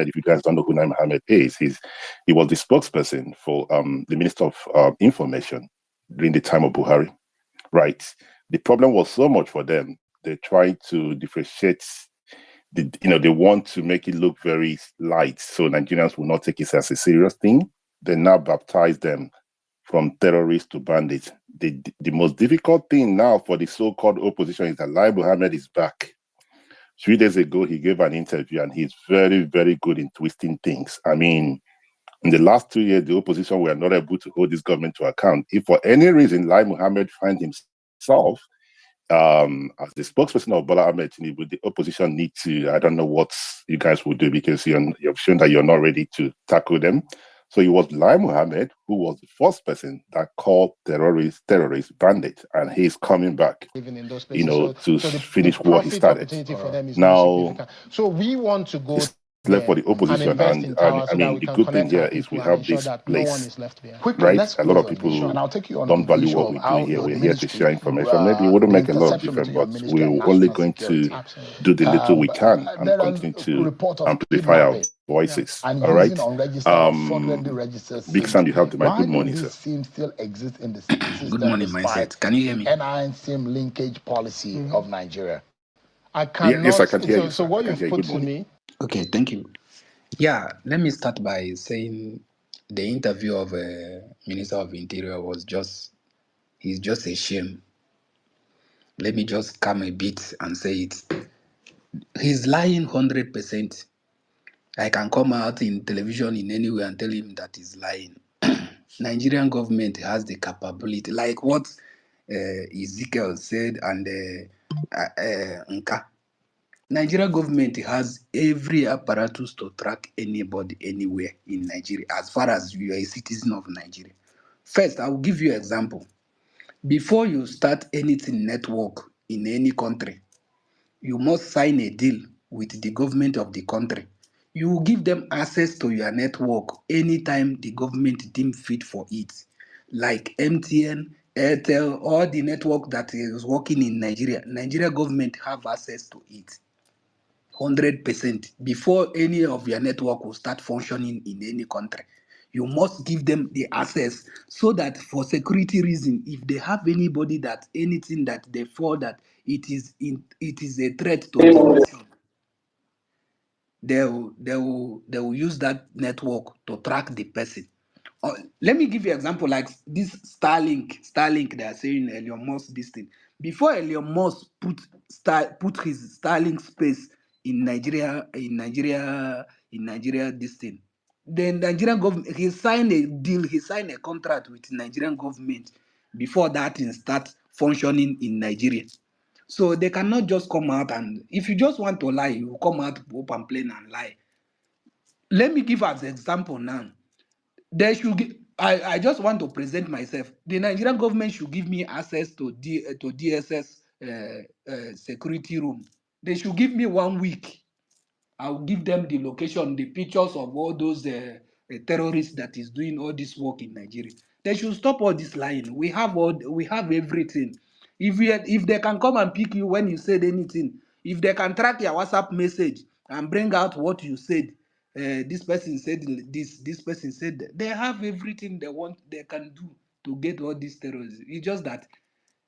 if you guys don't know who Lai Mohammed is, he was the spokesperson for the Minister of Information during the time of Buhari, right? The problem was so much for them. They tried to differentiate. They want to make it look very light, so Nigerians will not take it as a serious thing. They now baptize them from terrorists to bandits. The most difficult thing now for the so-called opposition is that Lai Mohammed is back. 3 days ago, he gave an interview, and he's very, very good in twisting things. I mean, in the last 2 years, the opposition were not able to hold this government to account. If for any reason Lai Mohammed finds himself as the spokesperson of Bola Ahmed Tinubu, the opposition need to, I don't know what you guys will do, because you've shown that you're not ready to tackle them. So it was Lai Mohammed who was the first person that called terrorist bandit, and he's coming back, to finish what he started. Now, so we want to go left for the opposition, and I mean, the good thing here is we have this place, right? A lot of people don't value what we do here. We're here to share information. Maybe it wouldn't make a lot of difference, but we're only going to do the little we can and continue to amplify our voices. All right. Big Sam, you have the mic. Good morning, sir. Still exist in the system. Good morning, mindset. Can you hear me? NIN linkage policy of Nigeria. Yes, I can hear you. So what you've put to me. Okay, thank you. Yeah, let me start by saying the interview of Minister of Interior he's just a shame. Let me just come a bit and say it. He's lying 100%. I can come out in television in any way and tell him that he's lying. Nigerian government has the capability, like what Ezekiel said and Nka. Nigerian government has every apparatus to track anybody anywhere in Nigeria as far as you are a citizen of Nigeria. First, I will give you an example. Before you start anything network in any country, you must sign a deal with the government of the country. You will give them access to your network anytime the government deem fit for it, like MTN, Airtel, all the network that is working in Nigeria. Nigeria government have access to it. 100% before any of your network will start functioning in any country. You must give them the access so that for security reason, if they have anybody that anything that they feel that it is a threat to the nation, they will use that network to track the person. Let me give you an example like this Starlink they are saying Elon Musk this thing. Before Elon Musk put his Starlink space in Nigeria this thing, the Nigerian government, he signed a contract with the Nigerian government before that thing start functioning in Nigeria. So they cannot just come out, and if you just want to lie, you come out open plain and lie. Let me give as an example now. They should I just want to present myself. The Nigerian government should give me access to DSS security room. They should give me 1 week. I'll give them the location, the pictures of all those terrorists that is doing all this work in Nigeria. They should stop all this lying. We have everything. If they can come and pick you when you said anything, if they can track your WhatsApp message and bring out what you said, this person said this person said that, they have everything they can do to get all these terrorists. It's just that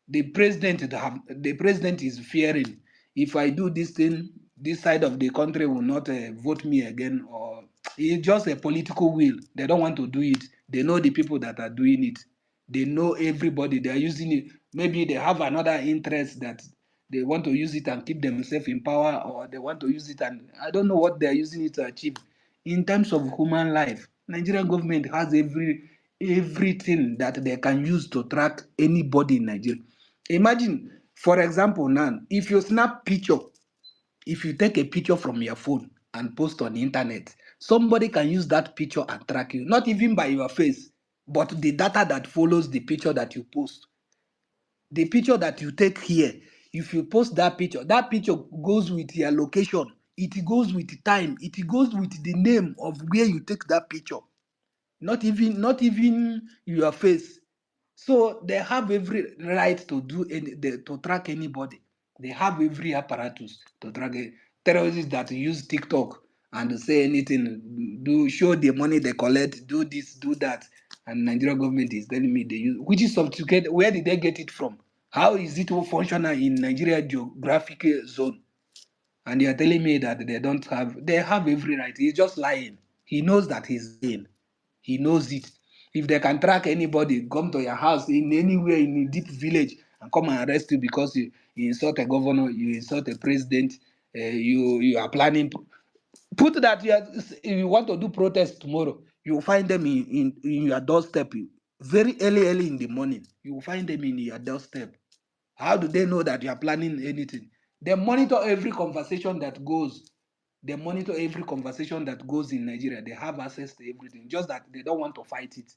the president is fearing, if I do this thing, this side of the country will not vote me again, or it's just a political will. They don't want to do it. They know the people that are doing it. They know everybody. They are using it. Maybe they have another interest that they want to use it and keep themselves in power, or they want to use it and I don't know what they are using it to achieve. In terms of human life, Nigerian government has everything that they can use to track anybody in Nigeria. Imagine, for example, now, if you snap picture, if you take a picture from your phone and post on the internet, somebody can use that picture and track you, not even by your face, but the data that follows the picture that you post. The picture that you take here, if you post that picture goes with your location, it goes with the time, it goes with the name of where you take that picture, not even your face. So they have every right to to track anybody. They have every apparatus to track terrorists that use TikTok and say anything, do show the money they collect, do this, do that, and Nigerian government is telling me they use, which is sophisticated. Where did they get it from? How is it all functional in Nigeria geographic zone? And you are telling me that they have every right. He's just lying. He knows that he's lying. He knows it. If they can track anybody, come to your house in anywhere in a deep village and come and arrest you because you insult a governor, you insult a president, you are planning. Put that if you want to do protest tomorrow, you will find them in your doorstep. Very early in the morning, you will find them in your doorstep. How do they know that you are planning anything? They monitor every conversation that goes. They monitor every conversation that goes in Nigeria. They have access to everything, just that they don't want to fight it.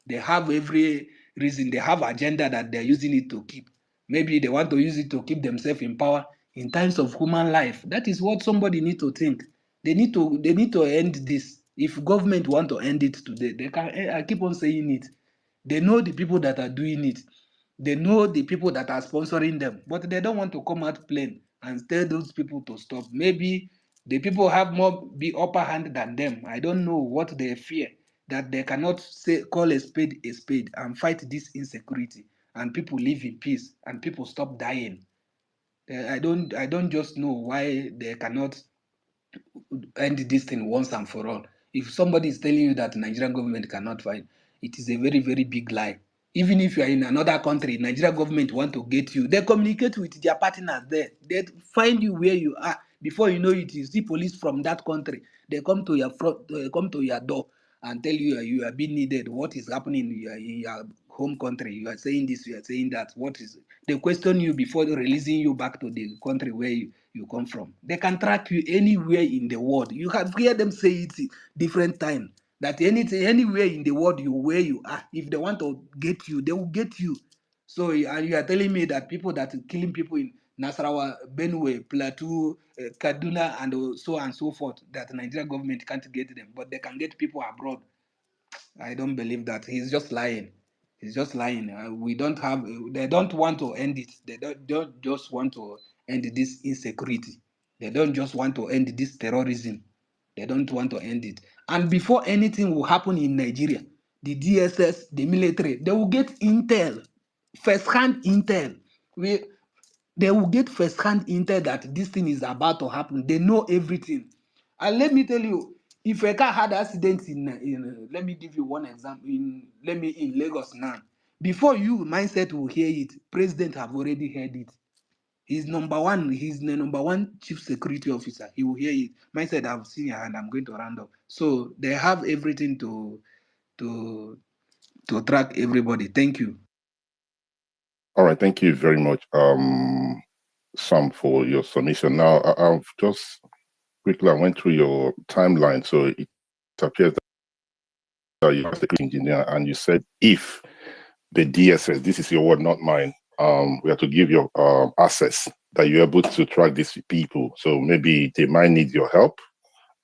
They have every reason. They have agenda that they're using it to keep. Maybe they want to use it to keep themselves in power in times of human life. That is what somebody need to think. They need to end this. If government want to end it today, they can. I keep on saying it. They know the people that are doing it. They know the people that are sponsoring them, but they don't want to come out plain and tell those people to stop. Maybe the people have more be upper hand than them. I don't know what they fear, that they cannot call a spade and fight this insecurity, and people live in peace and people stop dying. I don't just know why they cannot end this thing once and for all. If somebody is telling you that the Nigerian government cannot fight, it is a very, very big lie. Even if you are in another country, Nigerian government want to get you. They communicate with their partners there. They find you where you are. Before you know it, you see police from that country. They come to your front, come to your door and tell you you are being needed. What is happening in your home country? You are saying this, you are saying that. What is? They question you before releasing you back to the country where you come from. They can track you anywhere in the world. You have heard them say it different time that anything anywhere in the world where you are, if they want to get you, they will get you. So and you are telling me that people that are killing people in Nasarawa, Benue, Plateau, Kaduna, and so on and so forth, that the Nigerian government can't get them, but they can get people abroad. I don't believe that. He's just lying. He's just lying. We don't have. They don't want to end it. They don't just want to end this insecurity. They don't just want to end this terrorism. They don't want to end it. And before anything will happen in Nigeria, the DSS, the military, they will get intel, first-hand intel. They will get first-hand intel that this thing is about to happen. They know everything. And let me tell you, if a car had accidents let me give you one example, in Lagos now, before you mindset will hear it, president have already heard it. He's the number one chief security officer. He will hear it. Mindset, I've seen your hand, I'm going to round up. So they have everything to track everybody. Thank you. All right, thank you very much, Sam, for your submission. Now, I've just quickly I went through your timeline, so it appears that you're a security engineer, and you said if the DSS, this is your word, not mine, we have to give you access that you're able to track these people. So maybe they might need your help.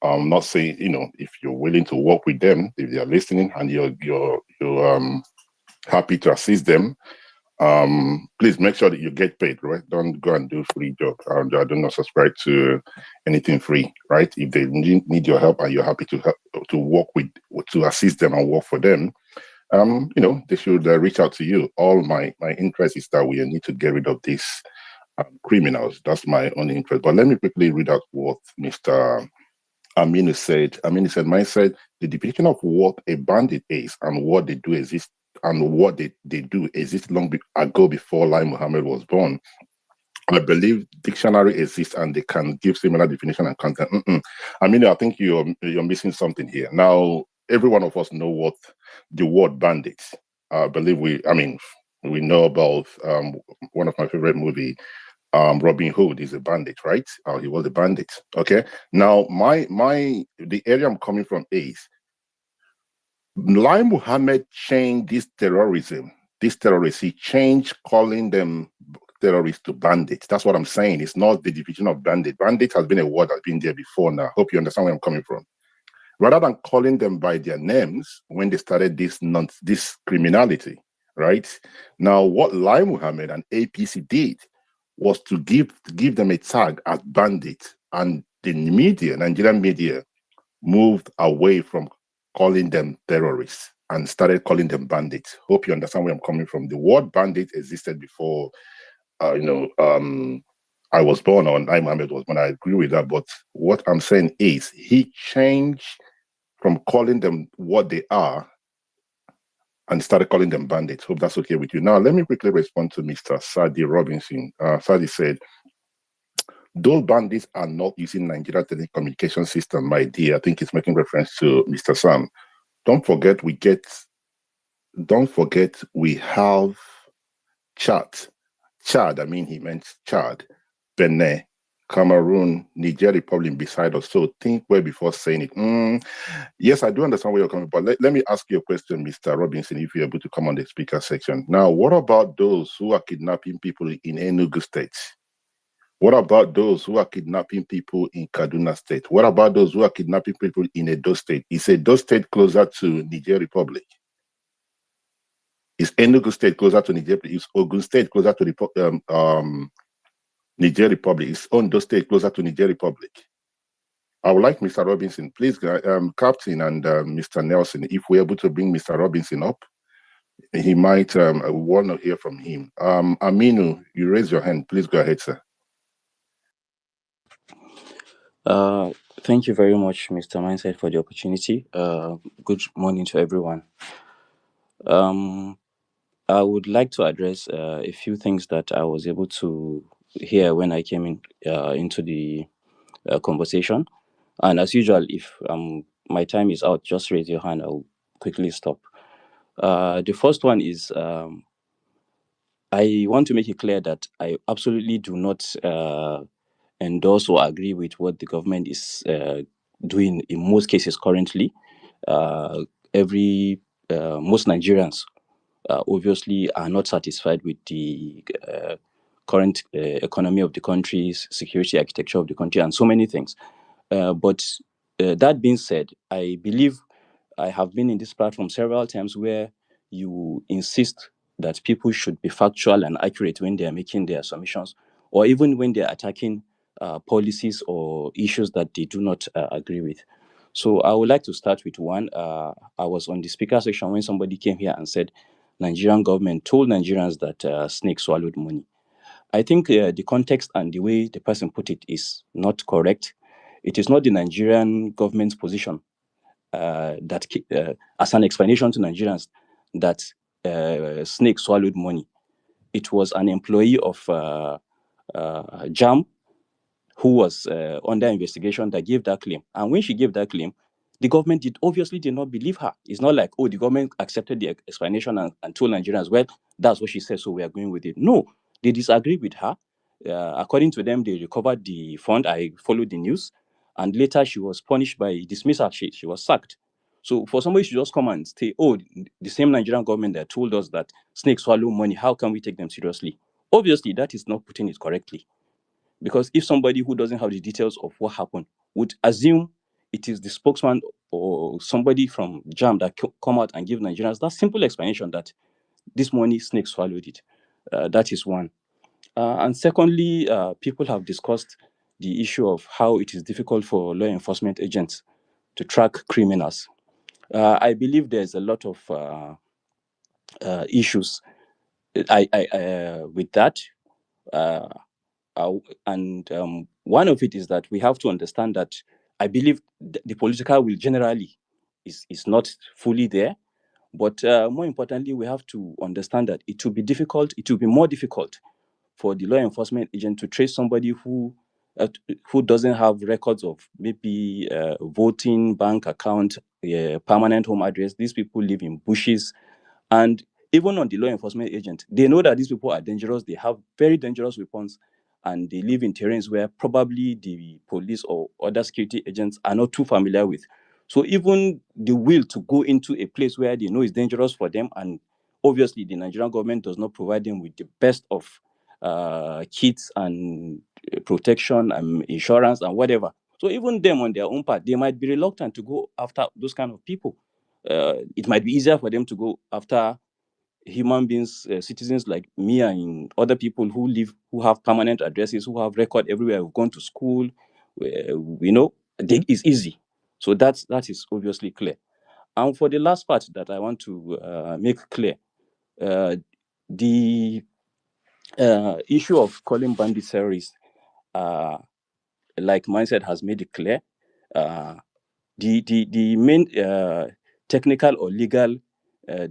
Not saying, if you're willing to work with them, if they are listening and you're happy to assist them, please make sure that you get paid, right? Don't go and do free job. I do not subscribe to anything free, right? If they need your help and you're happy to help, to assist them and work for them, they should reach out to you. All my interest is that we need to get rid of these criminals. That's my only interest. But let me quickly read out what Mr. Aminu said. Aminu said, mine said, the definition of what a bandit is and what they do exist and what they do exist long ago before Lai Muhammad was born. I believe dictionary exists and they can give similar definition and content. I mean, I think you're missing something here. Now, every one of us know what the word bandits. I believe we know about one of my favorite movie, Robin Hood is a bandit, right? He was a bandit. Okay. Now, the area I'm coming from is Lai Muhammad changed this terrorism. This terrorists, he changed calling them terrorists to bandits. That's what I'm saying. It's not the division of bandit. Bandit has been a word that's been there before now. Hope you understand where I'm coming from. Rather than calling them by their names when they started this criminality, right? Now, what Lai Muhammad and APC did was to give them a tag as bandits, and the media, Nigerian media, moved away from calling them terrorists and started calling them bandits. Hope you understand where I'm coming from. The word bandit existed before, I was born, or Mohammed was born. I agree with that. But what I'm saying is he changed from calling them what they are and started calling them bandits. Hope that's okay with you. Now, let me quickly respond to Mr. Sadi Robinson. Sadi said, those bandits are not using Nigeria telecommunication system, my dear. I think he's making reference to Mr. Sam. Don't forget we have Chad. Chad, I mean, he meant Chad, Benin, Cameroon, Niger Republic beside us. So think well before saying it. Yes, I do understand where you're coming from, but let me ask you a question, Mr. Robinson, if you're able to come on the speaker section. Now, what about those who are kidnapping people in Enugu State? What about those who are kidnapping people in Kaduna State? What about those who are kidnapping people in Edo State? Is Edo State closer to Niger Republic? Is Enugu State closer to Niger? Is Ogun State closer to the Niger Republic? Is Ondo State closer to Niger Republic? I would like Mr. Robinson, please, Captain and Mr. Nelson, if we're able to bring Mr. Robinson up, he might want to hear from him. Aminu, you raise your hand. Please go ahead, sir. Thank you very much, Mr. Mindset, for the opportunity. Good morning to everyone. I would like to address a few things that I was able to hear when I came into the conversation. And as usual, if my time is out, just raise your hand. I'll quickly stop. The first one is I want to make it clear that I absolutely do not endorse or agree with what the government is doing in most cases currently. Most Nigerians obviously are not satisfied with the current economy of the country, security architecture of the country, and so many things. But that being said, I believe I have been in this platform several times where you insist that people should be factual and accurate when they are making their submissions, or even when they are attacking policies or issues that they do not agree with. So I would like to start with one. I was on the speaker section when somebody came here and said Nigerian government told Nigerians that snake swallowed money. I think the context and the way the person put it is not correct. It is not the Nigerian government's position that, as an explanation to Nigerians, that snake swallowed money. It was an employee of JAM who was under investigation that gave that claim. And when she gave that claim, the government obviously did not believe her. It's not like, the government accepted the explanation and told Nigerians, well, that's what she said, so we are going with it. No, they disagreed with her. According to them, they recovered the fund. I followed the news. And later she was punished by dismissal. She was sacked. So for somebody to just come and say, the same Nigerian government that told us that snakes swallow money, how can we take them seriously? Obviously, that is not putting it correctly. Because if somebody who doesn't have the details of what happened would assume it is the spokesman or somebody from JAM that come out and give Nigerians that simple explanation that this money snake swallowed it. That is one. And secondly, people have discussed the issue of how it is difficult for law enforcement agents to track criminals. I believe there's a lot of issues with that. And one of it is that we have to understand that I believe the political will generally is not fully there. But more importantly, we have to understand that it will be more difficult for the law enforcement agent to trace somebody who doesn't have records of maybe voting, bank account, permanent home address. These people live in bushes. And even on the law enforcement agent, they know that these people are dangerous. They have very dangerous weapons, and they live in terrains where probably the police or other security agents are not too familiar with. So even the will to go into a place where they know is dangerous for them, and obviously the Nigerian government does not provide them with the best of kits and protection and insurance and whatever. So even them on their own part, they might be reluctant to go after those kind of people. It might be easier for them to go after human beings, citizens like me and other people who have permanent addresses, who have record everywhere, who've gone to school. It's easy. So that is obviously clear. And for the last part that I want to make clear, the issue of calling bandits terrorists, like Mindset has made it clear, the main technical or legal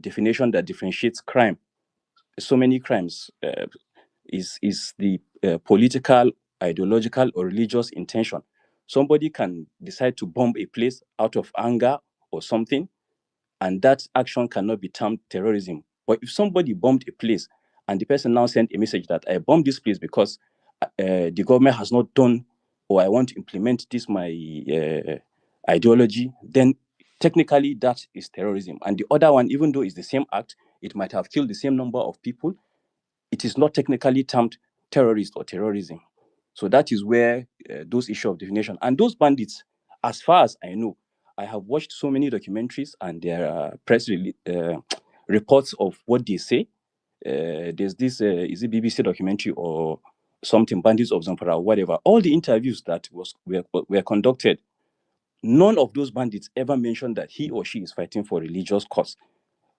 definition that differentiates crime, so many crimes, is the political, ideological, or religious intention. Somebody can decide to bomb a place out of anger or something, and that action cannot be termed terrorism. But if somebody bombed a place and the person now sent a message that I bombed this place because the government has not done, or I want to implement this my ideology, then technically that is terrorism. And the other one, even though it's the same act, it might have killed the same number of people, it is not technically termed terrorist or terrorism. So that is where those issues of definition and those bandits, as far as I know, I have watched so many documentaries and there are reports of what they say. There's this is it BBC documentary or something, Bandits of Zamfara, or whatever. All the interviews that were conducted, none of those bandits ever mentioned that he or she is fighting for religious cause,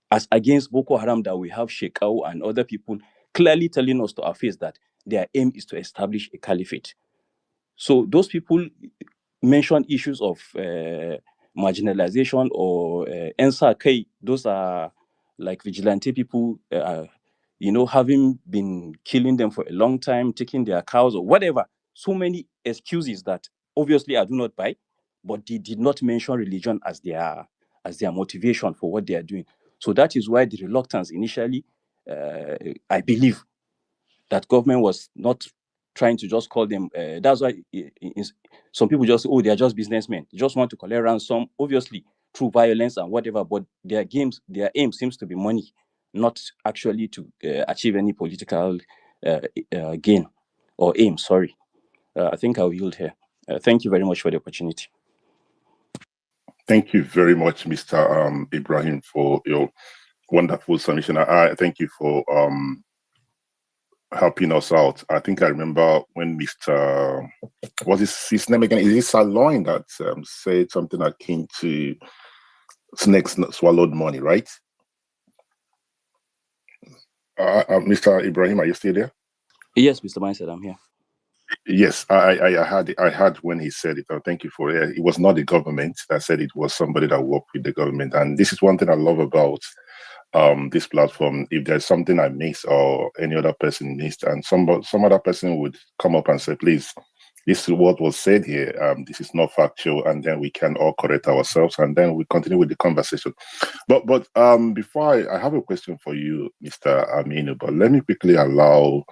as against Boko Haram that we have Shekau and other people clearly telling us to our face that their aim is to establish a caliphate. So those people mention issues of marginalization or Ensa. Those are like vigilante people, having been killing them for a long time, taking their cows or whatever. So many excuses that obviously I do not buy, but they did not mention religion as their motivation for what they are doing. So that is why the reluctance initially, I believe, that government was not trying to just call them. That's why some people just say, oh, they are just businessmen. They just want to collect ransom, obviously through violence and whatever. But their aim seems to be money, not actually to achieve any political gain or aim. Sorry, I think I'll yield here. Thank you very much for the opportunity. Thank you very much, Mr. Ibrahim, for your wonderful submission. I thank you for helping us out. I think I remember when Mr. What's his name again? Is it Saloin that said something akin to snakes swallowed money, right? Mr. Ibrahim, are you still there? Yes, Mr. Mindset, I'm here. Yes, I had when he said it. Thank you for it. It was not the government that said it, was somebody that worked with the government. And this is one thing I love about this platform. If there's something I miss or any other person missed, and some other person would come up and say, please, this is what was said here. This is not factual, and then we can all correct ourselves, and then we continue with the conversation. But before I have a question for you, Mr. Aminu, but let me quickly allow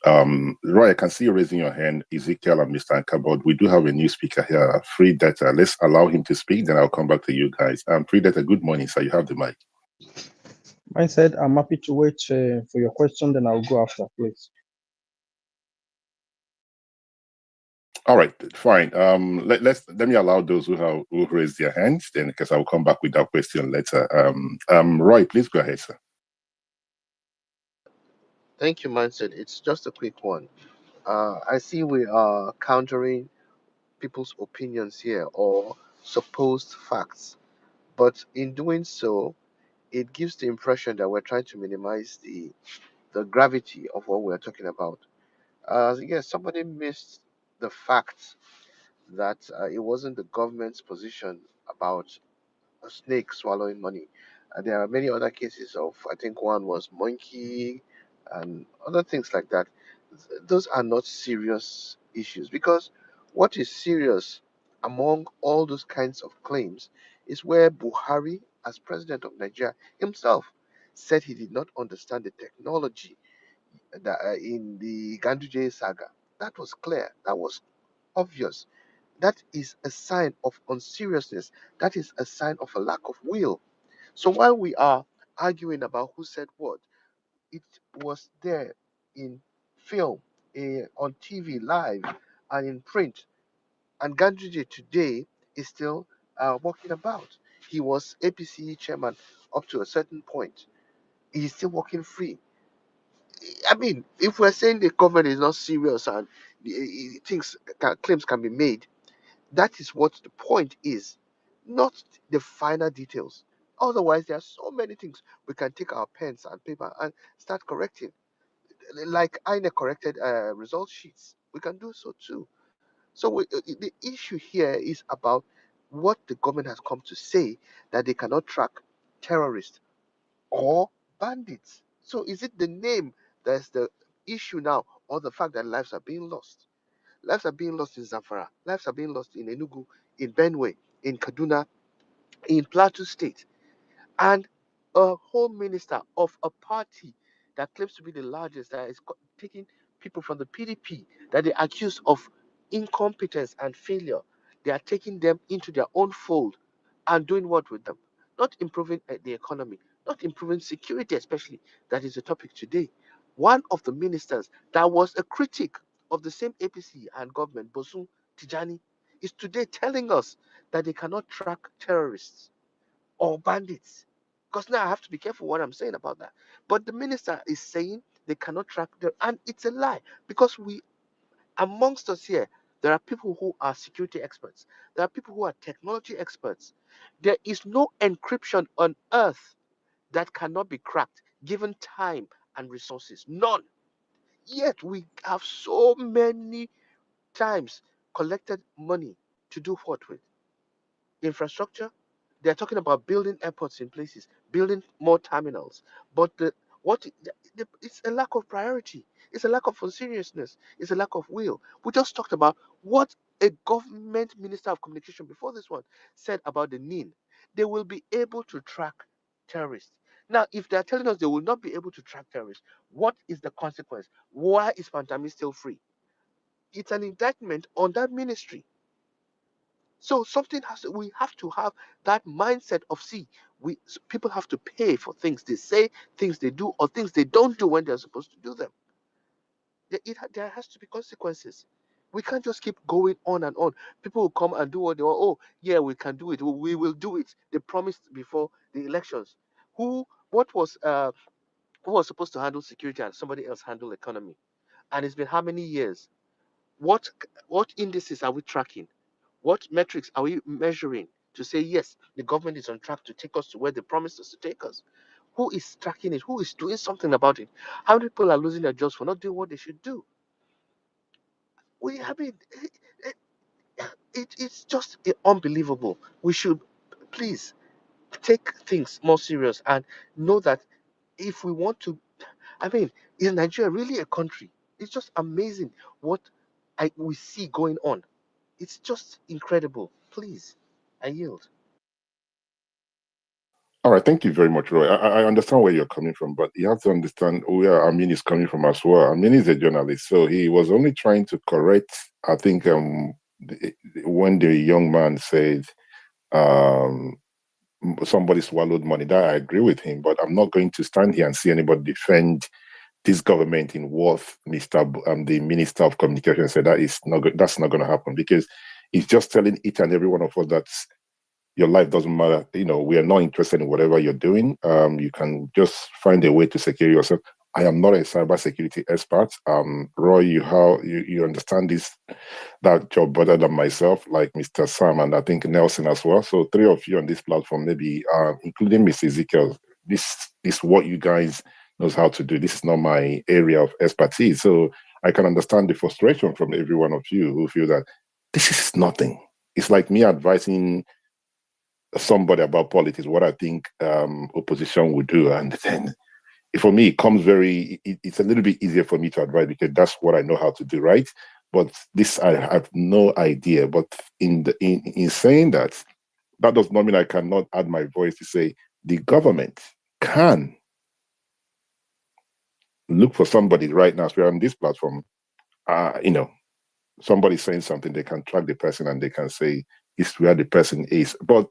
Roy, I can see you raising your hand, Ezekiel and Mr. Ankabod. We do have a new speaker here, Free Data. Let's allow him to speak, then I'll come back to you guys. Free Data, good morning, sir. You have the mic. I said I'm happy to wait for your question, then I'll go after, please. All right, fine. Let me allow those who raised their hands, then because I'll come back with that question later. Roy, please go ahead, sir. Thank you, Mindset. It's just a quick one. I see we are countering people's opinions here or supposed facts, but in doing so, it gives the impression that we're trying to minimize the gravity of what we're talking about. Yes, somebody missed the fact that it wasn't the government's position about a snake swallowing money. There are many other cases of, I think one was monkey and other things like that. Those are not serious issues because what is serious among all those kinds of claims is where Buhari, as president of Nigeria himself, said he did not understand the technology that, in the Ganduje saga. That was clear. That was obvious. That is a sign of unseriousness. That is a sign of a lack of will. So while we are arguing about who said what, it was there in film, on TV, live, and in print. And Ganduje today is still walking about. He was APC chairman up to a certain point. He's still walking free. I mean, if we're saying the government is not serious and claims can be made, that is what the point is. not the finer details. Otherwise, there are so many things we can take our pens and paper and start correcting, like INEC corrected result sheets. We can do so too. So the issue here is about what the government has come to say, that they cannot track terrorists or bandits. So is it the name that's the issue now, or the fact that lives are being lost? Lives are being lost in Zamfara. Lives are being lost in Enugu, in Benue, in Kaduna, in Plateau State, and a home minister of a party that claims to be the largest, that is taking people from the PDP that they accuse of incompetence and failure. They are taking them into their own fold and doing what with them? Not improving the economy, not improving security, especially. That is the topic today. One of the ministers that was a critic of the same APC and government, Bosun Tijani, is today telling us that they cannot track terrorists or bandits. Because now I have to be careful what I'm saying about that. But the minister is saying they cannot track them, and it's a lie, because we, amongst us here, there are people who are security experts, there are people who are technology experts. There is no encryption on earth that cannot be cracked given time and resources. None. Yet we have so many times collected money to do what with? Infrastructure. They're talking about building airports in places, building more terminals. But it's a lack of priority. It's a lack of seriousness. It's a lack of will. We just talked about what a government minister of communication before this one said about the NIN. They will be able to track terrorists. Now, if they're telling us they will not be able to track terrorists, what is the consequence? Why is Pantami still free? It's an indictment on that ministry. So something has to, we have to have that mindset of, see, people have to pay for things they say, things they do, or things they don't do when they're supposed to do them. There has to be consequences. We can't just keep going on and on. People will come and do what they want. Oh, yeah, we can do it. We will do it. They promised before the elections. What was who was supposed to handle security and somebody else handle economy? And it's been how many years? What indices are we tracking? What metrics are we measuring to say, yes, the government is on track to take us to where they promised us to take us? Who is tracking it? Who is doing something about it? How many people are losing their jobs for not doing what they should do? I mean, it's just unbelievable. We should please take things more serious and know that if we want to, I mean, is Nigeria really a country? It's just amazing what we see going on. It's just incredible. Please, I yield. All right, thank you very much, Roy. I understand where you're coming from, but you have to understand where Amin is coming from as well. Amin is a journalist, so he was only trying to correct, I think, when the young man said somebody swallowed money, that I agree with him, but I'm not going to stand here and see anybody defend this government in what the Minister of Communication said. That's not going to happen, because he's just telling each and every one of us that your life doesn't matter. We are not interested in whatever you're doing. You can just find a way to secure yourself. I am not a cybersecurity expert. Roy, you understand that job better than myself, like Mr. Sam and I think Nelson as well. So three of you on this platform, maybe including Mr. Ezekiel, this is what you guys knows how to do. This is not my area of expertise. So I can understand the frustration from every one of you who feel that this is nothing. It's like me advising somebody about politics, what I think opposition would do. And then for me, it's a little bit easier for me to advise because that's what I know how to do, right? But this, I have no idea. But in saying that, that does not mean I cannot add my voice to say the government can look for somebody right now. As we're on this platform, somebody saying something, they can track the person and they can say it's where the person is. But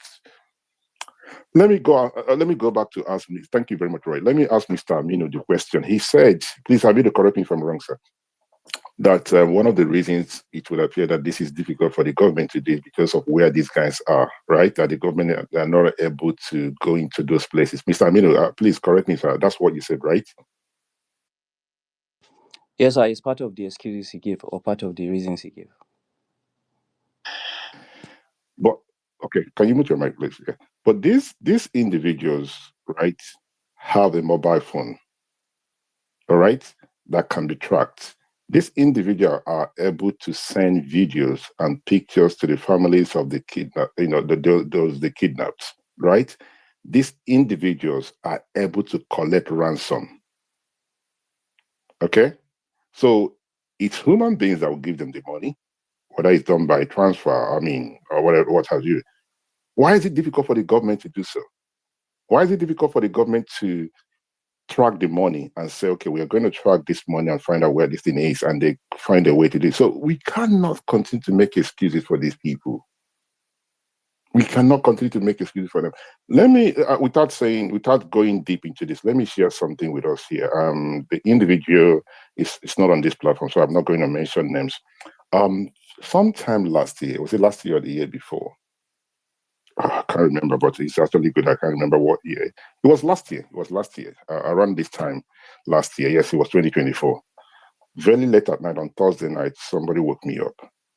let me go back to ask. Thank you very much, Roy. Let me ask Mr. Amino the question. He said, please, Amino, correct me if I'm wrong, sir, that one of the reasons it would appear that this is difficult for the government to do is because of where these guys are, right? That the government are not able to go into those places. Mr. Amino, please correct me, sir. That's what you said, right? Yes, sir, it's part of the excuses he gave or part of the reasons he gave. But Okay, can you mute your mic, please? Okay. But these individuals, right, have a mobile phone, all right, that can be tracked. These individuals are able to send videos and pictures to the families of the kidnapped, those the kidnapped, right? These individuals are able to collect ransom. Okay, so it's human beings that will give them the money, whether it's done by transfer, or whatever, what have you. Why is it difficult for the government to do so? Why is it difficult for the government to track the money and say, okay, we are going to track this money and find out where this thing is, and they find a way to do it? So we cannot continue to make excuses for these people. We cannot continue to make excuses for them. Let me, without going deep into this, let me share something with us here. The individual is not on this platform, so I'm not going to mention names. Sometime last year, was it last year or the year before? I can't remember, but it's actually good. I can't remember what year. It was last year. It was last year, around this time last year. Yes, it was 2024. Very late at night on Thursday night, somebody woke me up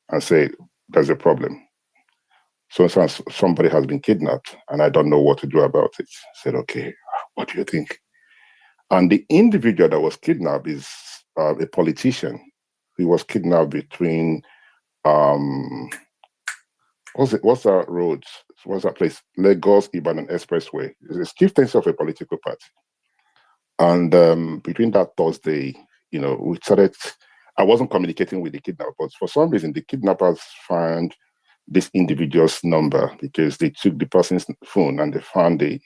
and said, "There's a problem. So somebody has been kidnapped, and I don't know what to do about it." I said, "Okay, what do you think?" And the individual that was kidnapped is a politician. He was kidnapped between what's that road? What's that place? Lagos Ibadan Expressway. It's a chieftaincy of a political party. And between that Thursday, we started. I wasn't communicating with the kidnapper, but for some reason, the kidnappers found this individual's number because they took the person's phone and they found the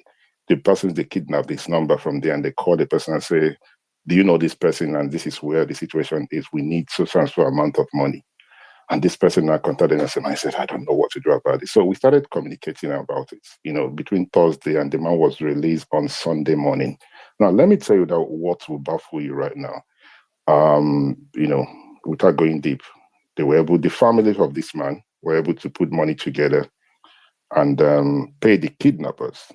person they kidnapped, this number from there, and they called the person and say, "Do you know this person? And this is where the situation is. We need to transfer amount of money." And this person now contacted us and I said, "I don't know what to do about it." So we started communicating about it, between Thursday, and the man was released on Sunday morning. Now, let me tell you that what will baffle you right now. Without going deep, the families of this man were able to put money together and pay the kidnappers.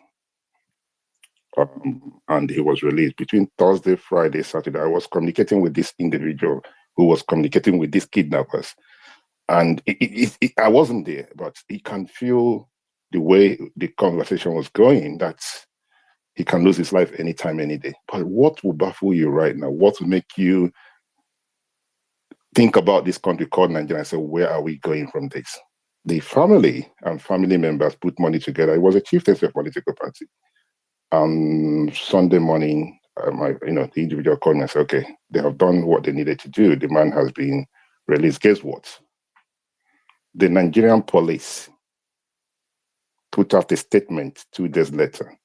And he was released between Thursday, Friday, Saturday. I was communicating with this individual who was communicating with these kidnappers. And I wasn't there, but he can feel the way the conversation was going, that he can lose his life anytime, any day. But what will baffle you right now? What will make you think about this country called Nigeria and say, where are we going from this? The family and family members put money together. It was a chieftaincy of political party. Sunday morning, the individual called me and said, okay, they have done what they needed to do. The man has been released. Guess what? The Nigerian police put out a statement 2 days later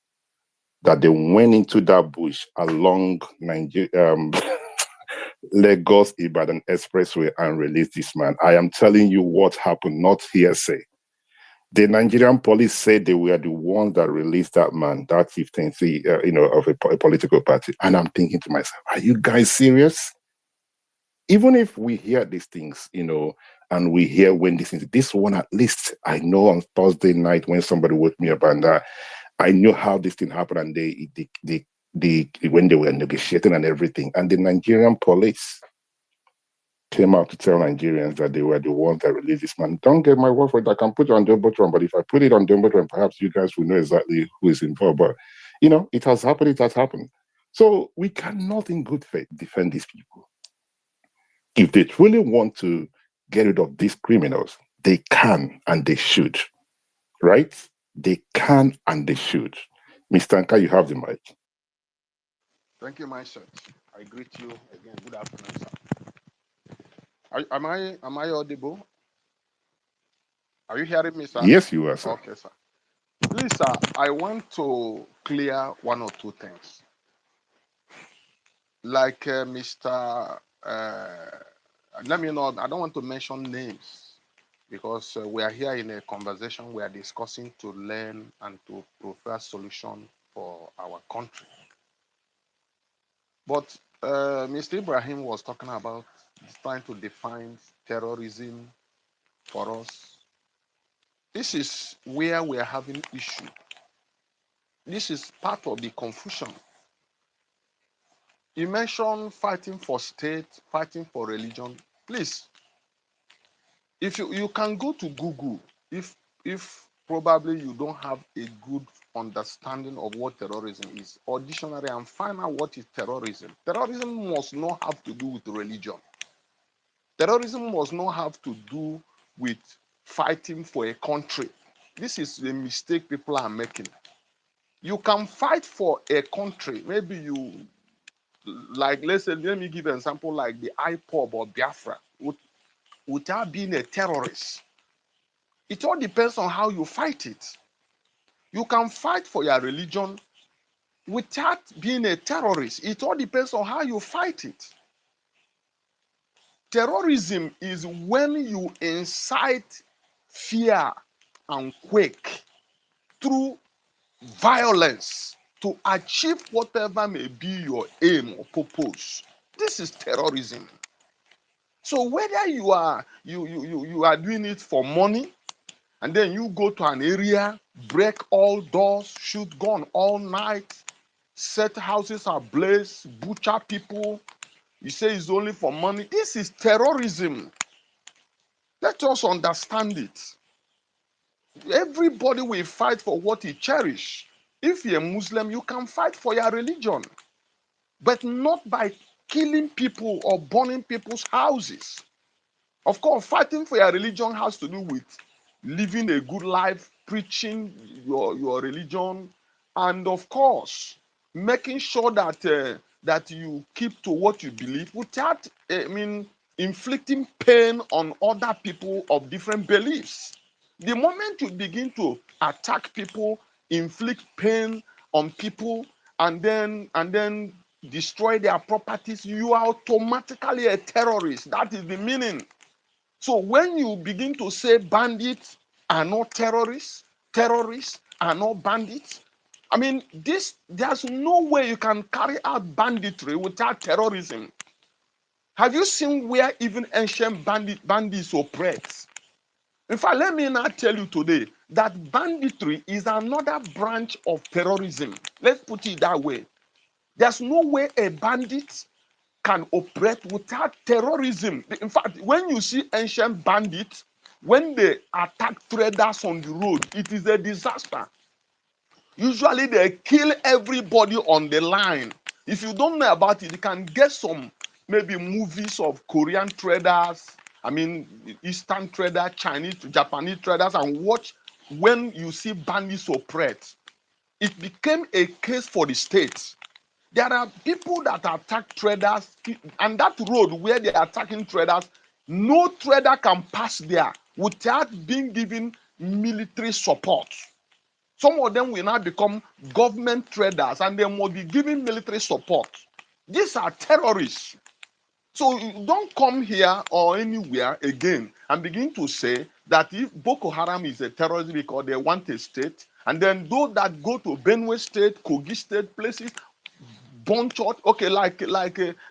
that they went into that bush along Lagos Ibadan Expressway and released this man. I am telling you what happened, not hearsay. The Nigerian police said they were the ones that released that man, that chieftaincy, of a political party. And I'm thinking to myself, are you guys serious? Even if we hear these things, and we hear when this one, at least I know on Thursday night when somebody woke me up and I knew how this thing happened, and they when they were negotiating and everything, and the Nigerian police came out to tell Nigerians that they were the ones that released this man. Don't get my word for it. I can put it on the Jumbotron, but if I put it on the Jumbotron, perhaps you guys will know exactly who is involved. But it has happened. It has happened. So we cannot, in good faith, defend these people. If they truly want to get rid of these criminals, they can and they should, right? They can and they should. Mr. Anka, you have the mic. Thank you, my sir. I greet you again. Good afternoon, sir. Am I audible? Are you hearing me, sir? Yes, you are, sir. Okay, sir. Please, sir, I want to clear one or two things. Like Mr. Let me know. I don't want to mention names because we are here in a conversation. We are discussing to learn and to provide solution for our country. But Mr. Ibrahim was talking about trying to define terrorism for us. This is where we are having issue. This is part of the confusion. You mentioned fighting for state, fighting for religion. Please, if you can go to Google, if probably you don't have a good understanding of what terrorism is, or dictionary, and find out what is terrorism. Terrorism must not have to do with religion. Terrorism must not have to do with fighting for a country. This is the mistake people are making. You can fight for a country. Maybe you, like, let's say, let me give an example like the IPOB or Biafra, without being a terrorist. It all depends on how you fight it. You can fight for your religion without being a terrorist. It all depends on how you fight it. Terrorism is when you incite fear and quake through violence to achieve whatever may be your aim or purpose. This is terrorism. So whether you are doing it for money, and then you go to an area, break all doors, shoot gun all night, set houses ablaze, butcher people, you say it's only for money. This is terrorism. Let us understand it. Everybody will fight for what he cherishes. If you're a Muslim, you can fight for your religion, but not by killing people or burning people's houses. Of course, fighting for your religion has to do with living a good life, preaching your religion, and of course, making sure that that you keep to what you believe without, inflicting pain on other people of different beliefs. The moment you begin to attack people, inflict pain on people, and then destroy their properties, you are automatically a terrorist. That is the meaning. So when you begin to say bandits are not terrorists, terrorists are not bandits, there's no way you can carry out banditry without terrorism. Have you seen where even ancient bandits operate? In fact, let me now tell you today that banditry is another branch of terrorism. Let's put it that way. There's no way a bandit can operate without terrorism. In fact, when you see ancient bandits, when they attack traders on the road, it is a disaster. Usually they kill everybody on the line. If you don't know about it, you can get some maybe movies of Korean traders, Eastern traders, Chinese, Japanese traders, and watch when you see bandits operate. It became a case for the state. There are people that attack traders, and that road where they are attacking traders, no trader can pass there without being given military support. Some of them will now become government traders and they must be given military support. These are terrorists. So you don't come here or anywhere again and begin to say that if Boko Haram is a terrorist because they want a state, and then those that go to Benue State, Kogi State, places, burn church, okay, like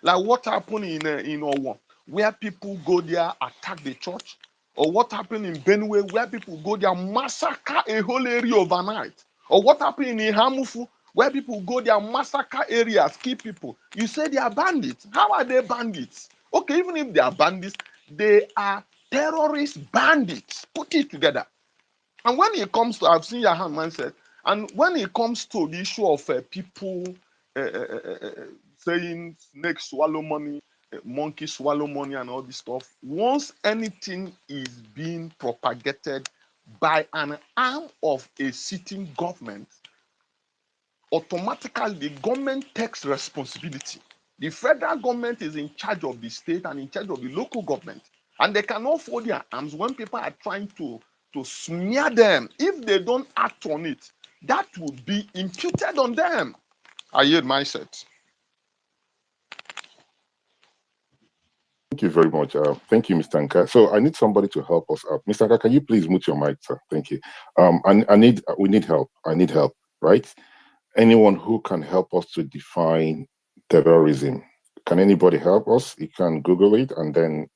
what happened in Owo, where people go there, attack the church, or what happened in Benue, where people go there, massacre a whole area overnight, or what happened in Hamufu, where people go there, massacre areas, kill people. You say they are bandits. How are they bandits? Okay, even if they are bandits, they are terrorist bandits. Put it together. And when it comes to, I've seen your hand mindset, and when it comes to the issue of people uh, uh, uh, uh, saying snake swallow money, monkey swallow money, and all this stuff, once anything is being propagated by an arm of a sitting government, automatically the government takes responsibility. The federal government is in charge of the state and in charge of the local government. And they cannot fold their arms when people are trying to smear them. If they don't act on it, that would be imputed on them. I yield my set. Thank you very much. Thank you, Mr. Nka. So I need somebody to help us out. Mr. Nka, can you please mute your mic, sir? Thank you. We need help. I need help, right? Anyone who can help us to define terrorism. Can anybody help us? You can Google it and then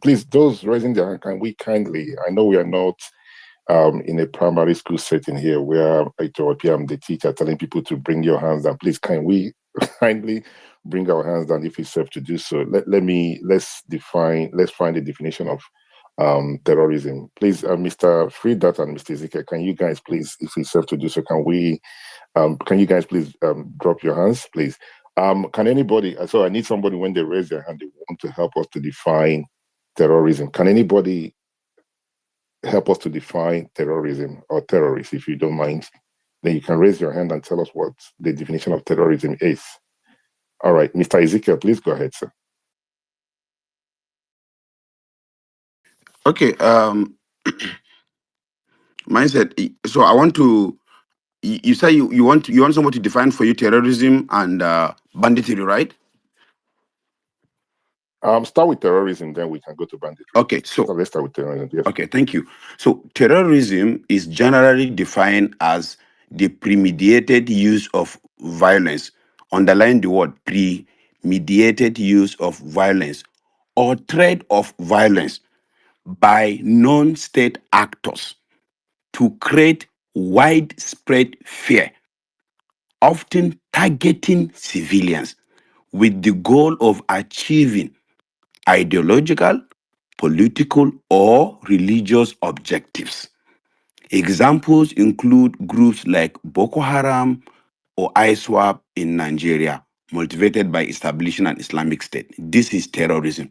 please, those raising their hand, can we kindly, I know we are not in a primary school setting here where I'm the teacher telling people to bring your hands down. Please, can we kindly bring our hands down if it's safe to do so? Let's find the definition of terrorism. Please, Mr. Freedat and Mr. Ezekiel, can you guys please, if it's safe to do so, can you guys please drop your hands, please? Can anybody, so I need somebody when they raise their hand, they want to help us to define terrorism. Can anybody help us to define terrorism or terrorists, if you don't mind? Then you can raise your hand and tell us what the definition of terrorism is. All right, Mr. Ezekiel, please go ahead, sir. Okay. Mindset. So I want to. You say you want somebody to define for you terrorism and banditry, right? Start with terrorism, then we can go to banditry. Okay, so let's start with terrorism. Yes. Okay, thank you. So terrorism is generally defined as the premeditated use of violence. Underline the word premeditated use of violence or threat of violence by non-state actors to create widespread fear, often targeting civilians with the goal of achieving ideological, political, or religious objectives. Examples include groups like Boko Haram or ISWAP in Nigeria, motivated by establishing an Islamic State. This is terrorism.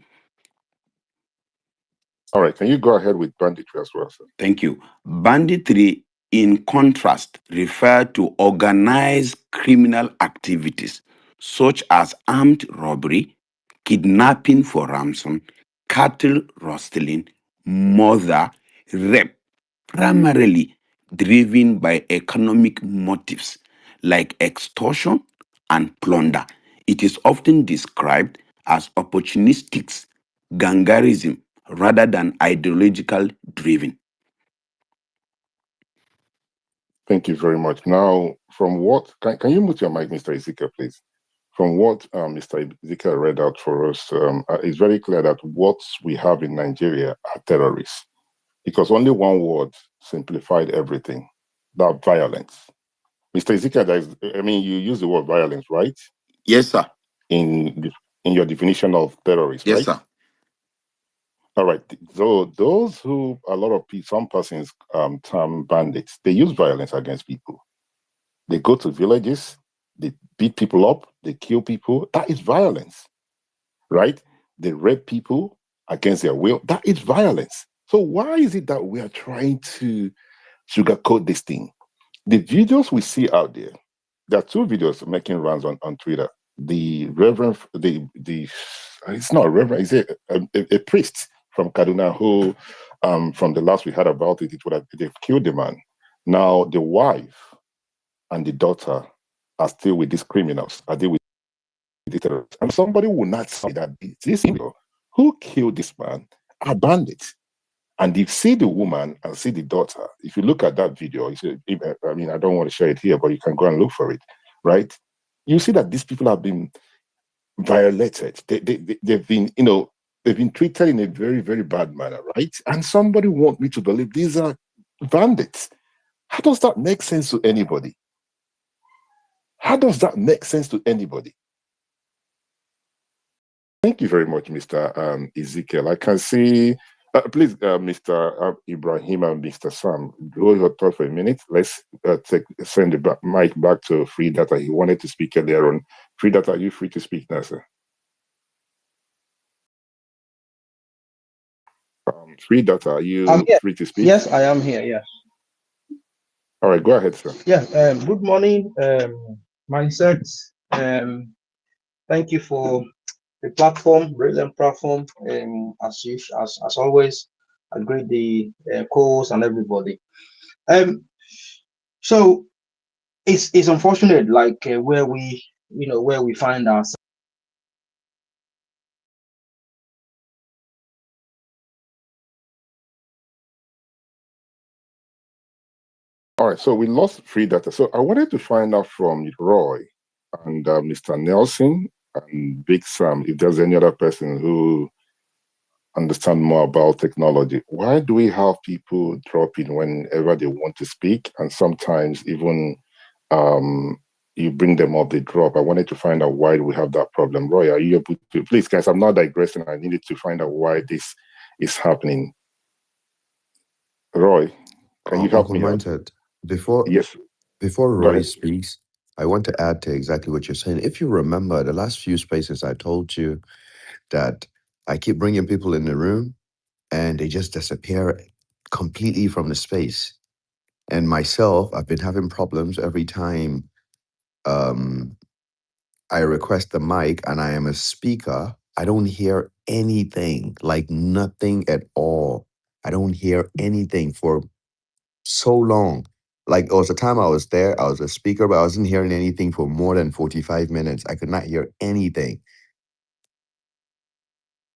All right, can you go ahead with banditry as well, sir? Thank you. Banditry, in contrast, refer to organized criminal activities such as armed robbery, kidnapping for ransom, cattle rustling, murder, rape, primarily driven by economic motives like extortion and plunder. It is often described as opportunistic gangarism rather than ideological driven. Thank you very much. Now, from what, can you mute your mic, Mr. Ezekiel, please? From what Mr. Ezekiel read out for us, it's very clear that what we have in Nigeria are terrorists, because only one word simplified everything, that violence. Mr. Ezekiel, you use the word violence, right? Yes, sir. In your definition of terrorist, yes, right? Yes, sir. All right. So those who, some persons term bandits, they use violence against people. They go to villages, they beat people up, they kill people. That is violence, right? They rape people against their will. That is violence. So why is it that we are trying to sugarcoat this thing? The videos we see out there, there are two videos making rounds on Twitter. The Reverend, it's not a Reverend, it's a priest from Kaduna who, from the last we heard about it, they've killed the man. Now the wife and the daughter are still with these criminals, are they with the terrorists? And somebody will not say that these people who killed this man are bandits. And you see the woman and see the daughter. If you look at that video, you see, I don't want to share it here, but you can go and look for it, right? You see that these people have been violated. They've been, they've been treated in a very, very bad manner, right? And somebody wants me to believe these are bandits. How does that make sense to anybody? How does that make sense to anybody? Thank you very much, Mr. Ezekiel. I can see, please, Mr. Ibrahim and Mr. Sam, hold your thought for a minute. Let's send the mic back to Free Data. He wanted to speak earlier on. Free Data, are you free to speak now, sir? Free Data, are you free to speak? Yes, I am here, yes. All right, go ahead, sir. Yeah, good morning, Mindset. Thank you for the platform, brilliant platform. As always, I greet the co-hosts and everybody. So it's unfortunate, like where we find ourselves. All right, so we lost Free Data. So I wanted to find out from Roy and Mr. Nelson and Big Sam, if there's any other person who understand more about technology. Why do we have people drop in whenever they want to speak, and sometimes even you bring them up, they drop? I wanted to find out why we have that problem. Roy, are you able to, please, guys, I'm not digressing. I needed to find out why this is happening. Roy, can you help Uncle me out? Mindset, before Yes, before go Roy ahead. speaks, I want to add to exactly what you're saying. If you remember the last few spaces, I told you that I keep bringing people in the room and they just disappear completely from the space. And myself, I've been having problems every time um, I request the mic and I am a speaker. I don't hear anything, like nothing at all. I don't hear anything for so long. Like there was a time I was there, I was a speaker, but I wasn't hearing anything for more than 45 minutes. I could not hear anything.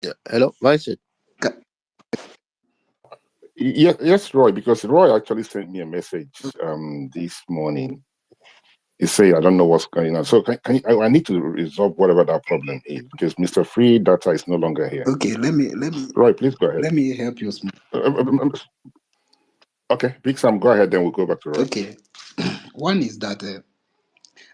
Yeah. Hello, Vincent. Ca- Yes, yes, Roy, because Roy actually sent me a message this morning. He say I don't know what's going on. So I need to resolve whatever that problem is because Mr. Free Data is no longer here. Okay, Roy, please go ahead. let me help you small. Uh, uh, um, um, okay, Big Sam, go ahead. Then we'll go back to Roy. Okay, one is that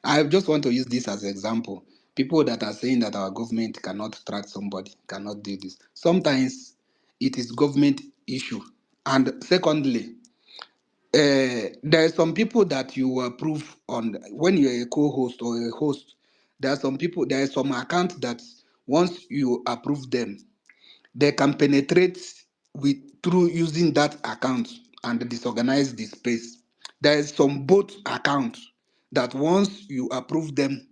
I just want to use this as an example. People that are saying that our government cannot track somebody, cannot do this. Sometimes it is government issue. And secondly, there are some people that you approve on when you're a co-host or a host. There are some people, there are some accounts that once you approve them, they can penetrate with through using that account and disorganize the space. There is some both accounts that once you approve them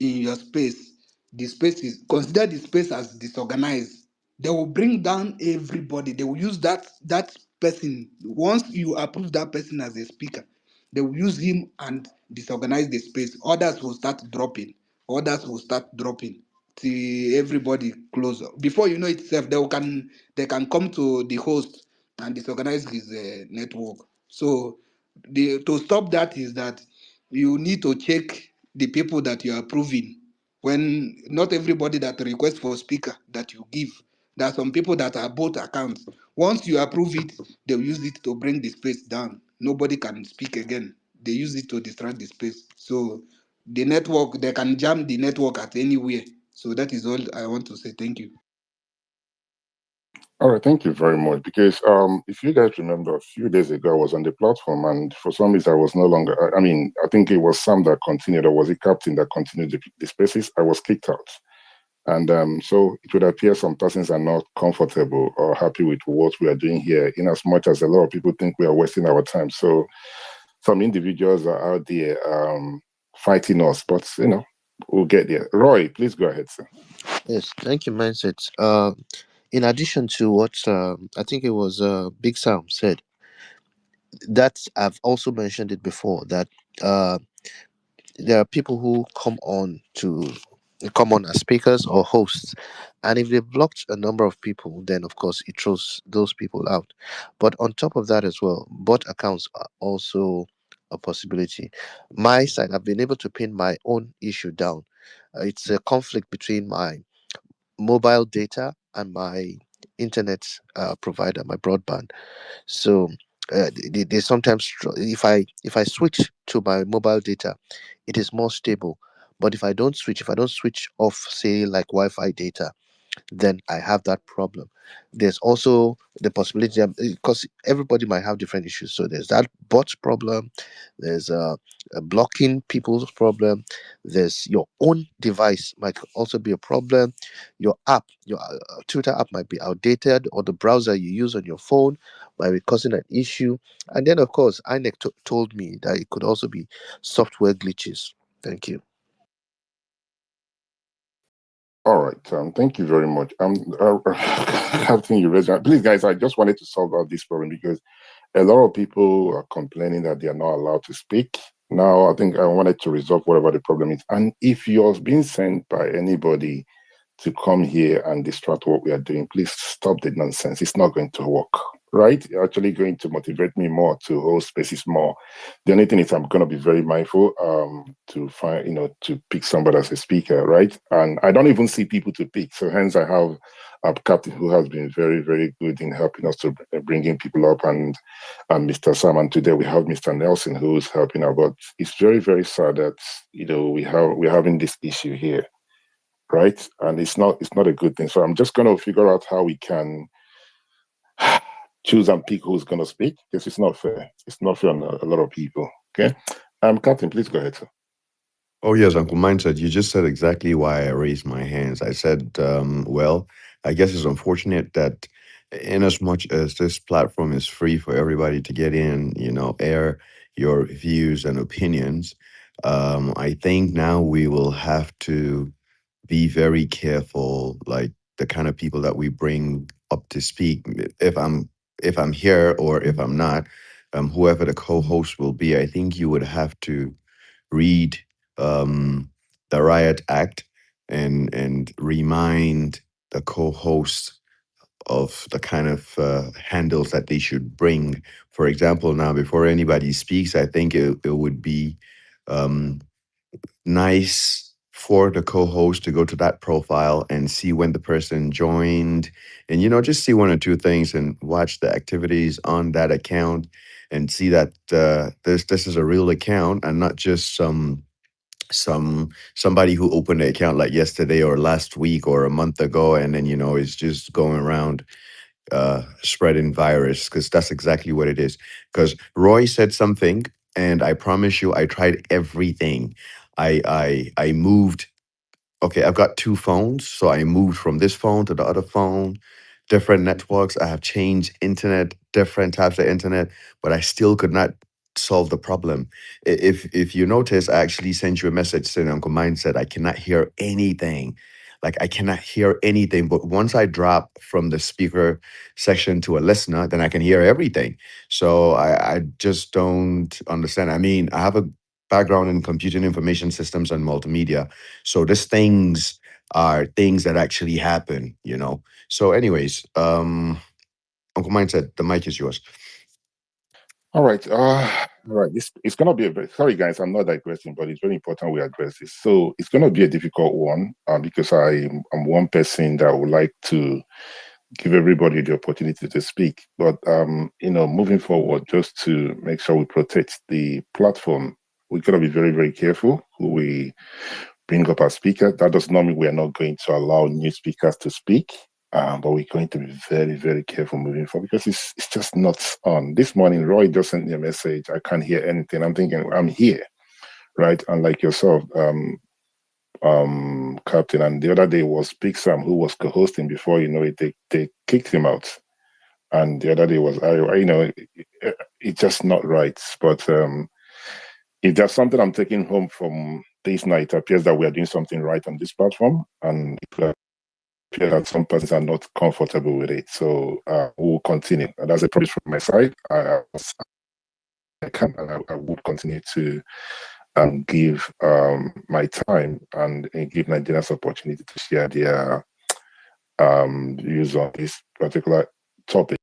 in your space, the space is consider the space as disorganized. They will bring down everybody. They will use that person. Once you approve that person as a speaker, they will use him and disorganize the space. Others will start dropping. Others will start dropping till everybody close. Before you know itself, they can come to the host and disorganize his network. So to stop that is that you need to check the people that you are approving. When not everybody that requests for speaker that you give, there are some people that are both accounts. Once you approve it, they'll use it to bring the space down. Nobody can speak again. They use it to distract the space. So the network, they can jam the network at anywhere. So that is all I want to say. Thank you. All right, thank you very much. Because if you guys remember, a few days ago, I was on the platform, and for some reason, I was no longer. I mean, I think it was Sam that continued, or was it Captain that continued the spaces? I was kicked out, and so it would appear some persons are not comfortable or happy with what we are doing here. In as much as a lot of people think we are wasting our time, so some individuals are out there fighting us, but we'll get there. Roy, please go ahead, sir. Yes, thank you, Mindset. In addition to what I think it was Big Sam said, that I've also mentioned it before that uh, there are people who come on as speakers or hosts, and if they blocked a number of people, then of course it throws those people out. But on top of that as well, bot accounts are also a possibility. My side, I've been able to pin my own issue down. It's a conflict between my mobile data and my internet provider, my broadband. So they sometimes if I switch to my mobile data, it is more stable. But if I don't switch off, say like Wi-Fi data, then I have that problem. There's also the possibility because everybody might have different issues. So there's that bot problem, there's a blocking people's problem, there's your own device might also be a problem. Your app, your Twitter app might be outdated, or the browser you use on your phone might be causing an issue. And then, of course, INEC told me that it could also be software glitches. Thank you. All right. Thank you very much. Captain, you raised please, guys. I just wanted to solve out this problem because a lot of people are complaining that they are not allowed to speak. Now, I think I wanted to resolve whatever the problem is. And if you're being sent by anybody to come here and distract what we are doing, please stop the nonsense. It's not going to work, right? You're actually going to motivate me more to hold spaces more. The only thing is I'm going to be very mindful to find, to pick somebody as a speaker, right? And I don't even see people to pick. So hence I have a captain who has been very, very good in helping us to bringing people up and Mr. Sam. And today we have Mr. Nelson who's helping out. But it's very, very sad that, we're having this issue here, right? And it's not a good thing. So I'm just going to figure out how we can choose and pick who's going to speak, because it's not fair. It's not fair on a lot of people. Okay, Captain, please go ahead, sir. Oh, yes, Uncle Mindset, you just said exactly why I raised my hands. I said, well, I guess it's unfortunate that in as much as this platform is free for everybody to get in, air your views and opinions, I think now we will have to be very careful, like the kind of people that we bring up to speak. If I'm here or if I'm not, whoever the co-host will be, I think you would have to read um, the Riot Act and remind the co-hosts of the kind of handles that they should bring. For example, now before anybody speaks, I think it would be um, nice for the co-host to go to that profile and see when the person joined, and just see one or two things and watch the activities on that account and see that this is a real account and not just somebody who opened the account like yesterday or last week or a month ago, and then is just going around spreading virus, because that's exactly what it is. Because Roy said something, and I promise you, I tried everything. I moved. Okay, I've got two phones, so I moved from this phone to the other phone, different networks. I have changed internet, different types of internet, but I still could not solve the problem. If you notice, I actually sent you a message saying Uncle Mine said I cannot hear anything. Like I cannot hear anything. But once I drop from the speaker section to a listener, then I can hear everything. So I just don't understand. I mean, I have a background in computing information systems and multimedia. So these things are things that actually happen. So, anyways, Uncle Mindset, the mic is yours. All right. All right. It's gonna be a very sorry guys, I'm not digressing, but it's very important we address this. So it's gonna be a difficult one, because I'm one person that would like to give everybody the opportunity to speak. But moving forward, just to make sure we protect the platform, we gotta be very, very careful who we bring up as speakers. That does not mean we are not going to allow new speakers to speak. But we're going to be very, very careful moving forward, because it's just not on. This morning, Roy just sent me a message. I can't hear anything. I'm thinking I'm here, right? Unlike yourself, Captain. And the other day was Big Sam, who was co-hosting. Before you know it, they kicked him out. And the other day was it's just not right. But if there's something I'm taking home from this night, it appears that we are doing something right on this platform, and it appears that some persons are not comfortable with it. So we'll continue. And that's a promise from my side. I can and I will continue to give my time and give Nigerians opportunity to share their views on this particular topic.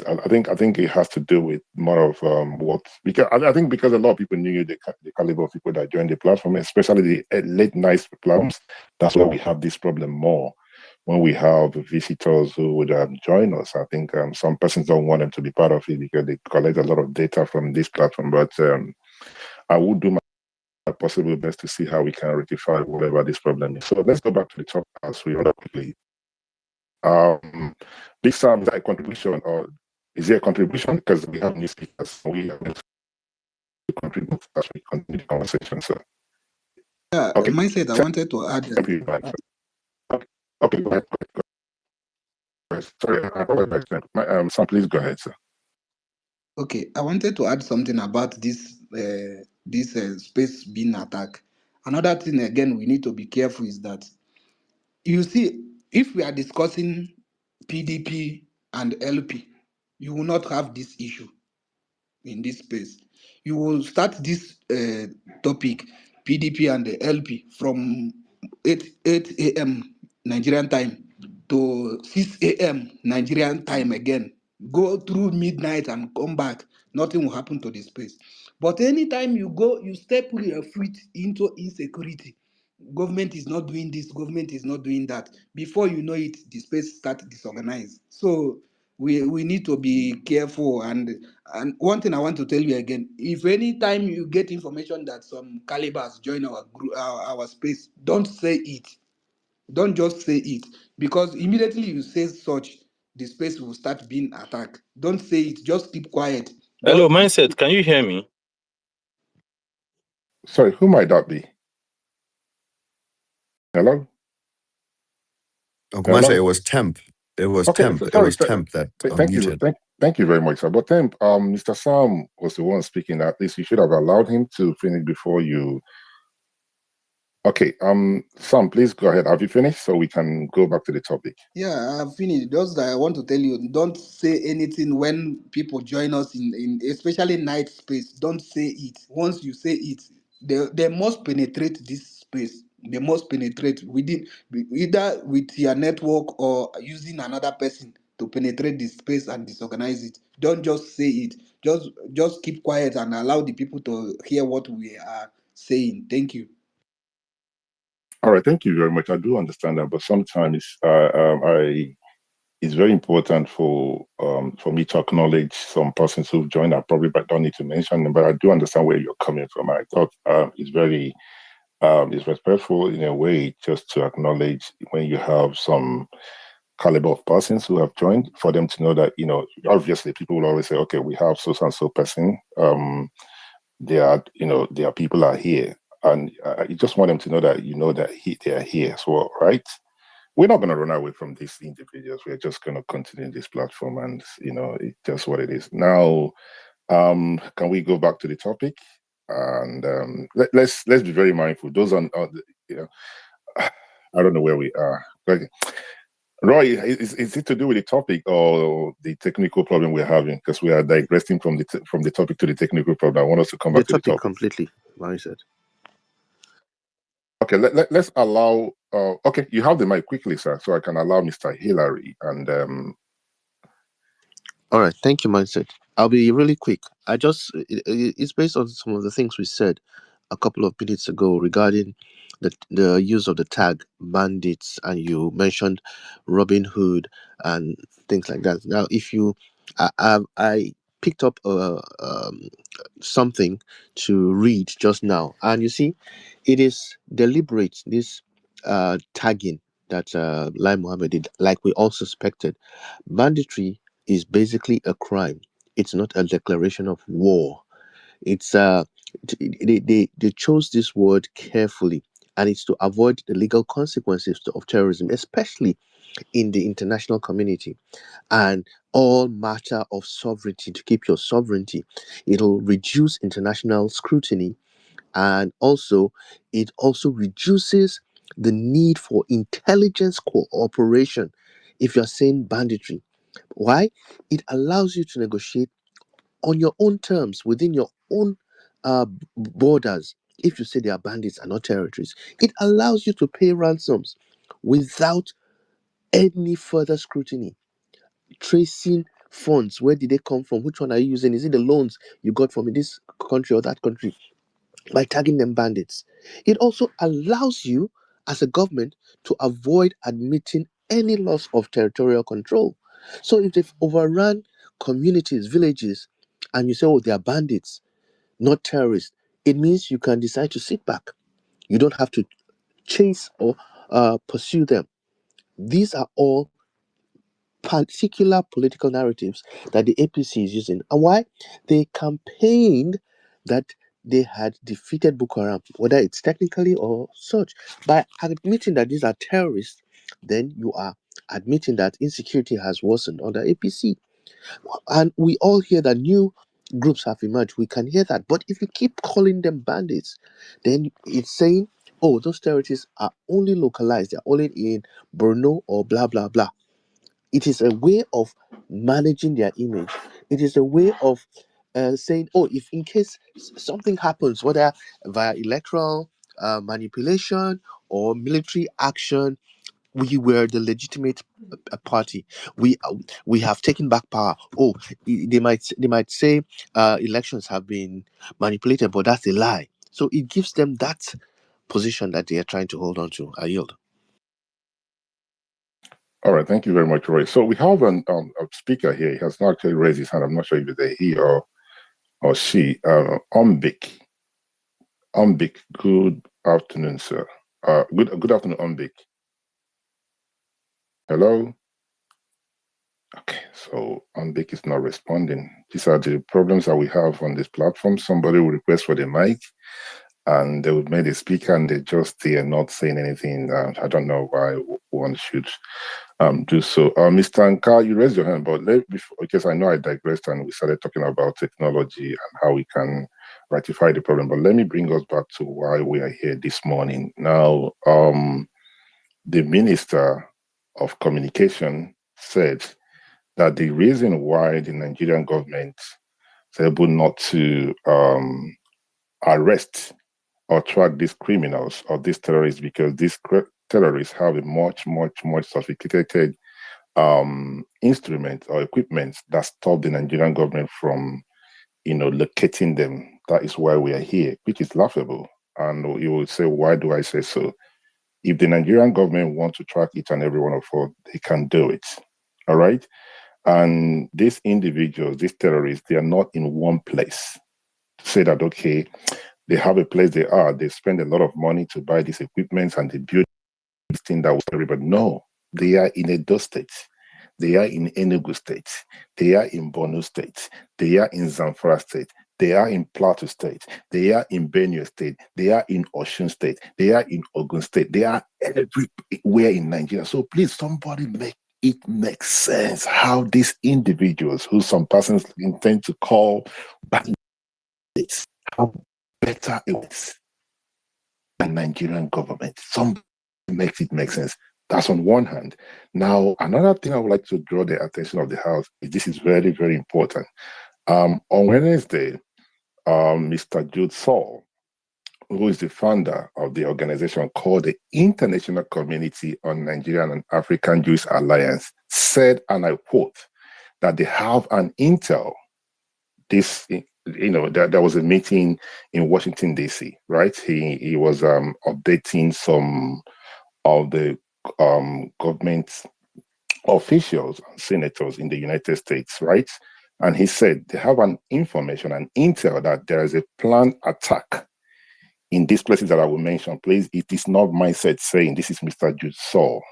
I think it has to do with more of what, because I think because a lot of people knew the caliber of people that joined the platform, especially the late night platforms. That's why we have this problem more when we have visitors who would join us. I think some persons don't want them to be part of it because they collect a lot of data from this platform. But I will do my possible best to see how we can rectify whatever this problem is. So let's go back to the top as we rather quickly. Big Sam, is that a contribution, or is there a contribution? Because we have new speakers. We have to contribute as we continue the conversation. So, okay. Mindset, I wanted to add. Okay, go ahead. Sorry, I apologize. Sam, please go ahead, sir. Okay, I wanted to add something about this space being attacked. Another thing again we need to be careful is that, you see, if we are discussing PDP and LP, you will not have this issue in this space. You will start this topic, PDP and the LP, from 8 a.m. Nigerian time to 6 a.m. Nigerian time again. Go through midnight and come back. Nothing will happen to the space. But anytime you go, you step your foot into insecurity. Government is not doing this, government is not doing that. Before you know it, the space start disorganized. So we need to be careful. And one thing I want to tell you again, if any time you get information that some calibers join our group, our space, don't say it. Don't just say it, because immediately you say such, the space will start being attacked. Don't say it, just keep quiet. Hello, Mindset, can you hear me? Sorry, who might that be? Hello? Okumasha, it was temp. It was Okay, temp. so, It sorry. was temp that Thank you. unmuted. Thank you very much, sir. But then, Mr. Sam was the one speaking. At least you should have allowed him to finish before you. Okay, Sam, please go ahead. Have you finished so we can go back to the topic? Yeah, I've finished. Just that I want to tell you, don't say anything when people join us in especially night space. Don't say it. Once you say it, they must penetrate this space. They must penetrate within either with your network or using another person to penetrate the space and disorganize it. Don't just say it. Just keep quiet and allow the people to hear what we are saying. Thank you. All right, thank you very much. I do understand that, but sometimes it's very important for me to acknowledge some persons who've joined. I probably don't need to mention them, but I do understand where you're coming from. I thought it's very it's respectful in a way just to acknowledge when you have some caliber of persons who have joined, for them to know that, obviously people will always say, okay, we have so and so person. There are people are here, and you just want them to know that that they are here as well, right? We're not going to run away from these individuals. We're just going to continue this platform, and it's just what it is. Now, can we go back to the topic? And let's be very mindful. Those on I don't know where we are. Okay. Roy, is it to do with the topic or the technical problem we're having? Because we are digressing from the topic to the technical problem. I want us to come back to the topic completely. Like I said. Okay, let's allow. Okay, you have the mic quickly, sir, so I can allow Mr. Hillary and. All right, thank you, Mindset. I'll be really quick. It's based on some of the things we said a couple of minutes ago regarding the use of the tag bandits, and you mentioned Robin Hood and things like that. Now, if you, I picked up something to read just now, and you see, it is deliberate, this tagging that Lai Mohammed did, like we all suspected. Banditry is basically a crime. It's not a declaration of war. It's they chose this word carefully, and it's to avoid the legal consequences of terrorism, especially in the international community, and all matter of sovereignty, to keep your sovereignty. It'll reduce international scrutiny, and also it also reduces the need for intelligence cooperation. If you're saying banditry, why? It allows you to negotiate on your own terms within your own borders. If you say they are bandits and not territories, it allows you to pay ransoms without any further scrutiny. Tracing funds, where did they come from? Which one are you using? Is it the loans you got from this country or that country? By tagging them bandits, it also allows you as a government to avoid admitting any loss of territorial control. So if they've overrun communities, villages, and you say, oh, they are bandits, not terrorists, it means you can decide to sit back. You don't have to chase or pursue them. These are all particular political narratives that the APC is using. And why? They campaigned that they had defeated Boko Haram, whether it's technically or such. By admitting that these are terrorists, then you are admitting that insecurity has worsened under APC. And we all hear that new groups have emerged. We can hear that. But if you keep calling them bandits, then it's saying, oh, those territories are only localized, they're only in Borno or blah, blah, blah. It is a way of managing their image. It is a way of saying, oh, if in case something happens, whether via electoral manipulation or military action, we were the legitimate party. We have taken back power. Oh, they might say elections have been manipulated, but that's a lie. So it gives them that position that they are trying to hold on to. I yield. All right, thank you very much, Roy. So we have a speaker here. He has not actually raised his hand. I'm not sure if it's he or she. Umbik. Umbik. Good afternoon, sir. Good afternoon, Umbik. Hello. Okay, so Ambik is not responding. These are the problems that we have on this platform. Somebody will request for the mic and they would make the speaker and they just they are not saying anything. I don't know why one should do so. Mr. Anka, you raised your hand, but before, because I know I digressed and we started talking about technology and how we can rectify the problem. But let me bring us back to why we are here this morning. Now, the Minister of Communication said that the reason why the Nigerian government is able not to arrest or track these criminals or these terrorists because these terrorists have a much sophisticated instrument or equipment that stop the Nigerian government from, locating them. That is why we are here, which is laughable. And you will say, why do I say so? If the Nigerian government want to track each and every one of us, they can do it. All right. And these individuals, these terrorists, they are not in one place. To say that, okay, they have a place they are, they spend a lot of money to buy these equipments and they build this thing that was terrible. No, they are in Edo State. They are in Enugu State. They are in Borno State. They are in Zamfara State. They are in Plateau State. They are in Benue State. They are in Osun State. They are in Ogun State. They are everywhere in Nigeria. So please, somebody make it make sense how these individuals, who some persons intend to call bandits, how better it is than Nigerian government. Some makes it make sense. That's on one hand. Now, another thing I would like to draw the attention of the House is this is very, very important. On Wednesday, Mr. Jude Saul, who is the founder of the organization called the International Community on Nigerian and African Jewish Alliance, said, and I quote, that they have an intel. There was a meeting in Washington, D.C., right? He was updating some of the government officials and senators in the United States, right? And he said they have an information, an intel that there is a planned attack in these places that I will mention. Please, it is not mindset saying this is Mr. Jude Saul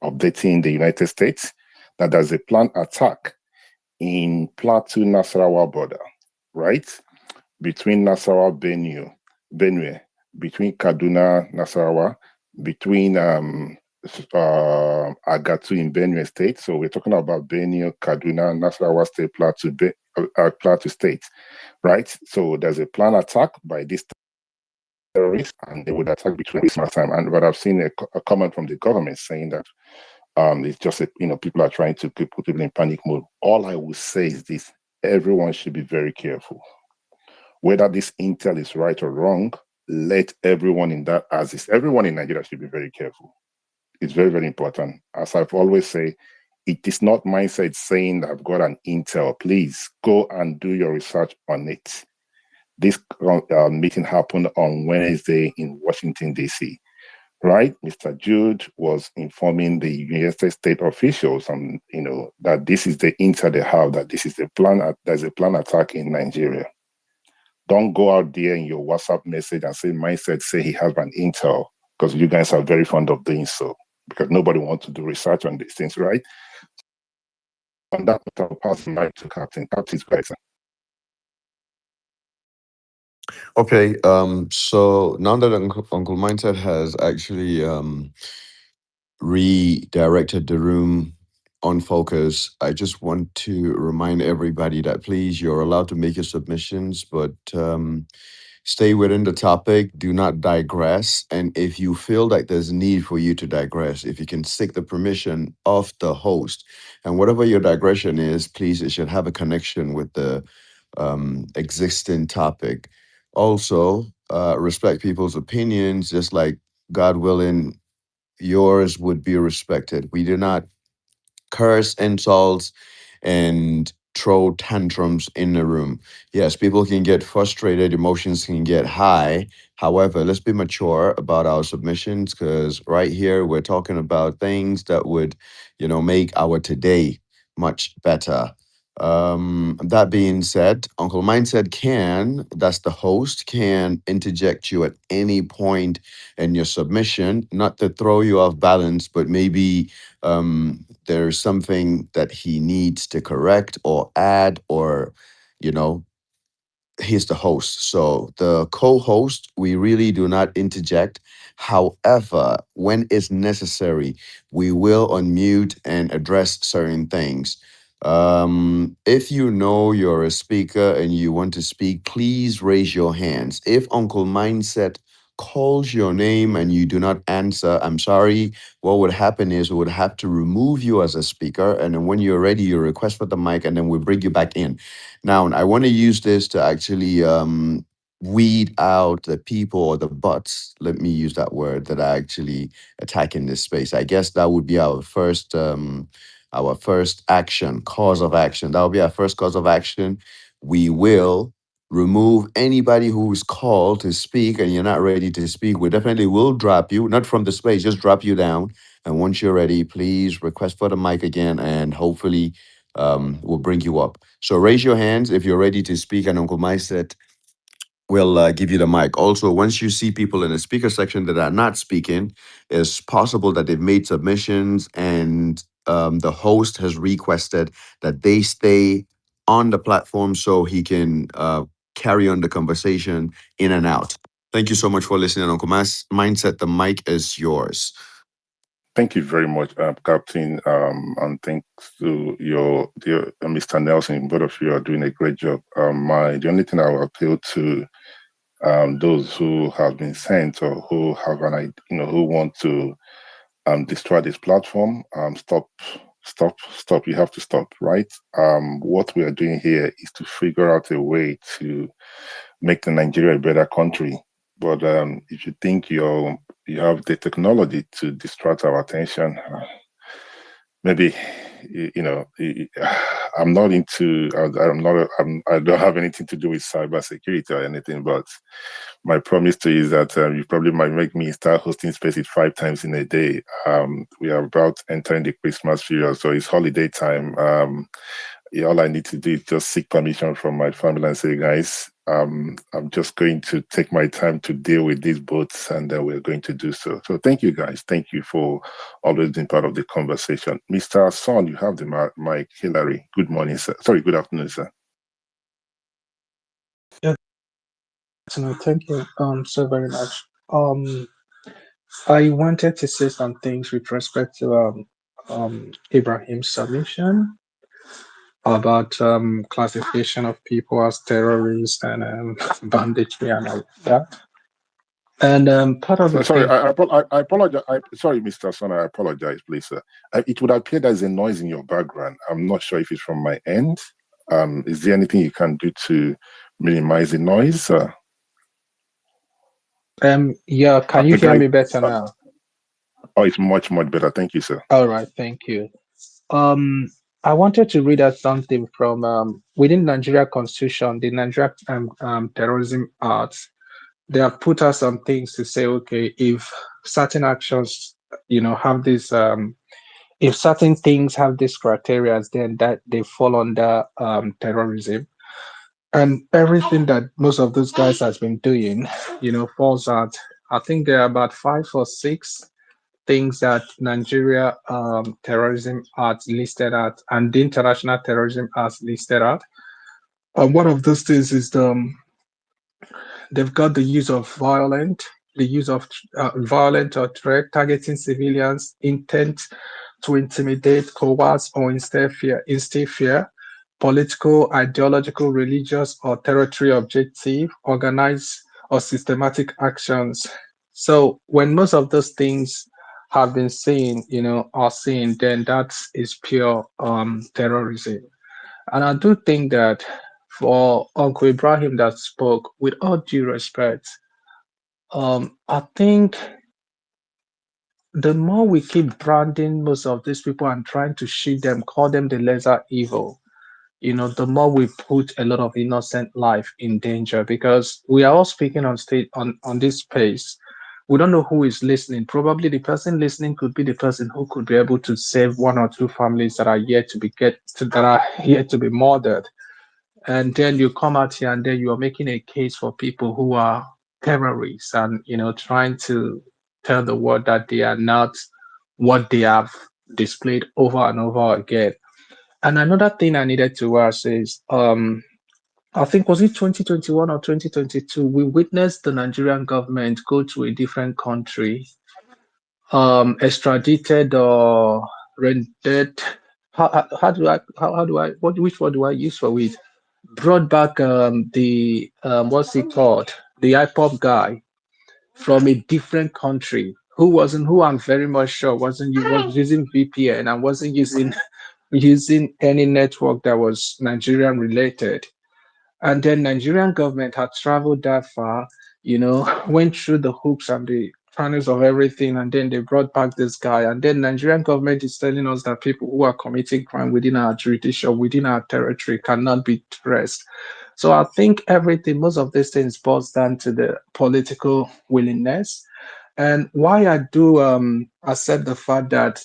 updating the United States that there's a planned attack in Plateau Nasarawa border, right? Between Nasarawa, Benue, between Kaduna, Nasarawa, between Agatu in Benue State. So we're talking about Benue, Kaduna, Nasarawa State, Plateau State, right? So there's a planned attack by these terrorists, and they would attack between Christmas time. But I've seen a comment from the government saying that it's just people are trying to put people in panic mode. All I will say is this: everyone should be very careful. Whether this intel is right or wrong, let everyone everyone in Nigeria should be very careful. It's very, very important. As I've always say, it is not mindset saying that I've got an intel. Please go and do your research on it. This meeting happened on Wednesday in Washington, D.C., right? Mr. Jude was informing the United States officials, that this is the intel they have, that this is there's a planned attack in Nigeria. Don't go out there in your WhatsApp message and say mindset say he has an intel, because you guys are very fond of doing so, because nobody wants to do research on these things, right? On that, I'll pass the mic to Captain. Captain's place. Okay, so now that Uncle Mindset has actually redirected the room on focus, I just want to remind everybody that please, you're allowed to make your submissions, but stay within the topic, do not digress. And if you feel like there's need for you to digress, if you can seek the permission of the host, and whatever your digression is, please, it should have a connection with the existing topic. Also, respect people's opinions, just like God willing, yours would be respected. We do not curse, insults, and throw tantrums in the room. Yes, people can get frustrated, emotions can get high. However, let's be mature about our submissions, because right here we're talking about things that would, make our today much better. That being said, Uncle Mindset that's the host, can interject you at any point in your submission, not to throw you off balance, but maybe there's something that he needs to correct or add, or, you know, he's the host. So the co-host, we really do not interject. However, when it's necessary, we will unmute and address certain things. If you know you're a speaker and you want to speak, please raise your hands. If Uncle Mindset calls your name and you do not answer, I'm sorry. What would happen is we would have to remove you as a speaker. And then when you're ready, you request for the mic and then we bring you back in. Now, I want to use this to actually weed out the people or the bots. Let me use that word that are actually attacking this space. I guess that would be our first action, cause of action. That will be our first cause of action. We will remove anybody who is called to speak and you're not ready to speak. We definitely will drop you, not from the space, just drop you down. And once you're ready, please request for the mic again, and hopefully we'll bring you up. So raise your hands if you're ready to speak, and Uncle Maiset will give you the mic. Also, once you see people in the speaker section that are not speaking, it's possible that they've made submissions and the host has requested that they stay on the platform so he can carry on the conversation in and out. Thank you so much for listening, Uncle Mindset. The mic is yours. Thank you very much, Captain, and thanks to your dear Mr. Nelson. Both of you are doing a great job. The only thing I will appeal to those who have been sent or who have who want to destroy this platform, stop. You have to stop, right? What we are doing here is to figure out a way to make the Nigeria a better country. But if you think you have the technology to distract our attention, maybe I'm not into. I don't have anything to do with cybersecurity or anything. But my promise to you is that you probably might make me start hosting spaces 5 times in a day. We are about entering the Christmas period, so it's holiday time. All I need to do is just seek permission from my family and say, guys, I'm just going to take my time to deal with these boats, and we're going to do so. So thank you, guys. Thank you for always being part of the conversation. Mr. Son, you have the mic. Hillary, good morning, sir. Sorry, good afternoon, sir. Yeah, no, thank you so very much. I wanted to say some things with respect to Ibrahim's submission about classification of people as terrorists and banditry and all that. And part of the Sorry, thing, I apologize. Sorry, Mr. Son, I apologize, please, sir. It would appear there's a noise in your background. I'm not sure if it's from my end. Is there anything you can do to minimize the noise? yeah, can you The hear guy, me better now? oh, it's much, much better. Thank you, sir. All right, thank you. Um, I wanted to read out something from within Nigeria Constitution, the Nigeria Terrorism Act. They have put out some things to say, okay, if certain actions, have this, if certain things have these criteria, then that they fall under terrorism. And everything that most of those guys has been doing, falls out. I think there are about 5 or 6 things that Nigeria terrorism act listed at and the international terrorism act listed at. One of those things is they've got the use of the use of violent or threat targeting civilians, intent to intimidate, coerce, or instill fear, political, ideological, religious, or territory objective, organized or systematic actions. So when most of those things have been seen, are seen, then that is pure terrorism. And I do think that for Uncle Ibrahim that spoke, with all due respect, I think the more we keep branding most of these people and trying to shield them, call them the lesser evil, the more we put a lot of innocent life in danger because we are all speaking on stage on this space. We don't know who is listening. Probably the person listening could be the person who could be able to save 1 or 2 families that are yet to be that are yet to be murdered. And then you come out here and then you are making a case for people who are terrorists and trying to tell the world that they are not what they have displayed over and over again. And another thing I needed to ask is, I think was it 2021 or 2022, we witnessed the Nigerian government go to a different country, extradited or rendered. How do I what which word do I use for it? Brought back the what's it called? The IPOP guy from a different country who I'm very much sure was using VPN and wasn't using any network that was Nigerian related. And then Nigerian government had traveled that far, went through the hoops and the crannies of everything, and then they brought back this guy. And then Nigerian government is telling us that people who are committing crime within our jurisdiction, within our territory, cannot be traced. So I think most of these things boils down to the political willingness. And why I do accept the fact that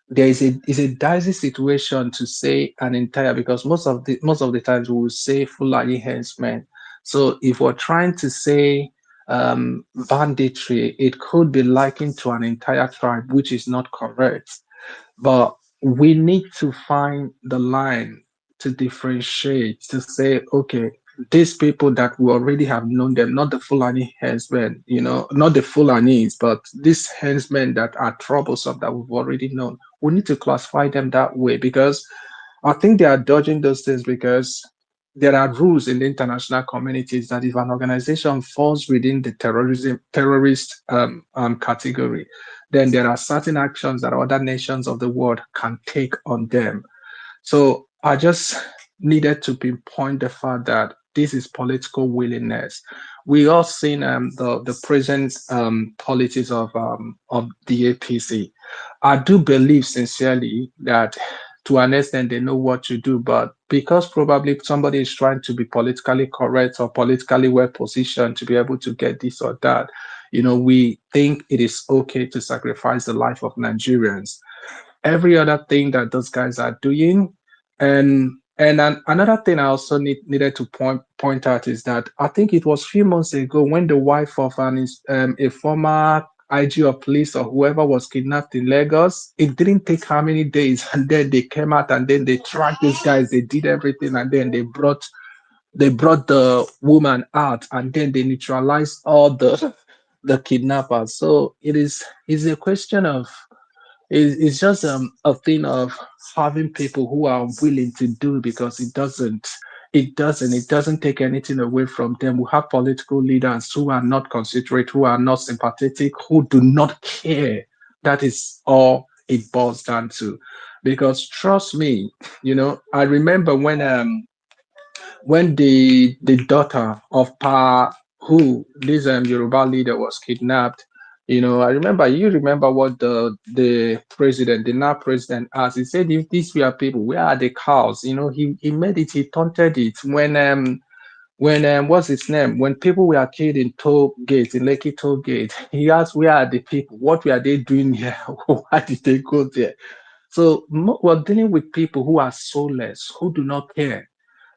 there is a dicey situation to say an entire, because most of the times we will say Fulani henchmen. So if we're trying to say banditry, it could be likened to an entire tribe, which is not correct. But we need to find the line to differentiate, to say, okay, these people that we already have known them, not the Fulani henchmen, not the Fulanis, but these henchmen that are troublesome that we've already known. We need to classify them that way, because I think they are dodging those things, because there are rules in the international communities that if an organization falls within the terrorist category, then there are certain actions that other nations of the world can take on them. So I just needed to pinpoint the fact that this is political willingness. We all seen the present policies of the APC. I do believe sincerely that to an extent they know what to do, but because probably somebody is trying to be politically correct or politically well positioned to be able to get this or that, we think it is okay to sacrifice the life of Nigerians. Every other thing that those guys are doing, and another thing I also needed to point out is that I think it was a few months ago when the wife of a former IG of police or whoever was kidnapped in Lagos. It didn't take how many days, and then they came out and then they tracked these guys. They did everything, and then they brought the woman out, and then they neutralized all the kidnappers. So it's a question of, it's just a thing of having people who are willing to do, because it doesn't take anything away from them. We have political leaders who are not considerate, who are not sympathetic, who do not care. That is all it boils down to. Because trust me, I remember when the daughter of Pa, who this Yoruba leader, was kidnapped. You remember what the president, the now president, asked. He said, if these were people, where are the cows? He made it, he taunted it when what's his name? When people were killed in toll gate, in Lekki toll gate, he asked, where are the people? What were they doing here? Why did they go there? So we're dealing with people who are soulless, who do not care,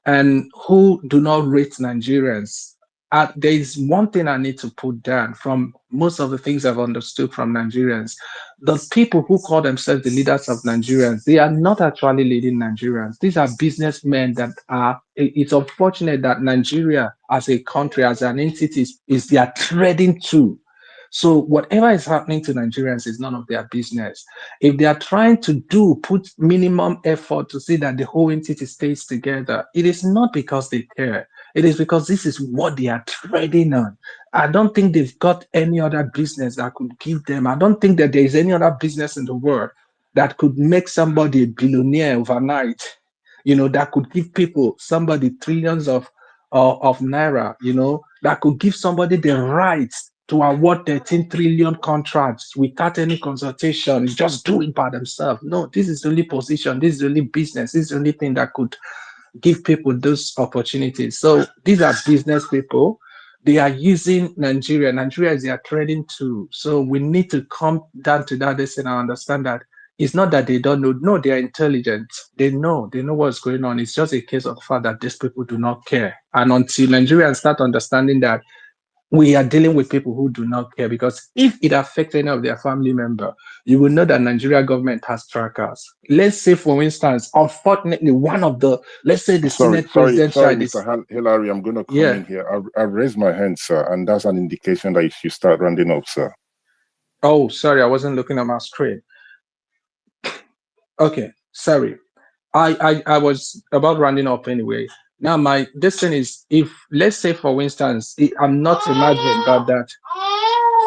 and who do not rate Nigerians. There is one thing I need to put down from most of the things I've understood from Nigerians. The people who call themselves the leaders of Nigerians, they are not actually leading Nigerians. These are businessmen that are. It's unfortunate that Nigeria as a country, as an entity, is their trading tool. So whatever is happening to Nigerians is none of their business. If they are trying to put minimum effort to see that the whole entity stays together, it is not because they care. It is because this is what they are trading on. I don't think they've got any other business that could give them. I don't think that there is any other business in the world that could make somebody a billionaire overnight. That could give somebody trillions of naira. That could give somebody the rights to award 13 trillion contracts without any consultation, just do it by themselves. No, this is the only position, this is the only business, this is the only thing that could give people those opportunities. So these are business people. They are using Nigeria. Nigeria is their trading tool. So we need to come down to that and understand that it's not that they don't know. No, they are intelligent. They know what's going on. It's just a case of the fact that these people do not care. And until Nigerians start understanding that we are dealing with people who do not care, because if it affects any of their family member, you will know that Nigeria government has trackers. Let's say, for instance, unfortunately, one of the, let's say the Senate president Sorry, child is, Mr. Hillary, I'm going to come yeah. in here. I've raised my hand, sir, and that's an indication that you should start rounding up, sir. Oh, sorry, I wasn't looking at my screen. Okay, sorry. I was about rounding up anyway. Now this thing is, if let's say for instance, I'm not imagining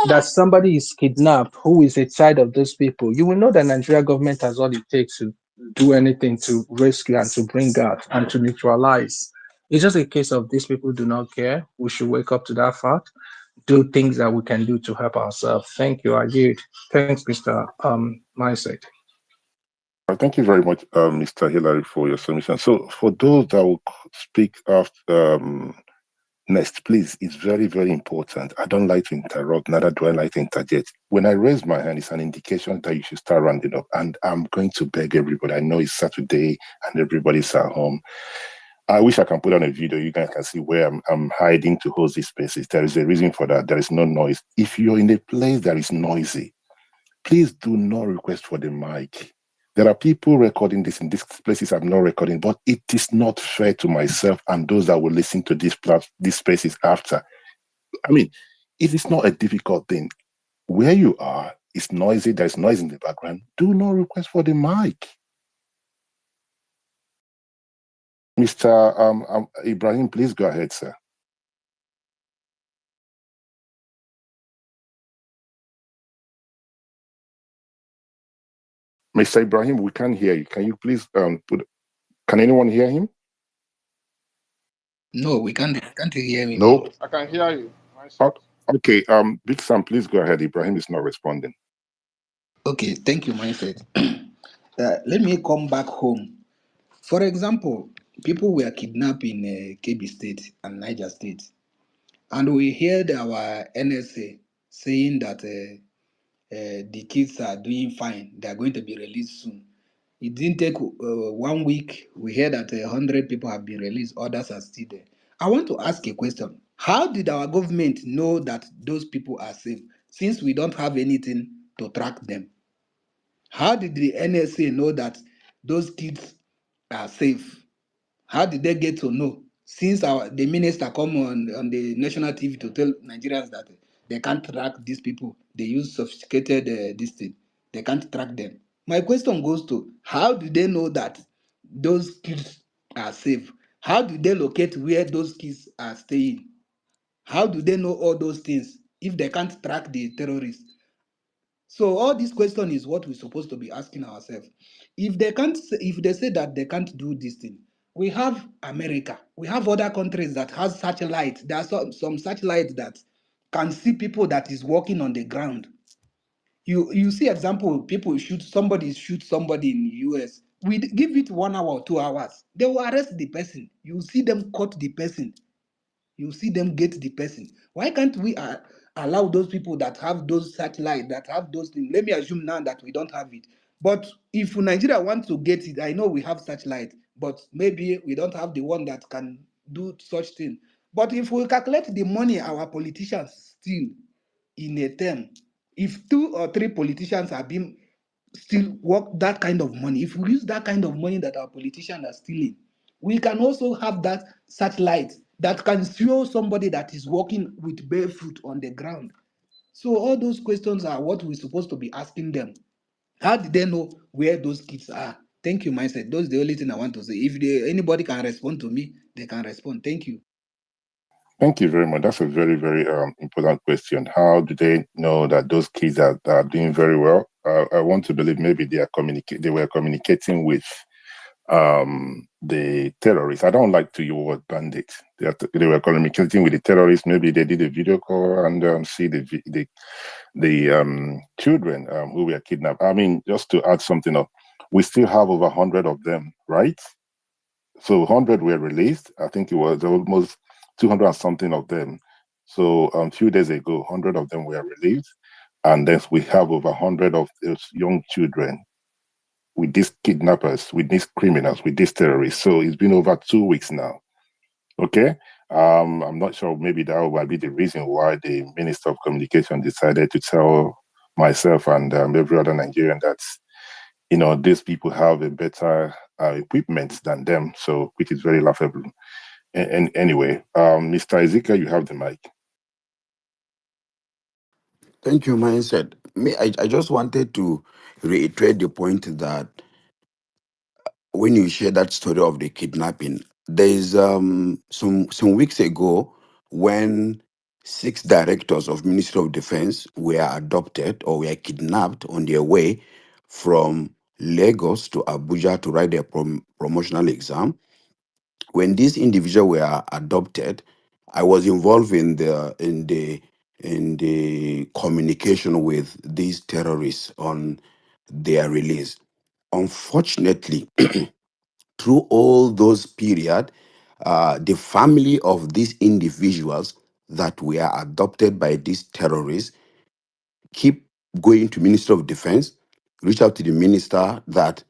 that somebody is kidnapped who is a child of those people, you will know that Nigeria government has all it takes to do anything to rescue and to bring out and to neutralize. It's just a case of these people do not care. We should wake up to that fact, do things that we can do to help ourselves. Thank you. I did. Thanks, Mr. Mindset. Thank you very much, Mr. Hillary, for your submission. So, for those that will speak after next, please, it's very, very important. I don't like to interrupt, neither do I like to interject. When I raise my hand, it's an indication that you should start rounding up. And I'm going to beg everybody. I know it's Saturday and everybody's at home. I wish I can put on a video. You guys can see where I'm hiding to host these spaces. There is a reason for that. There is no noise. If you're in a place that is noisy, please do not request for the mic. There are people recording this in these places I'm not recording, but it is not fair to myself and those that will listen to these spaces after. I mean, it is not a difficult thing. Where you are, it's noisy, there's noise in the background. Do not request for the mic. Mr. Ibrahim, please go ahead, sir. Mr. Ibrahim, we can't hear you. Can you please can anyone hear him? No, we can't hear him. No. I can hear you. Okay, Big Sam, please go ahead. Ibrahim is not responding. Okay, thank you, Mindset. Let me come back home. For example, people were kidnapped in Kebbi State and Niger State. And we heard our NSA saying that the kids are doing fine. They are going to be released soon. It didn't take 1 week. We heard that 100 people have been released. Others are still there. I want to ask a question. How did our government know that those people are safe since we don't have anything to track them? How did the NSA know that those kids are safe? How did they get to know? Since the minister come on the national TV to tell Nigerians that they can't track these people, they use sophisticated this thing, they can't track them. My question goes to, how do they know that those kids are safe? How do they locate where those kids are staying? How do they know all those things if they can't track the terrorists? So all this question is what we're supposed to be asking ourselves. If they can't, if they say that they can't do this thing, we have America, we have other countries that has satellite. There are some satellites that can see people that is walking on the ground. You see example, people somebody shoot somebody in the US. We give it 1 hour or 2 hours. They will arrest the person. You see them cut the person. You see them get the person. Why can't we allow those people that have those satellites, that have those things? Let me assume now that we don't have it. But if Nigeria wants to get it, I know we have satellite, but maybe we don't have the one that can do such thing. But if we calculate the money our politicians steal in a term, if 2 or 3 politicians are being still work that kind of money, if we use that kind of money that our politicians are stealing, we can also have that satellite that can show somebody that is walking with barefoot on the ground. So all those questions are what we're supposed to be asking them. How did they know where those kids are? Thank you, Mindset. That's the only thing I want to say. If anybody can respond to me, they can respond. Thank you. Thank you very much. That's a very, very important question. How do they know that those kids are doing very well? I want to believe maybe they were communicating with the terrorists. I don't like to use the word bandits. They were communicating with the terrorists. Maybe they did a video call and see the children who were kidnapped. I mean, just to add something up, we still have over 100 of them, right? So 100 were released. I think it was almost 200 and something of them. So a few days ago, 100 of them were released. And then we have over 100 of those young children with these kidnappers, with these criminals, with these terrorists. So it's been over 2 weeks now. Okay? I'm not sure. Maybe that might be the reason why the Minister of Communication decided to tell myself and every other Nigerian that these people have a better equipment than them. So, which is very laughable. And anyway, Mr. Ezekiel, you have the mic. Thank you, Mindset. I just wanted to reiterate the point that when you share that story of the kidnapping, there is some weeks ago when six directors of Ministry of Defense were adopted or were kidnapped on their way from Lagos to Abuja to write their promotional exam. When these individuals were adopted, I was involved in the communication with these terrorists on their release. Unfortunately, through all those period, the family of these individuals that were adopted by these terrorists keep going to Minister of Defense, reach out to the minister that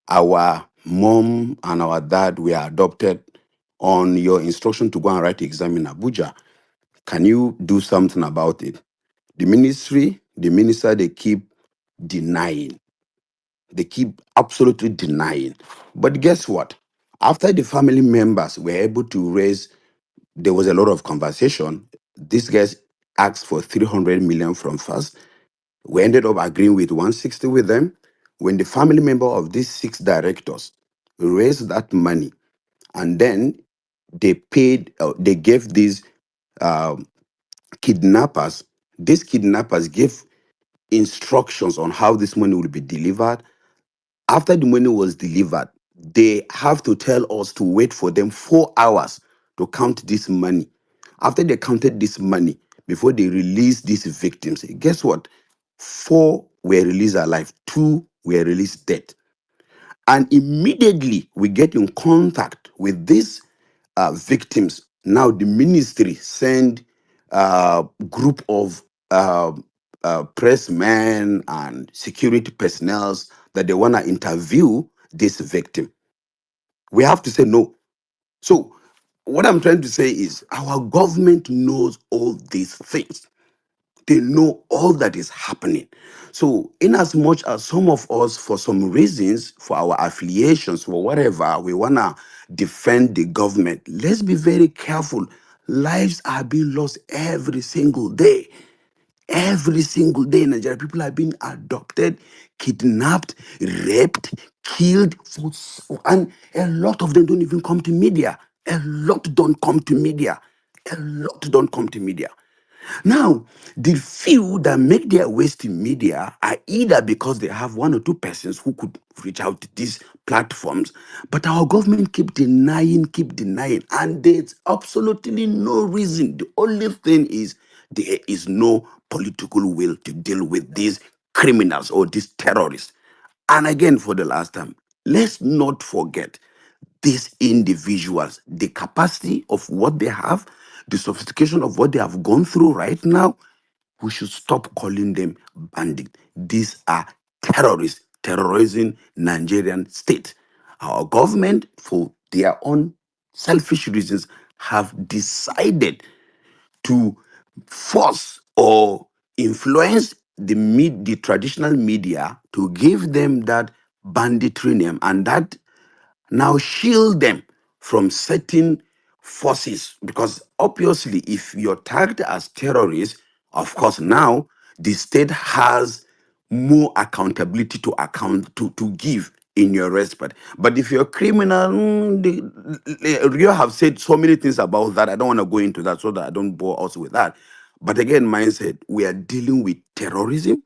our mom and our dad were adopted on your instruction to go and write the exam in Abuja. Can you do something about it? The minister, they keep denying. They keep absolutely denying. But guess what? After the family members were able to raise, there was a lot of conversation. These guys asked for 300 million from first. We ended up agreeing with 160 with them. When the family member of these six directors raised that money, and then they gave these uh, kidnappers, these kidnappers gave instructions on how this money will be delivered. After the money was delivered, they have to tell us to wait for them 4 hours to count this money. After they counted this money, before they release these victims, guess what? Four were released alive, two were released dead. And immediately we get in contact with these victims. Now the ministry send a group of pressmen and security personnel that they want to interview this victim. We have to say no. So what I'm trying to say is our government knows all these things. They know all that is happening. So, in as much as some of us, for some reasons, for our affiliations, for whatever, we want to defend the government, let's be very careful. Lives are being lost every single day. Every single day in Nigeria, people are being adopted, kidnapped, raped, killed, and a lot of them don't even come to media. A lot don't come to media. A lot don't come to media. Now, the few that make their ways to media are either because they have one or two persons who could reach out to these platforms, but our government keep denying, and there's absolutely no reason. The only thing is there is no political will to deal with these criminals or these terrorists. And again, for the last time, let's not forget these individuals, the capacity of what they have, the sophistication of what they have gone through right now. We should stop calling them bandits. These are terrorists terrorizing Nigerian state. Our government, for their own selfish reasons, have decided to force or influence the traditional media to give them that banditry name, and that now shield them from certain forces, because obviously if you're tagged as terrorists, of course now the state has more accountability to give in your respect. But if you're a criminal, Rio have said so many things about that. I don't want to go into that so that I don't bore us with that. But again, mindset, we are dealing with terrorism,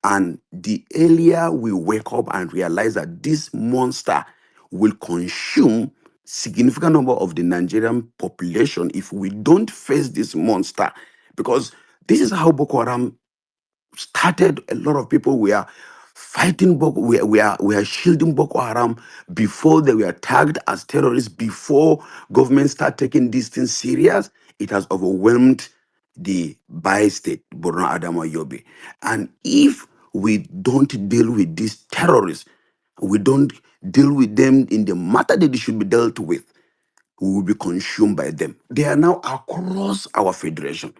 and the earlier we wake up and realize that this monster will consume significant number of the Nigerian population if we don't face this monster, because this is how Boko Haram started. A lot of people were fighting we are shielding Boko Haram before they were tagged as terrorists, before government start taking these things serious. It has overwhelmed the Bai state, Borno Adama Yobe. And if we don't deal with these terrorists, we don't deal with them in the matter that they should be dealt with, we will be consumed by them. They are now across our federation.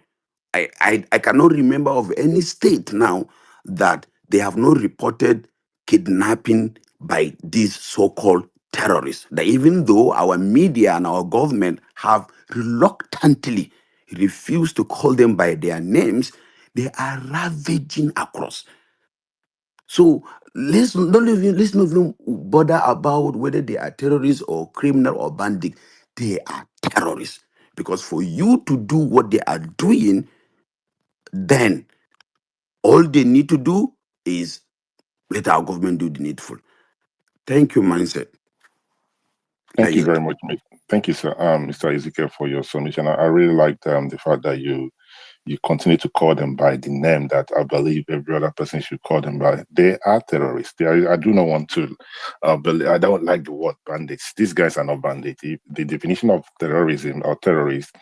I cannot remember of any state now that they have not reported kidnapping by these so-called terrorists. That even though our media and our government have reluctantly refused to call them by their names, they are ravaging across. So let's not even bother about whether they are terrorists or criminal or bandit. They are terrorists. Because for you to do what they are doing, then all they need to do is let our government do the needful. Thank you, mindset. Thank you very much, mate. Thank you, sir, Mr. Ezekiel, for your submission. I really liked the fact that you continue to call them by the name that I believe every other person should call them by. They are terrorists. I do not want to I don't like the word bandits. These guys are not bandits. The definition of terrorism or terrorist,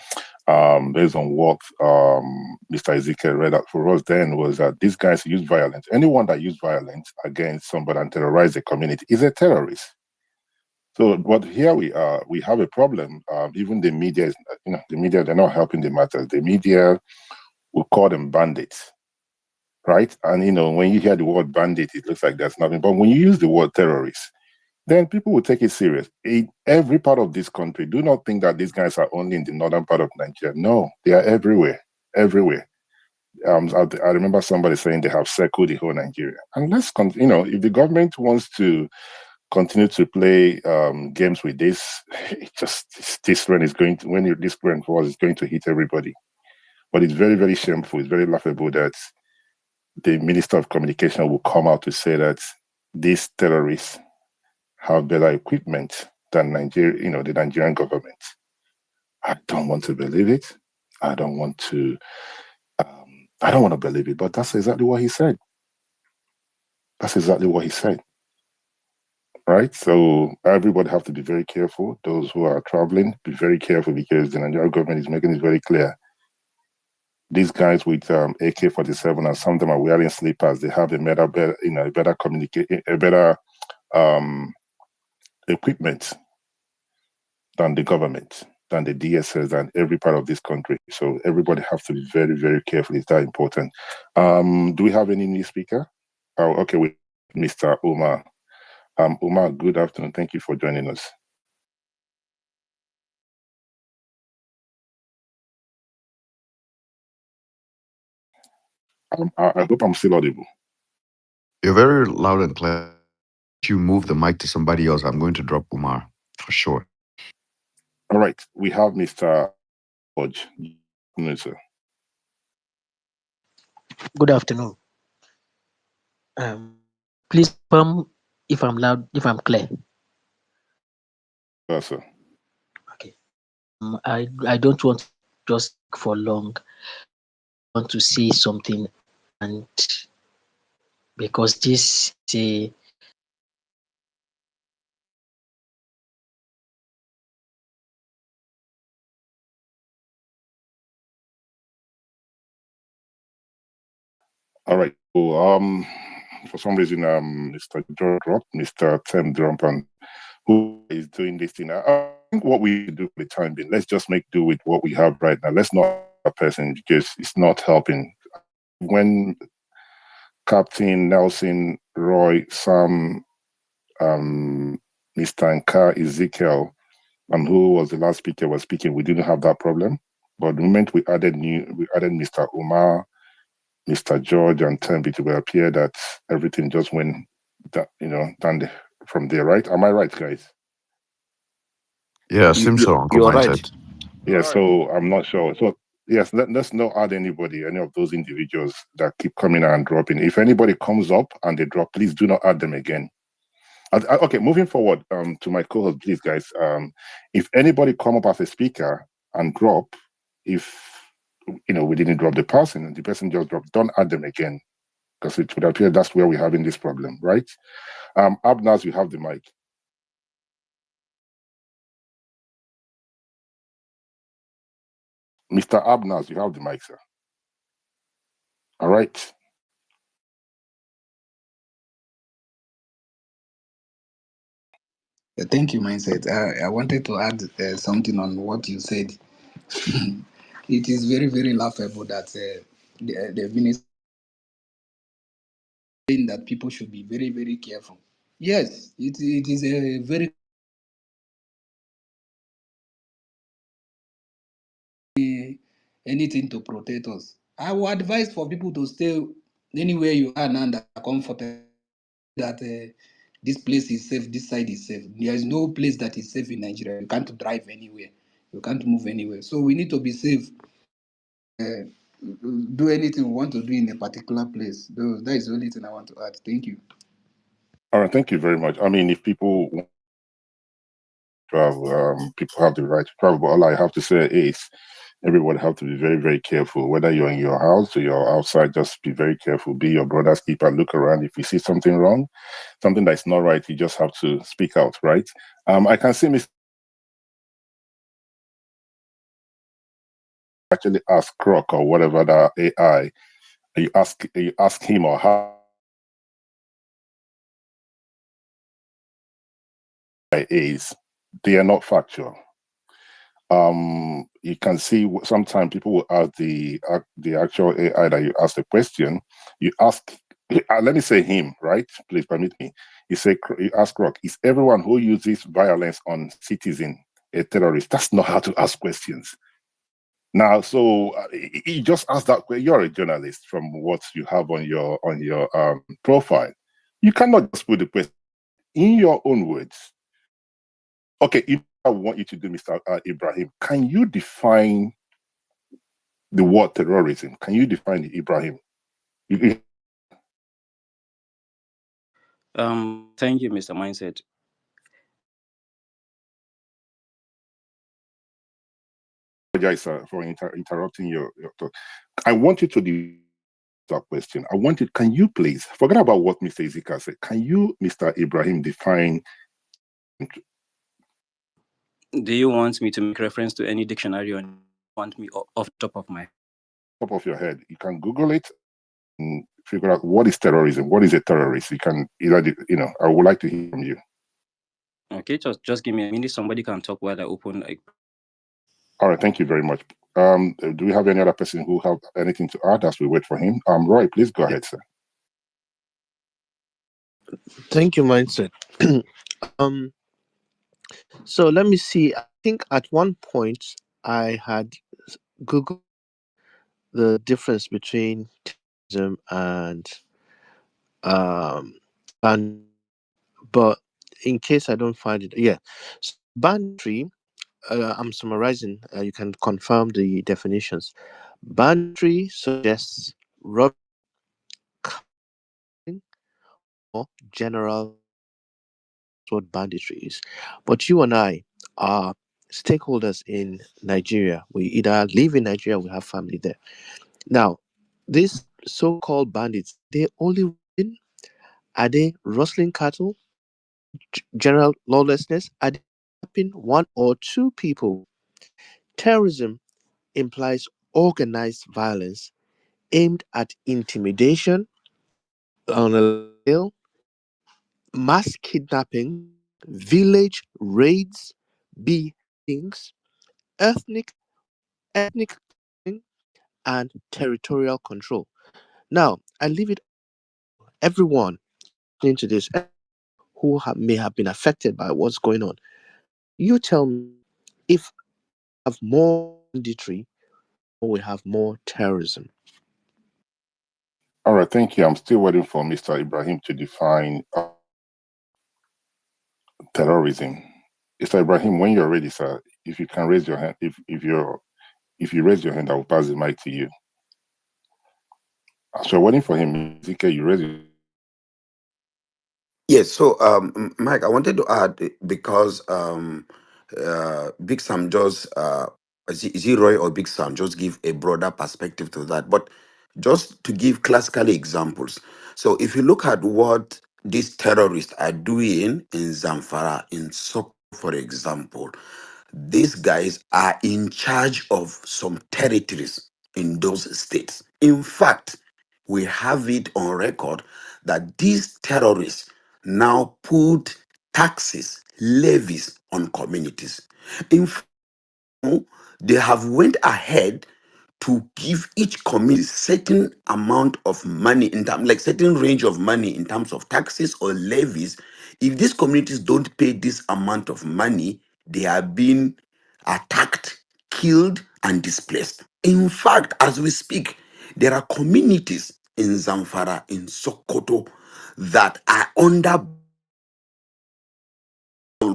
based on what Mr. Ezekiel read out for us then, was that these guys use violence. Anyone that uses violence against somebody and terrorize the community is a terrorist. So, but here we are. We have a problem. Even the media is, the media, they're not helping the matters. The media will call them bandits, right? And when you hear the word bandit, it looks like there's nothing. But when you use the word terrorist, then people will take it serious. In every part of this country, do not think that these guys are only in the northern part of Nigeria. No, they are everywhere, everywhere. I remember somebody saying they have circled the whole Nigeria. And if the government wants to continue to play games with this, this rain is going to, when this rain falls, it's going to hit everybody. But it's very, very shameful. It's very laughable that the Minister of Communication will come out to say that these terrorists have better equipment than Nigeria, the Nigerian government. I don't want to believe it. I don't want to believe it, but that's exactly what he said. That's exactly what he said. Right? So everybody have to be very careful. Those who are traveling, be very careful because the Nigerian government is making it very clear. These guys with AK-47 and some of them are wearing slippers. They have a better equipment than the government, than the DSS, than every part of this country. So everybody have to be very, very careful. It's that important. Do we have any new speaker? Oh, okay, with Mr. Umar. Umar, good afternoon. Thank you for joining us. I hope I'm still audible. You're very loud and clear. If you move the mic to somebody else, I'm going to drop Umar for sure. All right, we have Mr. George. No, sir. Good afternoon. Please confirm if I'm loud, if I'm clear. Yes, sir. Okay. I don't want to just for long. I want to say something, and because this is a All right. So, for some reason, Mr. George dropped, Mr. Tim dropped, and who is doing this thing? I think what we do for the time being, let's just make do with what we have right now. Let's not a person because it's not helping. When Captain Nelson, Roy, Sam, Mr. Nka, Ezekiel, and who was the last speaker was speaking, we didn't have that problem. But the moment we added Mr. Umar, Mr. George, and Tembi, it will appear that everything just went down from there, right? Am I right, guys? Yeah, seems so, Uncle You're Mindset. right. Yeah, so I'm not sure. So yes, let's not add anybody, any of those individuals that keep coming and dropping. If anybody comes up and they drop, please do not add them again. Okay, moving forward to my co-host, please, guys. If anybody come up as a speaker and drop, if we didn't drop the person and the person just dropped, don't add them again because it would appear that's where we're having this problem, right? Abnaz, you have the mic. Mr. Abnaz, you have the mic, sir. All right. Thank you, Mindset. I wanted to add something on what you said. It is very, very laughable that the minister saying that people should be very, very careful. Yes, it is a very anything to protect us. I would advise for people to stay anywhere you are now that are comfortable. That this place is safe, this side is safe. There is no place that is safe in Nigeria. You can't drive anywhere, you can't move anywhere. So we need to be safe. Do anything we want to do in a particular place. Though that is the only thing I want to add. Thank you. All right, thank you very much. I mean, if people want to travel, people have the right to travel, but all I have to say is everybody have to be very, very careful. Whether you're in your house or you're outside, just be very careful. Be your brother's keeper. Look around. If you see something wrong, something that's not right, you just have to speak out, right? I can see Mr. actually ask Croc or whatever the AI. You ask him or her is. They are not factual. You can see sometimes people will ask the actual AI that you ask the question. You ask, let me say him, right? Please permit me. You ask Rock, is everyone who uses violence on citizen a terrorist? That's not how to ask questions. Now, so he just asked that question. You're a journalist from what you have on your profile. You cannot just put the question in your own words. Okay, I want you to do, Mr. Ibrahim. Can you define the word terrorism? Can you define it, Ibrahim? Thank you, Mr. Mindset. Apologize, sir, for interrupting your talk. I want you to do that question. I want it. Can you please forget about what Mr. Izika said? Can you, Mr. Ibrahim, define Do you want me to make reference to any dictionary or want me off the top of my top of your head? You can Google it and figure out what is terrorism. What is a terrorist? You can either, I would like to hear from you. Okay, just give me a minute. Somebody can talk while I open. All right, thank you very much. Do we have any other person who have anything to add as we wait for him? Roy, please go ahead, sir. Thank you, Mindset. um, so let me see. I think at one point I had Googled the difference between terrorism and banditry. But in case I don't find it, yeah, so banditry. I'm summarizing. You can confirm the definitions. Banditry suggests robbery or general what banditry is. But you and I are stakeholders in Nigeria. We either live in Nigeria, we have family there. Now, these so-called bandits, they only win. Are they rustling cattle? General lawlessness? Are they kidnapping one or two people? Terrorism implies organized violence aimed at intimidation on a scale, mass kidnapping, village raids, beheadings, ethnic ethnic cleansing, and territorial control. Now, I leave it everyone into this who may have been affected by what's going on. You tell me if we have more banditry or we have more terrorism. All right, thank you. I'm still waiting for Mr. Ibrahim to define terrorism. Mr. Ibrahim, when you're ready, sir, if you can raise your hand, if you raise your hand, I will pass the mic to you. So waiting for him, Zika, you raise your Yes, so Mike, I wanted to add because Big Sam just is he Roy or Big Sam just give a broader perspective to that, but just to give classical examples. So if you look at what these terrorists are doing in Zamfara, in Sokoto, for example, these guys are in charge of some territories in those states. In fact, we have it on record that these terrorists now put taxes, levies on communities. In fact, they have went ahead to give each community certain amount of money in terms, like certain range of money in terms of taxes or levies. If these communities don't pay this amount of money, they are being attacked, killed, and displaced. In fact, as we speak, there are communities in Zamfara, in Sokoto, that are under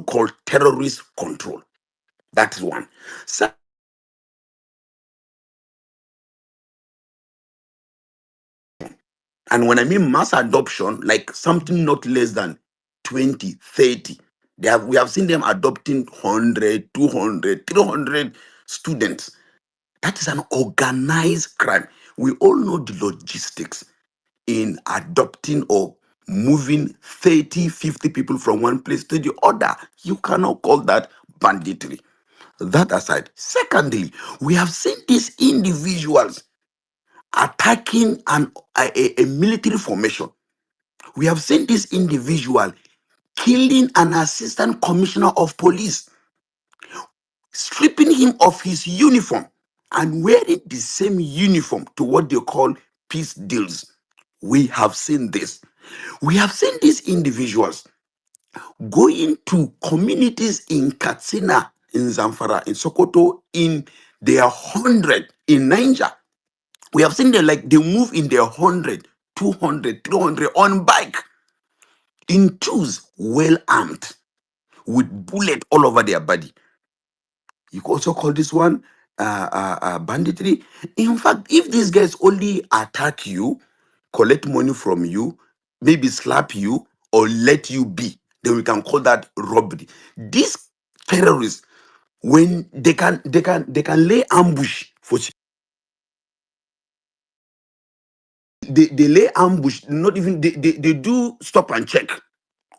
called terrorist control. That is one. And when I mean mass adoption, like something not less than 20, 30. We have seen them adopting 100, 200, 300 students. That is an organized crime. We all know the logistics in adopting or moving 30, 50 people from one place to the other. You cannot call that banditry. That aside. Secondly, we have seen these individuals attacking a military formation. We have seen this individual killing an assistant commissioner of police, stripping him of his uniform and wearing the same uniform to what they call peace deals. We have seen this. We have seen these individuals going to communities in Katsina, in Zamfara, in Sokoto, in their 100, in Niger. We have seen them like they move in their 100, 200, 300 on bike, in twos, well armed, with bullet all over their body. You could also call this one banditry. In fact, if these guys only attack you, collect money from you, maybe slap you or let you be, then we can call that robbery. These terrorists, when they can lay ambush for they lay ambush, not even they do stop and check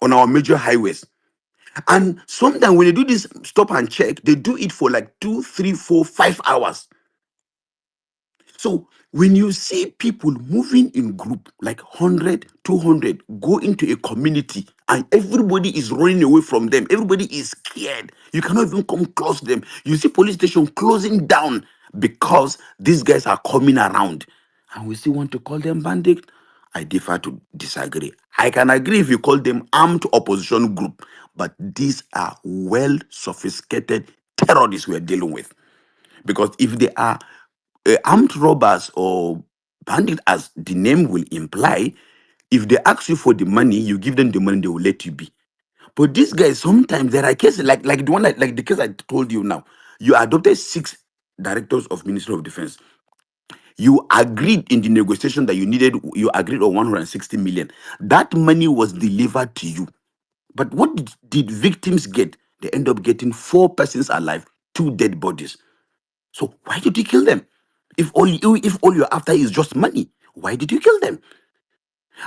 on our major highways. And sometimes when they do this stop and check, they do it for like 2, 3, 4, 5 hours. So when you see people moving in group, like 100, 200, go into a community and everybody is running away from them, everybody is scared. You cannot even come close to them. You see police station closing down because these guys are coming around. And we still want to call them bandits. I differ to disagree. I can agree if you call them armed opposition group, but these are well sophisticated terrorists we are dealing with. Because if they are armed robbers or bandits, as the name will imply, if they ask you for the money, you give them the money, they will let you be. But these guys, sometimes there are cases like the one like the case I told you now. You adopted 6 directors of Ministry of Defense. You agreed in the negotiation that you agreed on 160 million. That money was delivered to you. But what did victims get? They end up getting 4 persons alive, 2 dead bodies. So why did you kill them? If all you're after is just money, why did you kill them?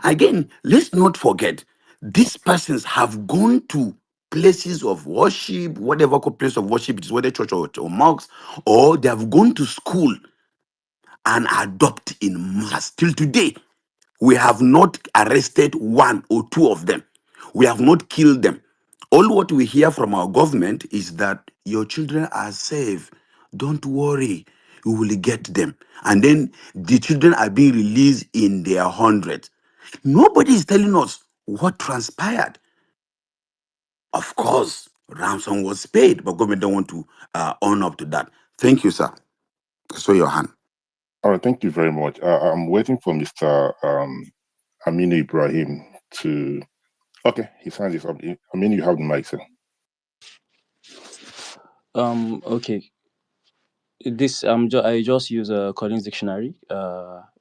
Again, let's not forget, these persons have gone to places of worship, whatever place of worship it is, whether church or mosques, or they have gone to school and adopt in mass. Till today, we have not arrested 1 or 2 of them. We have not killed them. All what we hear from our government is that your children are safe. Don't worry, we will get them. And then the children are being released in their hundreds. Nobody is telling us what transpired. Of course, ransom was paid, but government don't want to own up to that. Thank you, sir. I saw your hand. All right, thank you very much. I'm waiting for Mr. Aminu Ibrahim to. Okay, his hand is up. Aminu, you have the mic, sir. Okay. This I just use a Collins dictionary.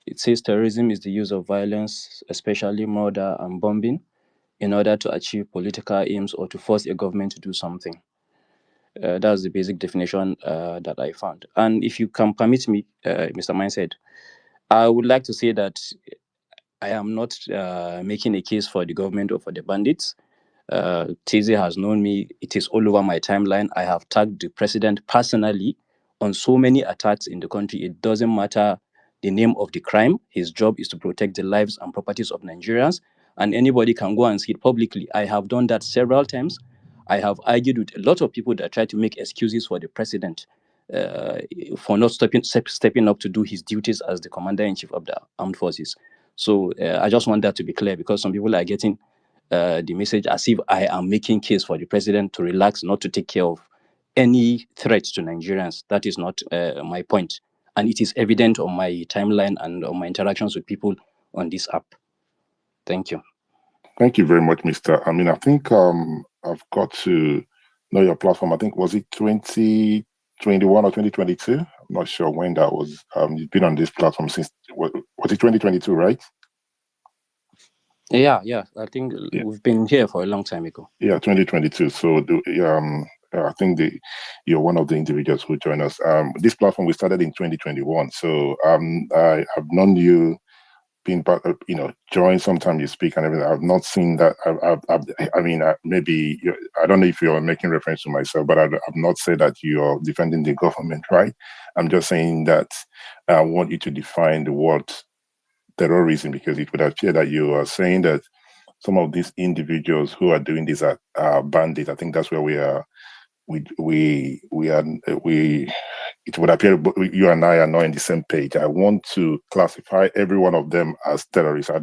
It says terrorism is the use of violence, especially murder and bombing, in order to achieve political aims or to force a government to do something. That's the basic definition that I found. And if you can permit me, Mr. Mindset, I would like to say that I am not making a case for the government or for the bandits. Tizi has known me. It is all over my timeline. I have tagged the president personally on so many attacks in the country. It doesn't matter the name of the crime. His job is to protect the lives and properties of Nigerians, and anybody can go and see it publicly. I have done that several times. I have argued with a lot of people that try to make excuses for the president uh, for not stepping up to do his duties as the commander-in-chief of the armed forces. So I just want that to be clear, because some people are getting the message as if I am making case for the president to relax, not to take care of any threats to Nigerians. That is not my point. And it is evident on my timeline and on my interactions with people on this app. Thank you. Thank you very much, Mr. I mean, I think I've got to know your platform. I think, was it 2021 or 2022? I'm not sure when that was. You've been on this platform since, was it 2022, right? Yeah. I think Yeah. we've been here for a long time ago. Yeah, 2022. So I think you're one of the individuals who joined us. This platform we started in 2021. So I have known you, been join sometime you speak and everything. I've not seen that. Maybe I don't know if you're making reference to myself, but I've not said that you're defending the government, right? I'm just saying that I want you to define the word terrorism, because it would appear that you are saying that some of these individuals who are doing this are bandits. I think that's where we are. It would appear you and I are not on the same page. I want to classify every one of them as terrorists. I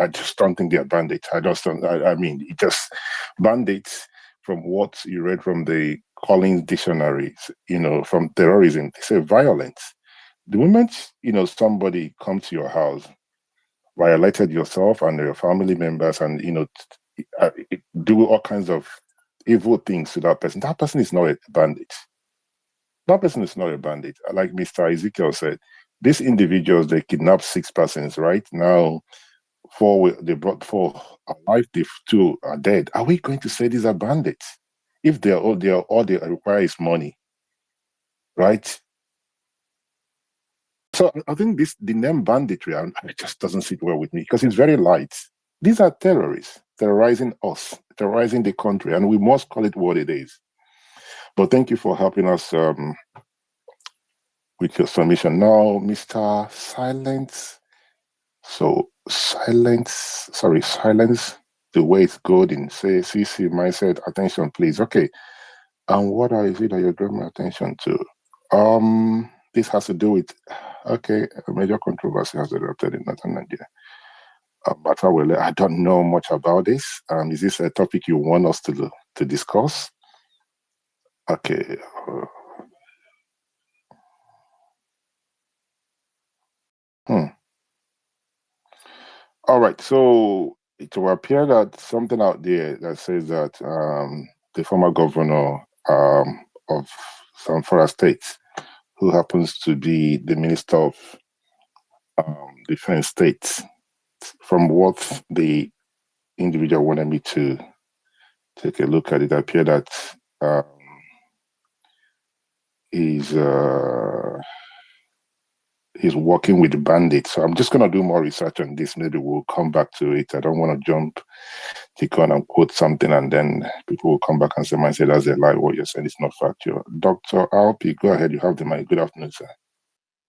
just don't think they're bandits. It just bandits, from what you read from the Collins dictionary, from terrorism, they say violence. The moment, somebody comes to your house, violated yourself and your family members, and, do all kinds of evil things to that person is not a bandit. That person is not a bandit. Like Mr. Ezekiel said, these individuals, they kidnapped 6 persons, right? Now, they brought 4 alive, the 2 are dead. Are we going to say these are bandits? If all they require is money, right? So I think the name banditry, it just doesn't sit well with me, because it's very light. These are terrorists terrorizing us, terrorizing the country, and we must call it what it is. But thank you for helping us with your submission. Now, Mr. Silence. So silence the way it's good in say CC mindset. Attention, please. Okay. And what is it that you're drawing my attention to? This has to do with a major controversy has erupted in northern Nigeria. But I don't know much about this. Is this a topic you want us to discuss? Okay. All right. So it will appear that something out there that says that the former governor of Zamfara State, who happens to be the Minister of Defense State, from what the individual wanted me to take a look at, it appeared that he's working with the bandits. So I'm just going to do more research on this. Maybe we'll come back to it. I don't want to jump the gun and quote something, and then people will come back and say, "Man, say that's a lie. What you're saying is not factual." Dr. Alpi, go ahead. You have the mic. Good afternoon, sir.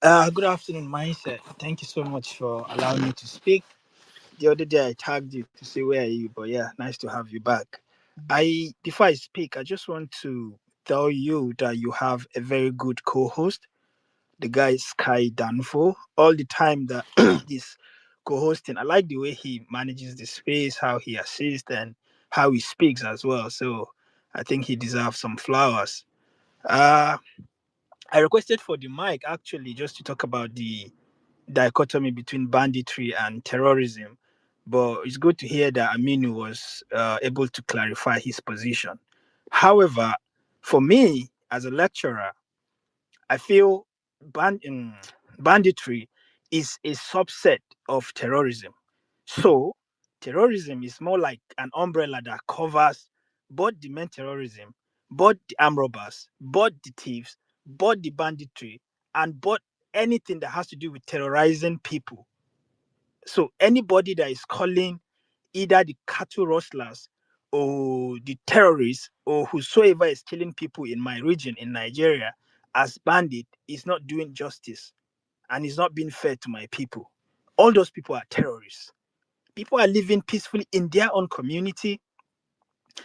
Good afternoon, Mindset. Thank you so much for allowing me to speak. The other day I tagged you to say where are you, but yeah, nice to have you back. Before I speak, I just want to tell you that you have a very good co-host. The guy is Sky Danfo. All the time that he's co-hosting, I like the way he manages the space, how he assists, and how he speaks as well. So I think he deserves some flowers. Uh, I requested for the mic actually just to talk about the dichotomy between banditry and terrorism. But it's good to hear that Aminu was able to clarify his position. However, for me as a lecturer, I feel banditry is a subset of terrorism. So, terrorism is more like an umbrella that covers both the main terrorism, both the armed robbers, both the thieves, both the banditry, and both anything that has to do with terrorizing people. So, anybody that is calling either the cattle rustlers or the terrorists or whosoever is killing people in my region in Nigeria as bandit is not doing justice and is not being fair to my people. All those people are terrorists. People are living peacefully in their own community.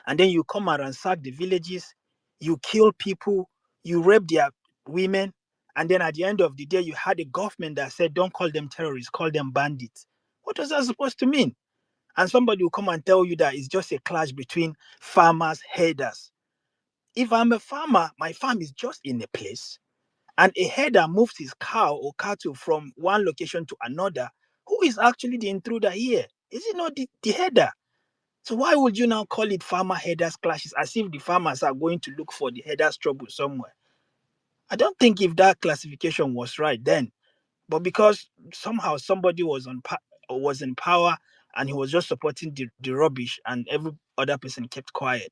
and then you come and ransack the villages, you kill people, you rape their women, and then at the end of the day, you had a government that said, don't call them terrorists, call them bandits. What was that supposed to mean? And somebody will come and tell you that it's just a clash between farmers, herders. If I'm a farmer, my farm is just in a place, and a herder moves his cow or cattle from one location to another. Who is actually the intruder here? Is it not the herder? So why would you now call it farmer herders clashes as if the farmers are going to look for the herders trouble somewhere? I don't think if that classification was right then, but because somehow somebody was in power and he was just supporting the rubbish and every other person kept quiet.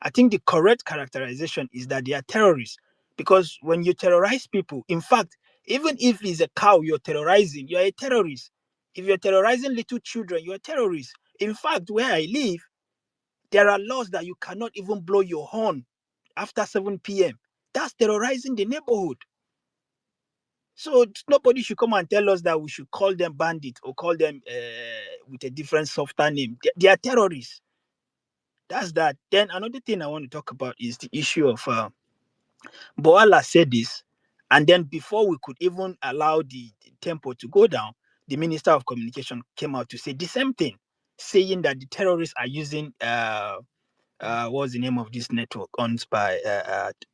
I think the correct characterization is that they are terrorists. Because when you terrorize people, in fact, even if it's a cow you're terrorizing, you're a terrorist. If you're terrorizing little children, you're a terrorist. In fact, where I live, there are laws that you cannot even blow your horn after 7 p.m. That's terrorizing the neighborhood. So nobody should come and tell us that we should call them bandits or call them with a different softer name. They are terrorists. That's that. Then another thing I want to talk about is the issue of Boala said this, and then before we could even allow the tempo to go down, the Minister of Communication came out to say the same thing, saying that the terrorists are using what's the name of this network owned by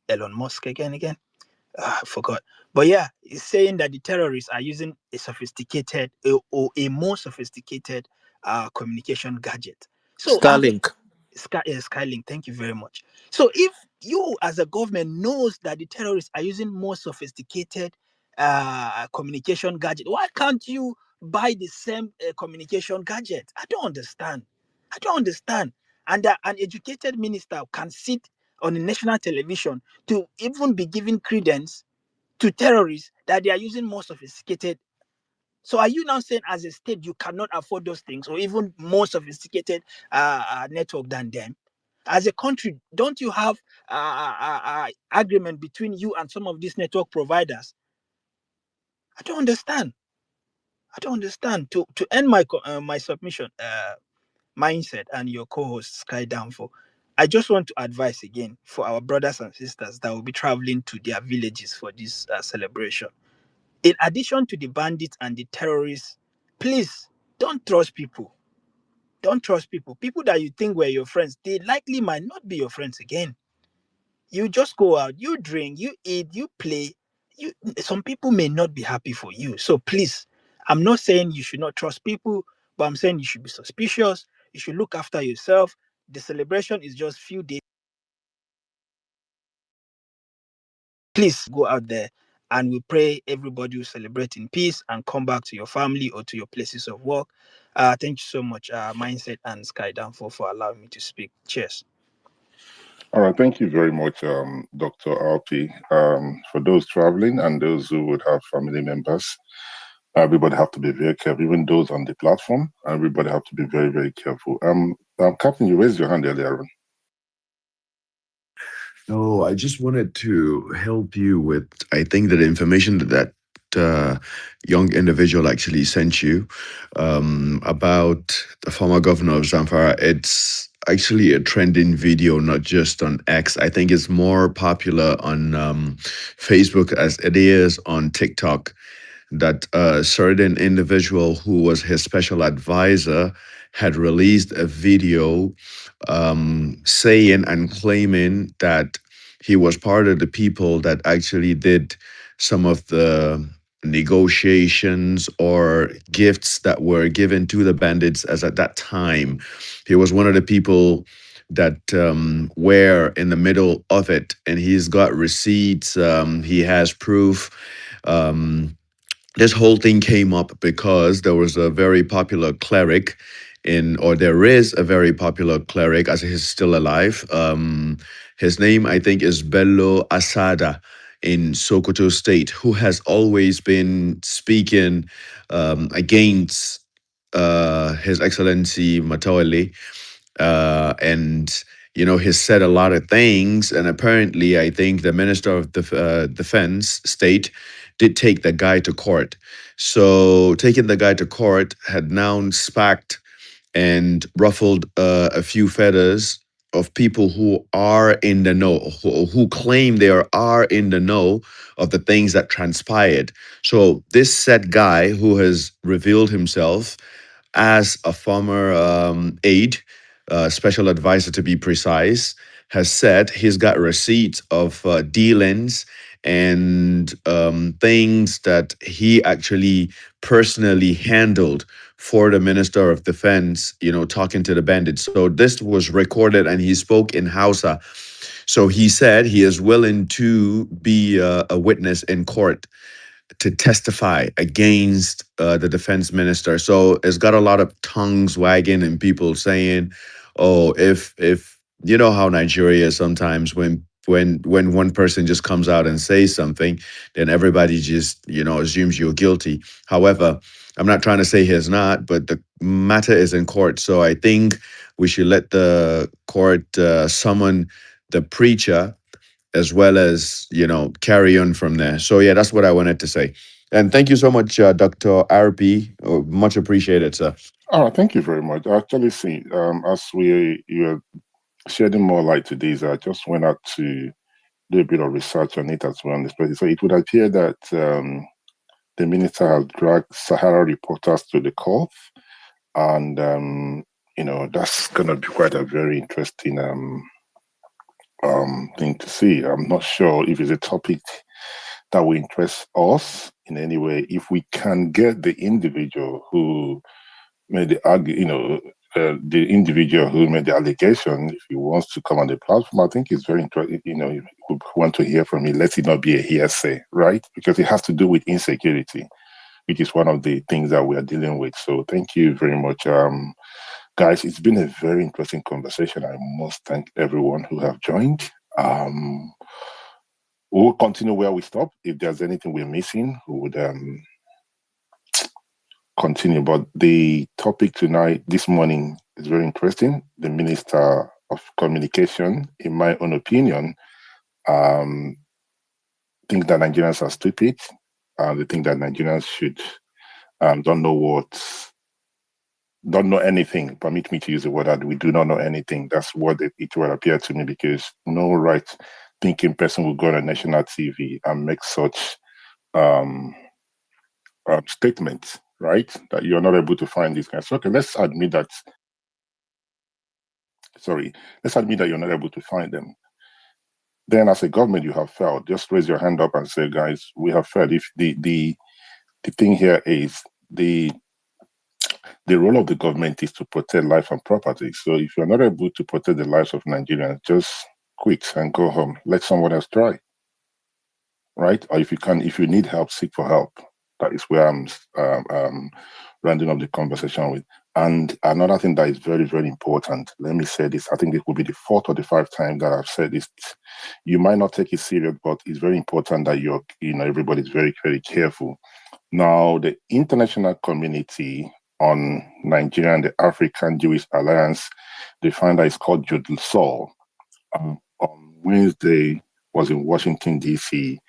Elon Musk again? I forgot. But yeah, it's saying that the terrorists are using a sophisticated or a more sophisticated communication gadget. So Starlink. Skylink, thank you very much. So if you as a government knows that the terrorists are using more sophisticated communication gadget, why can't you buy the same communication gadget? I don't understand. I don't understand. And an educated minister can sit on a national television to even be giving credence to terrorists that they are using more sophisticated. So are you now saying as a state you cannot afford those things or even more sophisticated network than them? As a country, don't you have agreement between you and some of these network providers? I don't understand. I don't understand. To end my submission, mindset and your co-host Sky Downfall, I just want to advise again for our brothers and sisters that will be traveling to their villages for this celebration. In addition to the bandits and the terrorists, please don't trust people. Don't trust people. People that you think were your friends, they likely might not be your friends again. You just go out, you drink, you eat, you play. You some people may not be happy for you. So please, I'm not saying you should not trust people, but I'm saying you should be suspicious. You should look after yourself. The celebration is just few days. Please go out there and we pray everybody will celebrate in peace and come back to your family or to your places of work. Thank you so much, Mindset and Sky Downfall, for allowing me to speak. Cheers. All right, thank you very much, Dr. RP. For those traveling and those who would have family members, everybody have to be very careful. Even those on the platform, everybody have to be very, very careful. Captain, you raised your hand earlier on. No, I just wanted to help you with, I think that the information that young individual actually sent you about the former governor of Zamfara. It's actually a trending video, not just on X. I think it's more popular on Facebook as it is on TikTok, that a certain individual who was his special advisor had released a video saying and claiming that he was part of the people that actually did some of the negotiations or gifts that were given to the bandits as at that time. He was one of the people that were in the middle of it, and he's got receipts, he has proof. This whole thing came up because there was a very popular cleric or there is a very popular cleric, as he's still alive. His name, I think, is Bello Asada in Sokoto State, who has always been speaking against His Excellency Matawale, and he's said a lot of things, and apparently I think the Minister of Defense State did take the guy to court. So taking the guy to court had now sparked and ruffled a few feathers of people who are in the know, who claim they are in the know of the things that transpired. So this said guy who has revealed himself as a former aide, special advisor to be precise, has said he's got receipts of dealings and things that he actually personally handled for the Minister of Defense, talking to the bandits. So this was recorded and he spoke in Hausa. So he said he is willing to be a witness in court to testify against the defense minister. So it's got a lot of tongues wagging and people saying, "Oh, if you know how Nigeria is sometimes when one person just comes out and says something, then everybody just assumes you're guilty." However, I'm not trying to say he's not, but the matter is in court. So I think we should let the court summon the preacher as well as carry on from there. So yeah, that's what I wanted to say. And thank you so much, Dr. RP. Much appreciated, sir. All right, thank you very much. Actually, see, as you are shedding more light to this, I just went out to do a bit of research on it as well. So it would appear that the minister has dragged Sahara reporters to the court, and that's going to be quite a very interesting thing to see. I'm not sure if it's a topic that will interest us in any way. If we can get the individual who made the individual who made the allegation, if he wants to come on the platform, I think it's very interesting. If we want to hear from him, let it not be a hearsay, right? Because it has to do with insecurity, which is one of the things that we are dealing with. So thank you very much. Guys, it's been a very interesting conversation. I must thank everyone who have joined. We'll continue where we stop. If there's anything we're missing, we would continue. But the topic this morning, is very interesting. The Minister of Communication, in my own opinion, think that Nigerians are stupid. They think that Nigerians should don't know anything. Permit me to use the word that we do not know anything. That's what it will appear to me, because no right-thinking person will go on national TV and make such statements, right? That you're not able to find these guys. Okay, let's admit that you're not able to find them. Then as a government, you have failed. Just raise your hand up and say, guys, we have failed. If the thing here is the role of the government is to protect life and property. So if you're not able to protect the lives of Nigerians, just quit and go home. Let someone else try. Right? Or if you need help, seek for help. That is where I'm rounding up the conversation with. And another thing that is very, very important, let me say this, I think it will be the 4th or the 5th time that I've said this. You might not take it serious, but it's very important that everybody's very, very careful. Now, the international community on Nigeria and the African Jewish Alliance, they find that it's called Jodl Sol. On Wednesday, was in Washington, D.C., he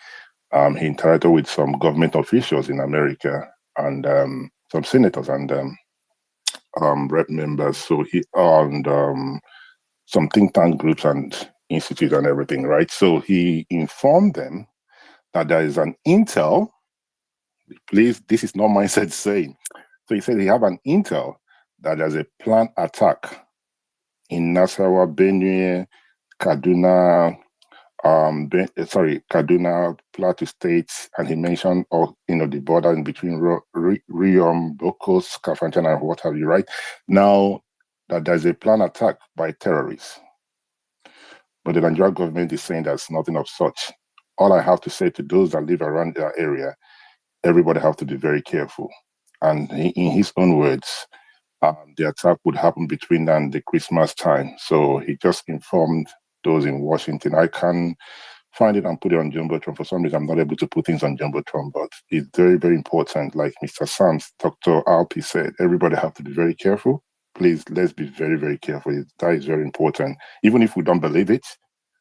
interacted with some government officials in America and some senators and rep members. So he and some think tank groups and institutes and everything, right? So he informed them that there is an intel. Please, this is not mindset saying. So he said he have an intel that there's a planned attack in Nasarawa, Benue, Kaduna, Kaduna, Plateau States, and he mentioned, the border in between Riom, Bokos, Kafanchan, and what have you, right? Now, that there's a planned attack by terrorists. But the Nigerian government is saying there's nothing of such. All I have to say to those that live around their area, everybody have to be very careful. And in his own words, the attack would happen between now and the Christmas time. So he just informed those in Washington. I can find it and put it on Jumbotron. For some reason, I'm not able to put things on Jumbotron, but it's very, very important. Like Mr. Sams, Dr. Alpi said, everybody have to be very careful. Please, let's be very, very careful. That is very important. Even if we don't believe it,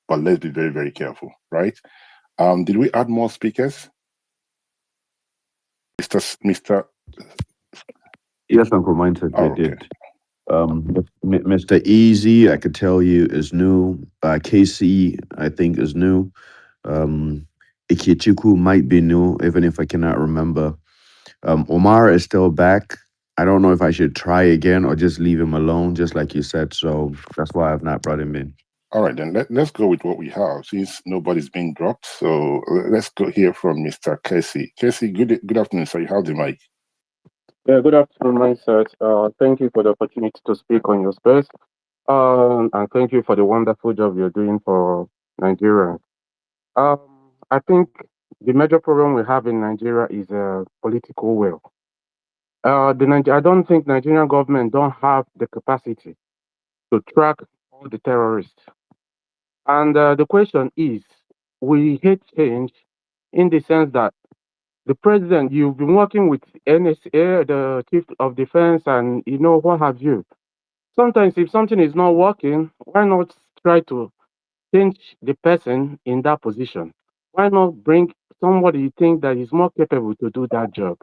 but let's be very, very careful, right? Did we add more speakers? Mr. Yes, Uncle Mindset, we okay. did. Mr. Easy, I could tell you is new. KC, I think is new. Um, Ikichiku might be new, even if I cannot remember. Omar is still back. I don't know if I should try again or just leave him alone, just like you said. So that's why I've not brought him in. All right, then let's go with what we have since nobody's been dropped. So let's go hear from Mr. Casey. Casey, good afternoon, sir. You have the mic. Yeah, good afternoon, mindset. Thank you for the opportunity to speak on your space. And thank you for the wonderful job you're doing for Nigeria. I think the major problem we have in Nigeria is political will. I don't think Nigerian government don't have the capacity to track all the terrorists. And the question is, we hate change in the sense that the president, you've been working with NSA, the chief of defense, and what have you. Sometimes if something is not working, why not try to change the person in that position? Why not bring somebody you think that is more capable to do that job?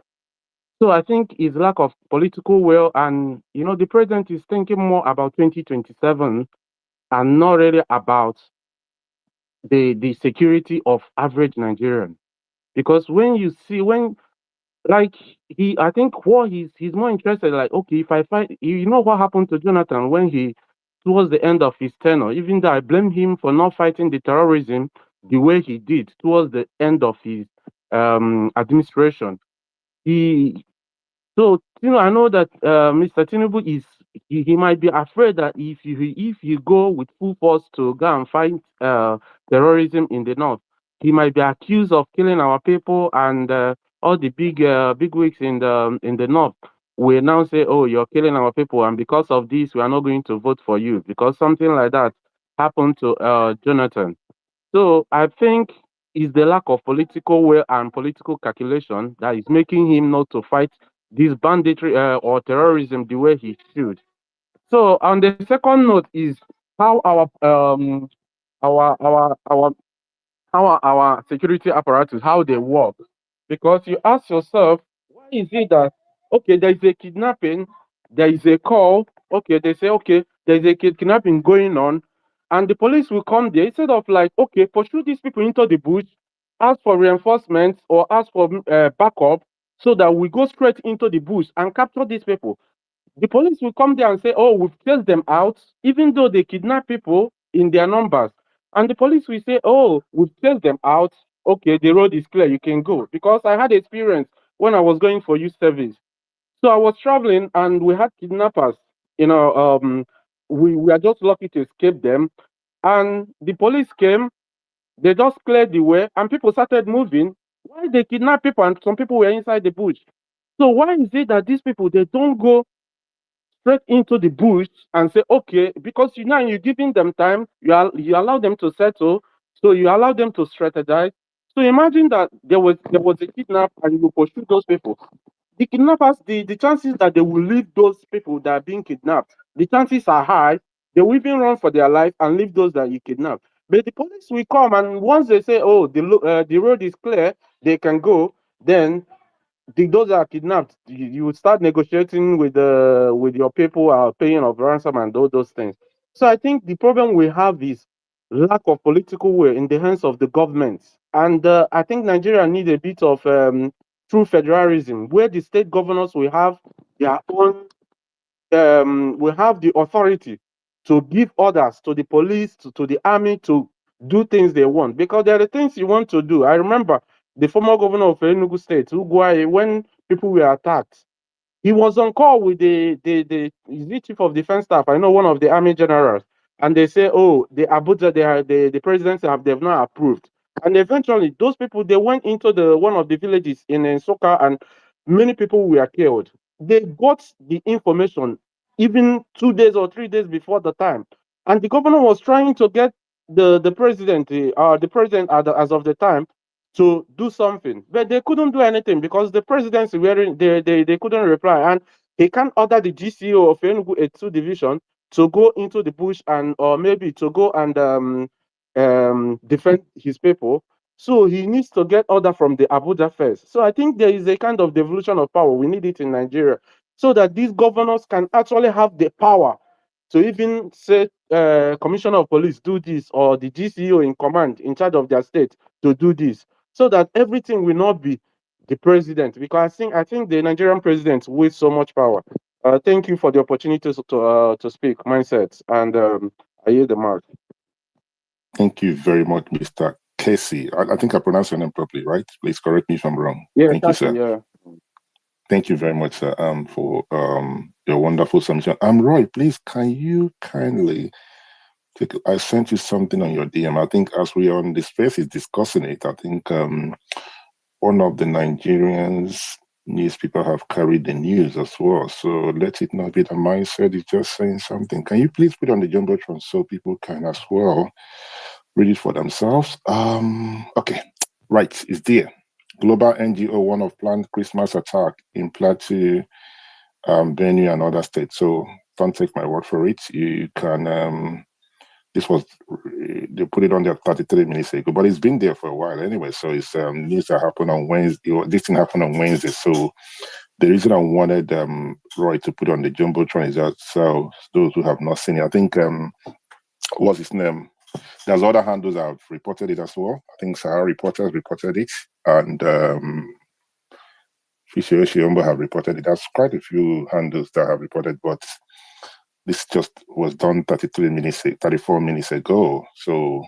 So I think it's lack of political will, and the president is thinking more about 2027 and not really about the security of average Nigerian. Because when like I think what he's more interested, like, okay, if I find, what happened to Jonathan when he towards the end of his tenure, even though I blame him for not fighting the terrorism the way he did towards the end of his administration. He So, I know that Mr. Tinubu he might be afraid that if you go with full force to go and fight terrorism in the north, he might be accused of killing our people, and all the big wigs in the north will now say, "Oh, you're killing our people, and because of this, we are not going to vote for you," because something like that happened to Jonathan. So I think it's the lack of political will and political calculation that is making him not to fight this banditry or terrorism the way he should. So on the second note is how our our security apparatus, how they work. Because you ask yourself, why is it that, okay, there is a kidnapping, there is a call, okay, they say, okay, there is a kidnapping going on, and the police will come there instead of, like, okay, pursue these people into the bush, ask for reinforcements or ask for backup, so that we go straight into the bush and capture these people. The police will come there and say, "Oh, we've chased them out," even though they kidnap people in their numbers. And the police will say, "Oh, we've chased them out. Okay, the road is clear. You can go." Because I had experience when I was going for youth service. So I was traveling and we had kidnappers. You know, we were just lucky to escape them. And the police came, they just cleared the way, and people started moving. Why they kidnap people and some people were inside the bush? So why is it that these people they don't go straight into the bush and say, okay, because you're giving them time, you allow them to settle, so you allow them to strategize. So imagine that there was a kidnap and you pursue those people. The kidnappers, the chances that they will leave those people that are being kidnapped, the chances are high. They will even run for their life and leave those that you kidnap. But the police will come, and once they say, oh, the road is clear, they can go, then those that are kidnapped, you would start negotiating with your people, paying of ransom and all those things. So I think the problem we have is lack of political will in the hands of the government, and I think Nigeria needs a bit of true federalism, where the state governors will have their own we have the authority to give orders to the police, to the army to do things they want. Because there are the things you want to do. I remember the former governor of Enugu State, Uguay, when people were attacked, he was on call with the is the chief of defense staff. I know one of the army generals, and they say, "Oh, the Abuja, the presidency they've not approved." And eventually, those people they went into the one of the villages in Soka, and many people were killed. They got the information even 2 days or 3 days before the time, and the governor was trying to get the president, the president as of the time, to do something, but they couldn't do anything because the presidency wearing they couldn't reply, and he can't order the GCO of Enugu 82 division to go into the bush and or maybe to go and defend his people. So he needs to get order from the Abuja first. So I think there is a kind of devolution of power. We need it in Nigeria. so that these governors can actually have the power to even say, commissioner of police, do this, or the GCO in command, in charge of their state, to do this, so that everything will not be the president. Because I think the Nigerian president with so much power. Thank you for the opportunity to speak mindsets, and I yield the mark. Thank you very much, Mr. Casey. I think I pronounced your name properly, right? Please correct me if I'm wrong. Yeah, Thank you, sir. yeah. Thank you very much, sir, for your wonderful submission. Roy, please, can you kindly I sent you something on your DM. I think as we are on the space is discussing it, I think one of the Nigerians newspaper have carried the news as well. So let it not be the mindset is just saying something. Can you please put on the jumbotron so people can as well read it for themselves? Okay, right, it's there. Global NGO warn of planned Christmas attack in Plateau, Benue, and other states. So don't take my word for it. You can. This was they put it on there 33 minutes ago, but it's been there for a while anyway. So it's news that happened on Wednesday. This thing happened on Wednesday. So the reason I wanted Roy to put on the jumbotron is that so those who have not seen it, I think what's his name? There's other handles that have reported it as well. I think Sahara Reporters reported it, and Fisher Shiombo have reported it. There's quite a few handles that have reported, but this just was done 34 minutes ago. So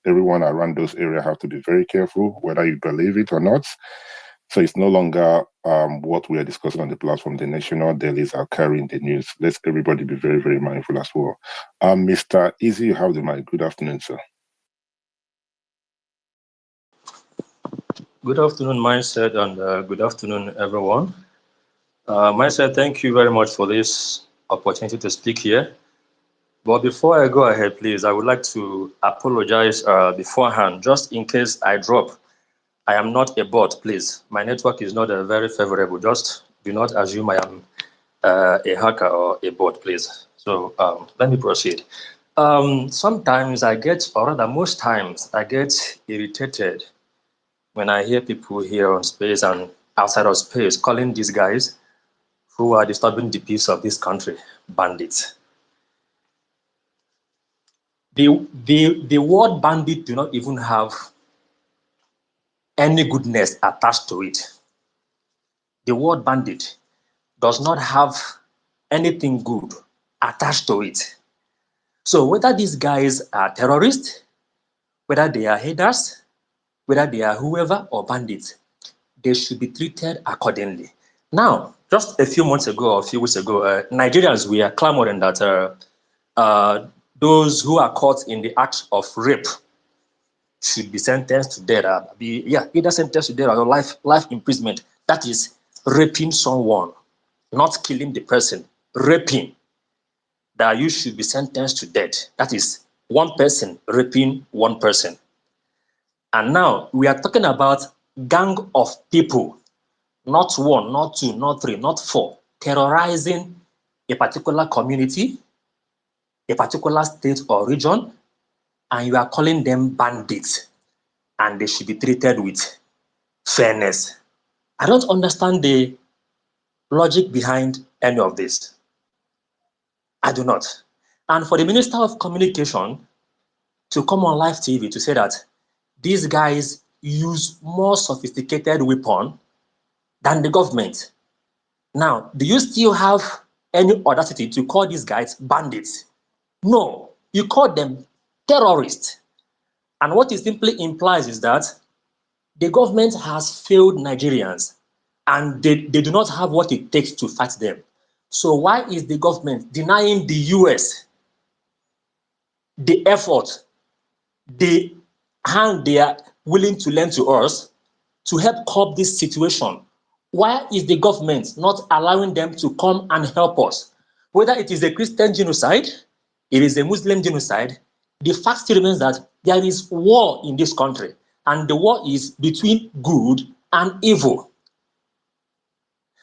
everyone around those areas have to be very careful, whether you believe it or not. So it's no longer what we are discussing on the platform. The national dailies are carrying the news. Let's everybody be very, very mindful as well. Mr. Easy, you have the mic. Good afternoon, sir. Good afternoon, Mindset, and good afternoon, everyone. Mindset, thank you very much for this opportunity to speak here. But before I go ahead, please, I would like to apologize beforehand, just in case I drop. I am not a bot, please. My network is not very favorable. Just do not assume I am a hacker or a bot, please. So let me proceed. Sometimes I get, or rather most times, I get irritated when I hear people here on space and outside of space calling these guys who are disturbing the peace of this country bandits. The word bandit do not even have any goodness attached to it. The word bandit does not have anything good attached to it. So whether these guys are terrorists, whether they are haters, whether they are whoever or bandits, they should be treated accordingly. Now, just a few months ago or a few weeks ago, Nigerians were clamoring that those who are caught in the act of rape should be sentenced to death, either sentenced to death or life imprisonment. That is raping someone, not killing the person, raping. That you should be sentenced to death. That is one person raping one person. And now we are talking about gang of people, not one, not two, not three, not four, terrorizing a particular community, a particular state or region, and you are calling them bandits, and they should be treated with fairness. I don't understand the logic behind any of this. I do not. And for the Minister of Communication to come on live TV to say that these guys use more sophisticated weapon than the government. Now, do you still have any audacity to call these guys bandits? No, you call them terrorists. And what it simply implies is that the government has failed Nigerians and they do not have what it takes to fight them. So why is the government denying the US the effort, the hand they are willing to lend to us to help curb this situation? Why is the government not allowing them to come and help us? Whether it is a Christian genocide, it is a Muslim genocide, the fact still remains that there is war in this country, and the war is between good and evil.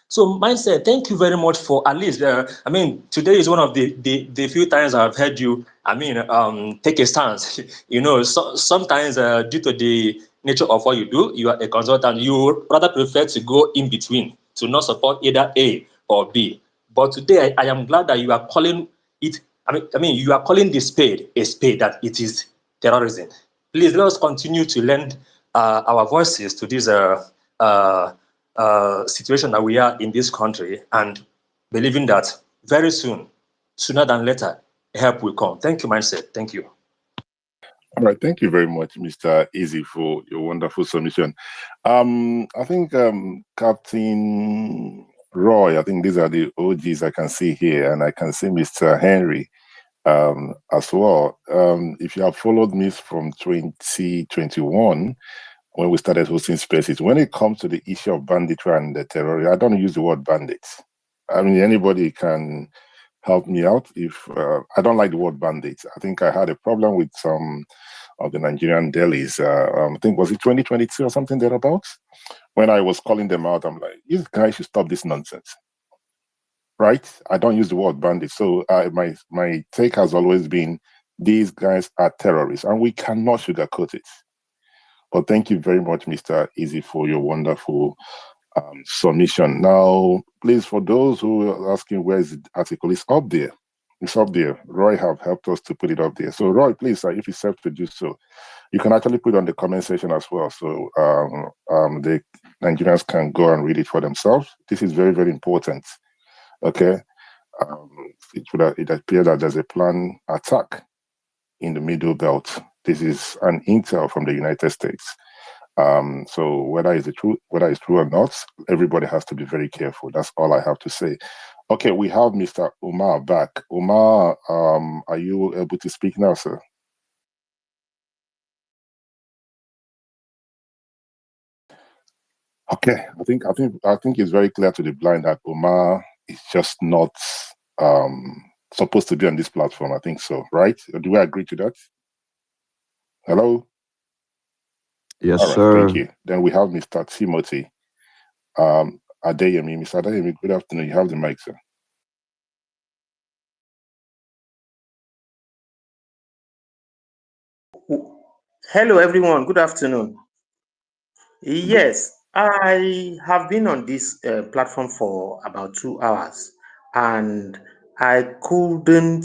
So, Mindset, thank you very much for at least, today is one of the few times I've heard you, take a stance. Sometimes due to the nature of what you do, you are a consultant, you rather prefer to go in between, to not support either A or B. But today, I am glad that you are calling it. I mean, you are calling the spade a spade. That it is terrorism. Please let us continue to lend our voices to this situation that we are in this country, and believing that very soon, sooner than later, help will come. Thank you, mindset. Thank you. All right, thank you very much, Mr. Easy, for your wonderful submission. I think Captain Roy, I think these are the OGs I can see here, and I can see Mr. Henry as well. If you have followed me from 2021, when we started hosting spaces, when it comes to the issue of banditry and the terror, I don't use the word bandits. I mean, anybody can help me out if I don't like the word bandits. I think I had a problem with some of the Nigerian delis. I think was it 2022 or something thereabouts. When I was calling them out, I'm like, "You guys should stop this nonsense." Right? I don't use the word bandits. So my take has always been these guys are terrorists, and we cannot sugarcoat it. But thank you very much, Mr. Easy, for your wonderful submission. Now, please, for those who are asking where is the article, it's up there. It's up there. Roy have helped us to put it up there. So, Roy, please, if it's safe to do so, you can actually put it on the comment section as well. So the Nigerians can go and read it for themselves. This is very, very important. Okay. It appears that there's a planned attack in the Middle Belt. This is an intel from the United States. So whether it's true or not, everybody has to be very careful. That's all I have to say. Okay, we have Mr. Umar back. Umar, are you able to speak now, sir? Okay, I think it's very clear to the blind that Umar is just not supposed to be on this platform. I think so, right? Do we agree to that? Hello? Yes, All right, sir. thank you. Then we have Mr. Timothy Adeyemi. Mr. Adeyemi, good afternoon. You have the mic, sir. Hello, everyone. Good afternoon. Yes, I have been on this platform for about 2 hours, and I couldn't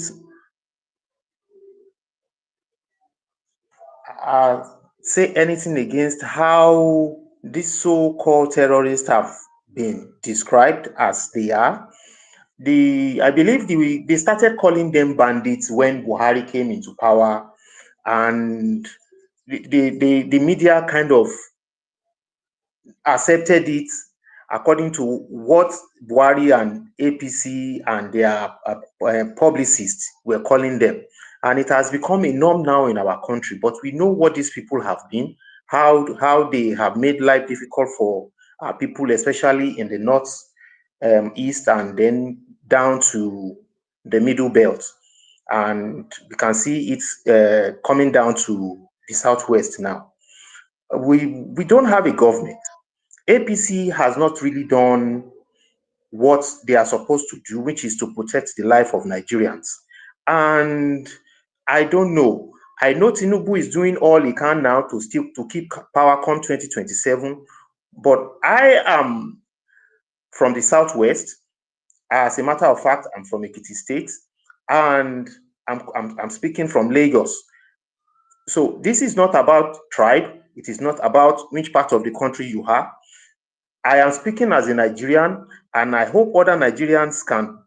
say anything against how these so-called terrorists have been described as they are. I believe they started calling them bandits when Buhari came into power, and the media kind of accepted it according to what Buhari and APC and their publicists were calling them. And it has become a norm now in our country. But we know what these people have been, how they have made life difficult for people, especially in the north, east, and then down to the middle belt. And we can see it coming down to the southwest now. We don't have a government. APC has not really done what they are supposed to do, which is to protect the life of Nigerians. And I don't know. I know Tinubu is doing all he can now to keep power come 2027, but I am from the southwest. As a matter of fact, I'm from Ekiti State, and I'm speaking from Lagos. So this is not about tribe. It is not about which part of the country you are. I am speaking as a Nigerian, and I hope other Nigerians can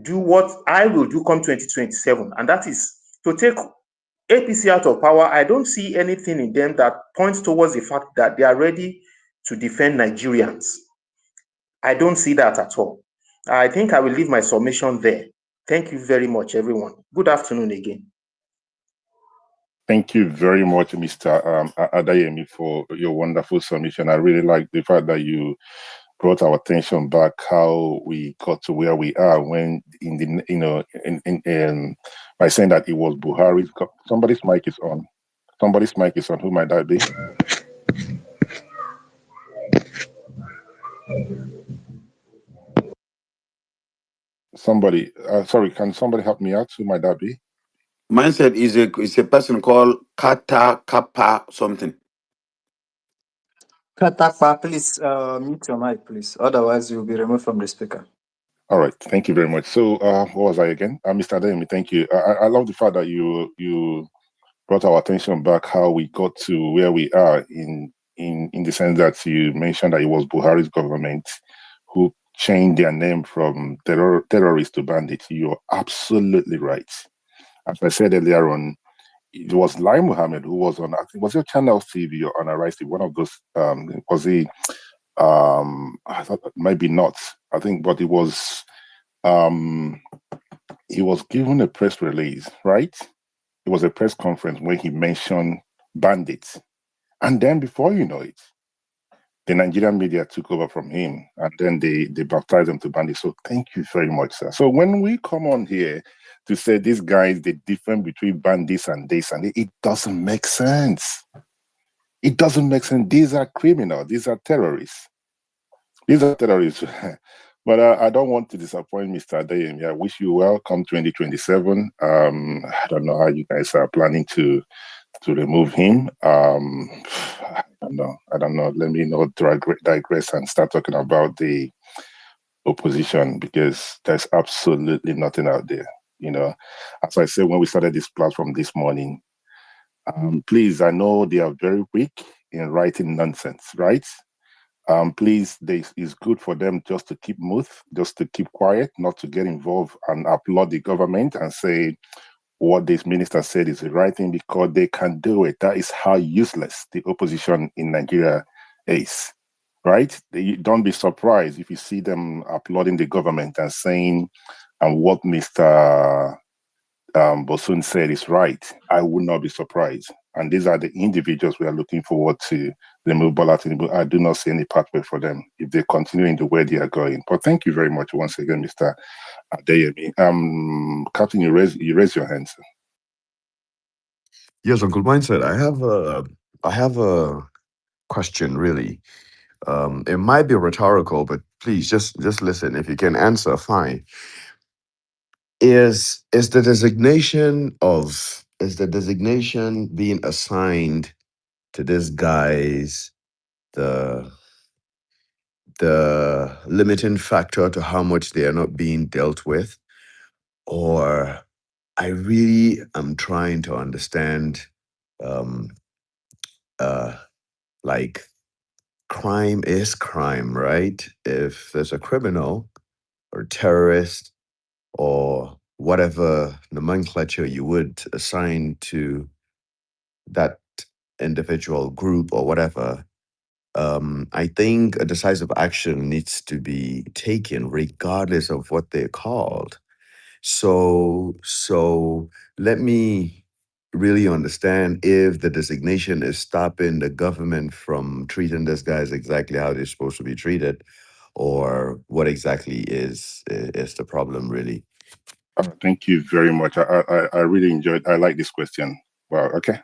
do what I will do come 2027, and that is to take APC out of power. I don't see anything in them that points towards the fact that they are ready to defend Nigerians. I don't see that at all. I think I will leave my submission there. Thank you very much, everyone. Good afternoon again. Thank you very much, Mr. Adeyemi, for your wonderful submission. I really like the fact that you brought our attention back how we got to where we are when by saying that it was Buhari. Somebody's mic is on. Somebody's mic is on. Who might that be? Somebody, sorry, can somebody help me out? Who might that be? Mindset is a person called Kata Kappa something. Katakpa, please mute your mic, please. Otherwise, you'll be removed from the speaker. All right, thank you very much. So, what was I again? Mr. Adeyemi, thank you. I love the fact that you brought our attention back how we got to where we are in the sense that you mentioned that it was Buhari's government who changed their name from terrorists to bandits. You're absolutely right. As I said earlier on, it was Lai Mohammed who was on, I think, was it Channel TV or on Arise TV? One of those, was he, I thought maybe not, I think, but it was, um, he was given a press release, right? It was a press conference where he mentioned bandits. And then before you know it, the Nigerian media took over from him and then they baptized him to bandits. So thank you very much, sir. So when we come on here to say these guys, the difference between bandits and this and it doesn't make sense. It doesn't make sense. These are criminals. These are terrorists. These are terrorists. But I don't want to disappoint Mr. Adeyemi. I wish you well come 2027. I don't know how you guys are planning to remove him. I don't know. I don't know. Let me not digress and start talking about the opposition because there's absolutely nothing out there. You know, as I said when we started this platform this morning, please, I know they are very weak in writing nonsense, right? Please, it's good for them just to keep mute, just to keep quiet, not to get involved and applaud the government and say what this minister said is the right thing because they can do it. That is how useless the opposition in Nigeria is, right? Don't be surprised if you see them applauding the government and saying, and what Mr. Bosun said is right. I would not be surprised. And these are the individuals we are looking forward to remove Bola Tinubu. I do not see any pathway for them if they continue in the way they are going. But thank you very much once again, Mr. Adeyemi. Captain, you raise your hands. Yes, Uncle Mindset. I have a question really. It might be rhetorical, but please just listen. If you can answer, fine. Is the designation being assigned to these guys the limiting factor to how much they are not being dealt with? Or I really am trying to understand um uh like crime is crime, right? If there's a criminal or terrorist or whatever nomenclature you would assign to that individual group or whatever, I think a decisive action needs to be taken regardless of what they're called. So let me really understand if the designation is stopping the government from treating these guys exactly how they're supposed to be treated, or what exactly is the problem really? Thank you very much. I really enjoyed. I like this question. Wow. Okay.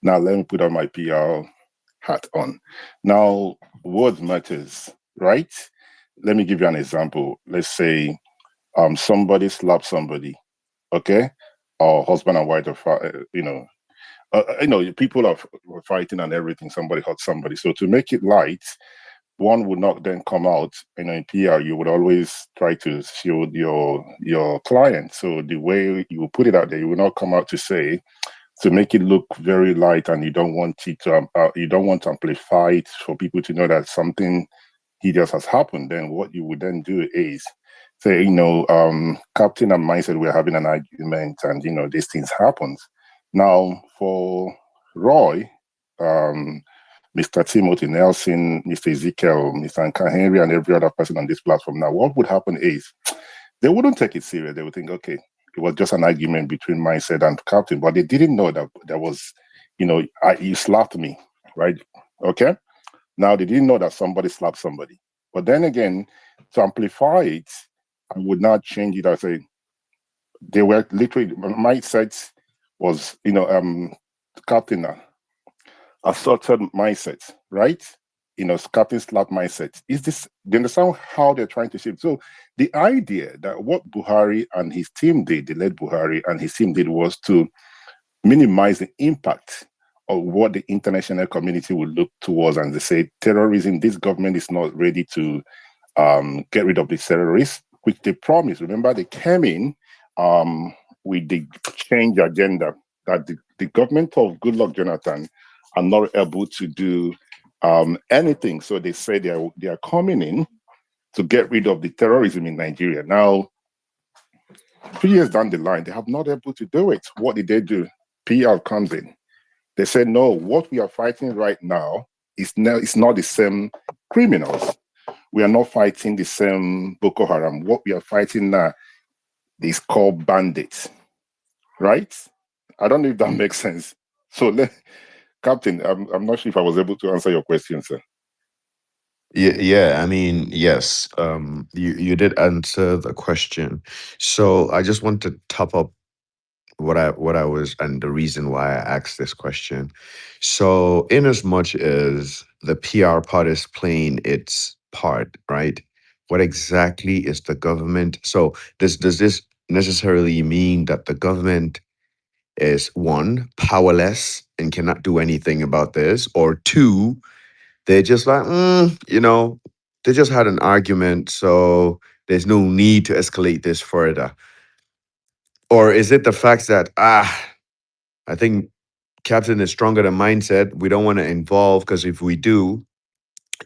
Now let me put on my PR hat on. Now, words matters, right? Let me give you an example. Let's say somebody slaps somebody, okay, or husband and wife are people are fighting and everything. Somebody hurt somebody. So to make it light, one would not then come out. In PR, you would always try to shield your client. So the way you will put it out there, you will not come out to say to make it look very light, and you don't want it to you don't want to amplify it for people to know that something hideous has happened. Then what you would then do is say, Captain and myself we're having an argument, and these things happens. Now for Roy, Mr. Timothy Nelson, Mr. Ezekiel, Mr. Anka Henry, and every other person on this platform. Now, what would happen is they wouldn't take it serious. They would think, okay, it was just an argument between mindset and captain, but they didn't know that there was, you slapped me, right? Okay. Now they didn't know that somebody slapped somebody. But then again, to amplify it, I would not change it. I say they were literally mindset was, captain assaulted mindset, right? Captain slap mindset. Is this, do you understand how they're trying to shape? So the idea that what Buhari and his team did, the late Buhari and his team did, was to minimize the impact of what the international community would look towards. And they say terrorism, this government is not ready to get rid of the terrorists. which they promised. Remember, they came in with the change agenda that the government of Goodluck Jonathan are not able to do anything. So they say they are coming in to get rid of the terrorism in Nigeria. Now, 3 years down the line, they have not able to do it. What did they do? PR comes in. They said, no, what we are fighting right now is not the same criminals. We are not fighting the same Boko Haram. What we are fighting now is called bandits, right? I don't know if that makes sense. So, Captain, I'm not sure if I was able to answer your question, sir. Yeah, I mean, yes. You did answer the question. So I just want to top up what I was and the reason why I asked this question. So in as much as the PR part is playing its part, right? What exactly is the government? So does this necessarily mean that the government is one, powerless and cannot do anything about this, or two, they're just like, they just had an argument, so there's no need to escalate this further? Or is it the fact that, I think Captain is stronger than mindset. We don't want to involve because if we do,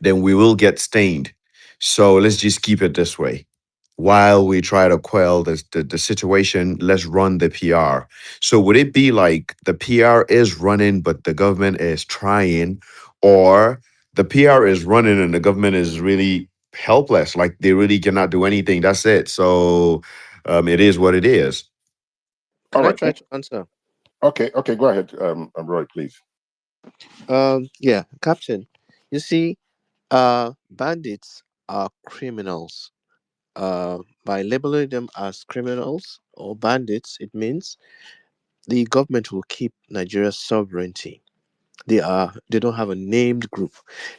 then we will get stained. So let's just keep it this way. While we try to quell the situation, let's run the PR. So would it be like the PR is running, but the government is trying, or the PR is running and the government is really helpless, like they really cannot do anything? That's it. So it is what it is. All Can I right. try to answer? Okay, go ahead, Roy, please. Yeah, Captain. You see, bandits are criminals. By labeling them as criminals or bandits, it means the government will keep Nigeria's sovereignty. They don't have a named group.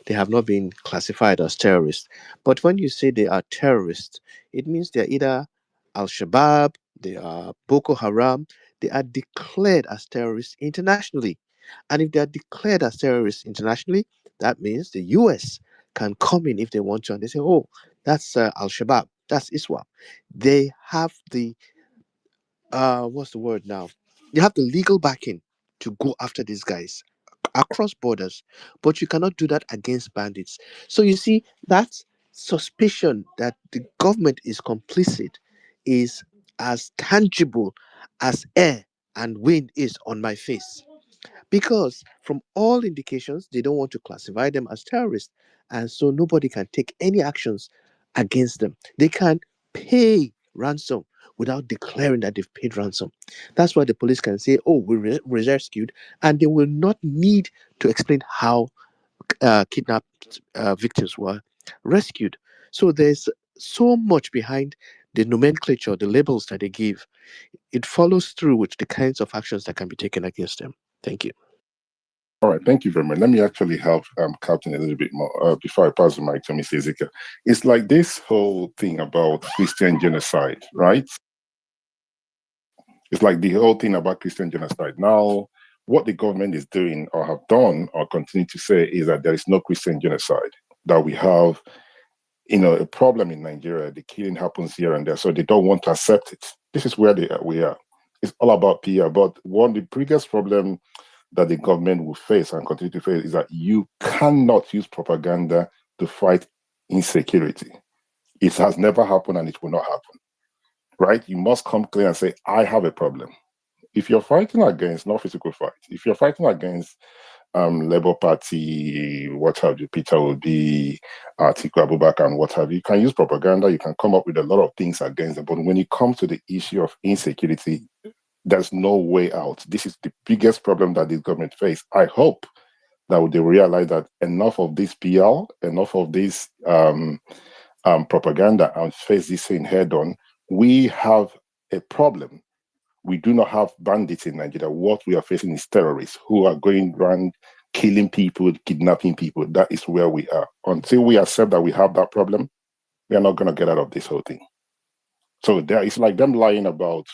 They have not been classified as terrorists. But when you say they are terrorists, it means they're either Al Shabaab, they are Boko Haram, they are declared as terrorists internationally. And if they are declared as terrorists internationally, that means the US can come in if they want to and they say, oh, that's Al Shabaab, that's ISWAP. They have the what's the word now? They have the legal backing to go after these guys across borders, but you cannot do that against bandits. So you see, that suspicion that the government is complicit is as tangible as air and wind is on my face. Because from all indications, they don't want to classify them as terrorists. And so nobody can take any actions against them. They can pay ransom without declaring that they've paid ransom. That's why the police can say, oh, we rescued, and they will not need to explain how kidnapped victims were rescued. So there's so much behind the nomenclature, the labels that they give. It follows through with the kinds of actions that can be taken against them. Thank you. All right, thank you very much. Let me actually help Captain a little bit more before I pass the mic to Mr. Ezekiel. It's like this whole thing about Christian genocide, right? It's like the whole thing about Christian genocide. Now, what the government is doing or have done or continue to say is that there is no Christian genocide, that we have, a problem in Nigeria. The killing happens here and there, so they don't want to accept it. This is where we are. It's all about PR. But one of the biggest problem that the government will face and continue to face is that you cannot use propaganda to fight insecurity. It has never happened and it will not happen, right? You must come clear and say, I have a problem. If you're fighting against, not physical fight, if you're fighting against Labour Party, what have you, Peter Obi, Atiku Abubakar, and what have you, you can use propaganda, you can come up with a lot of things against them. But when it comes to the issue of insecurity, there's no way out. This is the biggest problem that this government face. I hope that they realize that enough of this PR, enough of this propaganda, and face this thing head on. We have a problem. We do not have bandits in Nigeria. What we are facing is terrorists who are going around killing people, kidnapping people. That is where we are. Until we accept that we have that problem, we are not going to get out of this whole thing. So it's like them lying about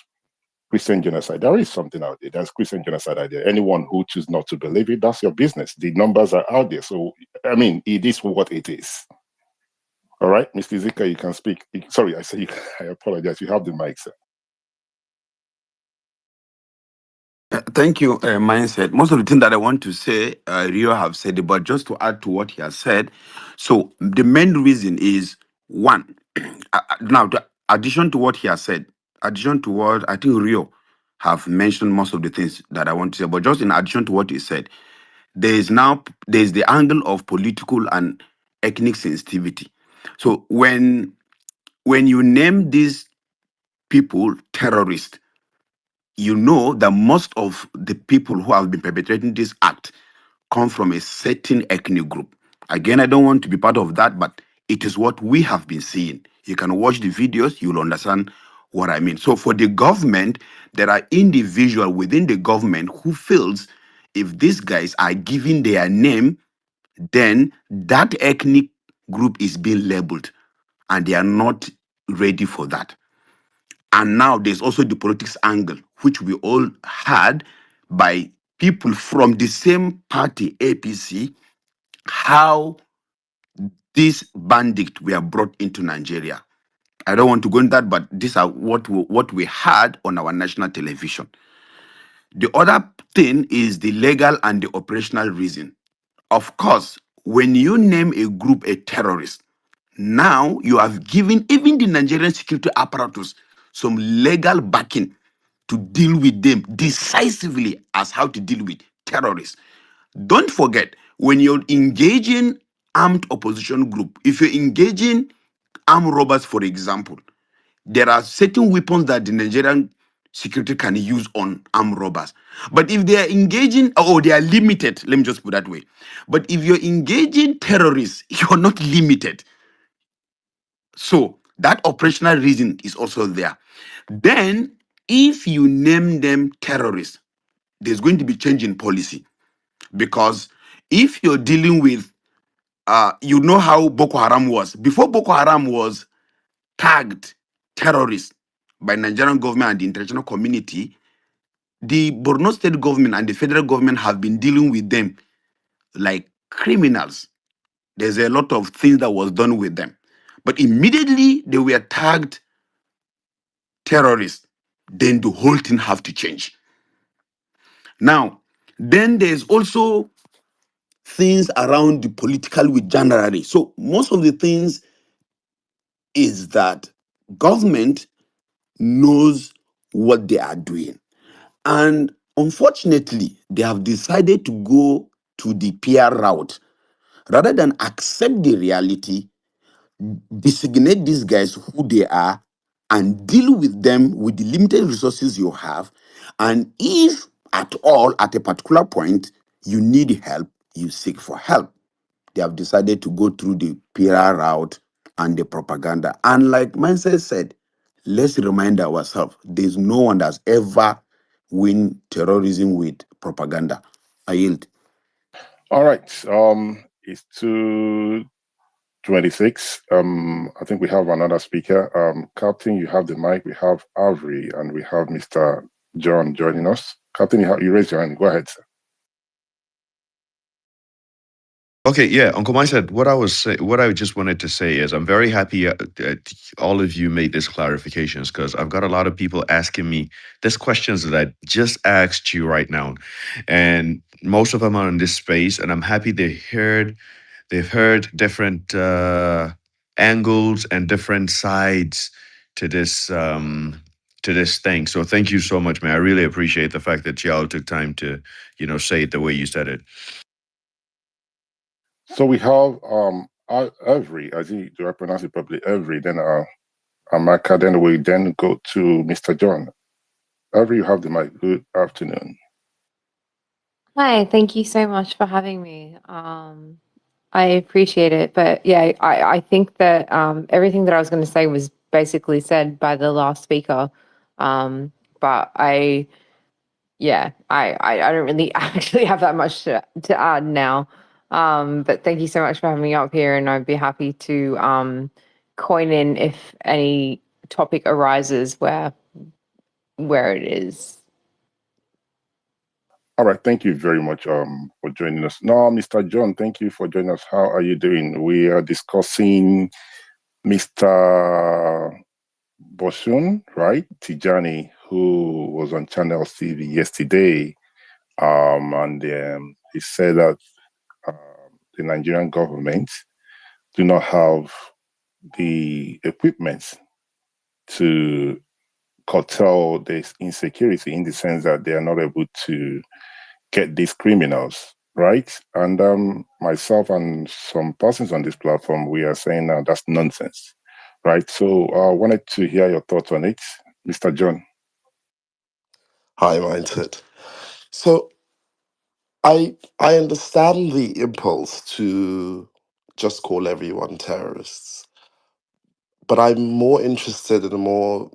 Christian genocide. There is something out there. There's Christian genocide out there. Anyone who chooses not to believe it, that's your business. The numbers are out there. So, I mean, it is what it is. All right, Mr. Zika, you can speak. Sorry, I say you, I apologize. You have the mic, sir. Thank you, Mindset. Most of the things that I want to say, Rio have said it, but just to add to what he has said. So the main reason is one. Now, the addition to what he has said, addition to what I think Rio have mentioned most of the things that I want to say, but just in addition to what he said, there's the angle of political and ethnic sensitivity. So when you name these people terrorists, you know that most of the people who have been perpetrating this act come from a certain ethnic group. Again, I don't want to be part of that, but it is what we have been seeing. You can watch the videos, you'll understand what I mean. So for the government, there are individuals within the government who feels if these guys are given their name, then that ethnic group is being labeled and they are not ready for that. And now there's also the politics angle, which we all had by people from the same party, APC, how these bandits were brought into Nigeria. I don't want to go into that, but these are what we had on our national television. The other thing is the legal and the operational reason. Of course, when you name a group a terrorist, now you have given even the Nigerian security apparatus some legal backing to deal with them decisively as how to deal with terrorists. Don't forget, when you're engaging armed opposition group, if you're engaging armed robbers, for example, there are certain weapons that the Nigerian security can use on armed robbers. But if they are engaging, or they are limited, let me just put that way. But if you're engaging terrorists, you're not limited. So that operational reason is also there. Then, if you name them terrorists, there's going to be change in policy. Because if you're dealing with, you know how Boko Haram was. Before Boko Haram was tagged terrorists by Nigerian government and the international community, the Borno state government and the federal government have been dealing with them like criminals. There's a lot of things that was done with them. But immediately they were tagged terrorists, then the whole thing have to change. Now, then there's also things around the political with generally. So most of the things is that government knows what they are doing. And unfortunately, they have decided to go to the PR route rather than accept the reality, designate these guys who they are, and deal with them with the limited resources you have. And if at all, at a particular point, you need help, you seek for help. They have decided to go through the PR route and the propaganda. And like Mansell said, let's remind ourselves, there's no one that's ever win terrorism with propaganda. I yield. All right. It's 2:26. I think we have another speaker. Captain, you have the mic. We have Avery and we have Mr. John joining us. Captain, you raised your hand. Go ahead, sir. Okay, yeah, Uncle Mike said what I just wanted to say is I'm very happy that all of you made these clarifications because I've got a lot of people asking me these questions that I just asked you right now, and most of them are in this space, and I'm happy they've heard different angles and different sides to this thing. So thank you so much, man. I really appreciate the fact that y'all took time to say it the way you said it. So we have Avery, I think do I pronounce it properly? Avery, then Amaka, then we then go to Mr. John. Avery, you have the mic. Good afternoon. Hi, thank you so much for having me. I appreciate it. But yeah, I think that everything that I was going to say was basically said by the last speaker. But I don't really actually have that much to add now. But thank you so much for having me up here, and I'd be happy to coin in if any topic arises where it is. All right, thank you very much for joining us. Now, Mr. John, thank you for joining us. How are you doing? We are discussing Mr. Bosun, right? Tijani, who was on Channel TV yesterday, and he said that the Nigerian government do not have the equipment to curtail this insecurity in the sense that they are not able to get these criminals, right? And myself and some persons on this platform, we are saying that's nonsense, right? So I wanted to hear your thoughts on it, Mr. John. Hi, Mindset. So I understand the impulse to just call everyone terrorists, but I'm more interested in a more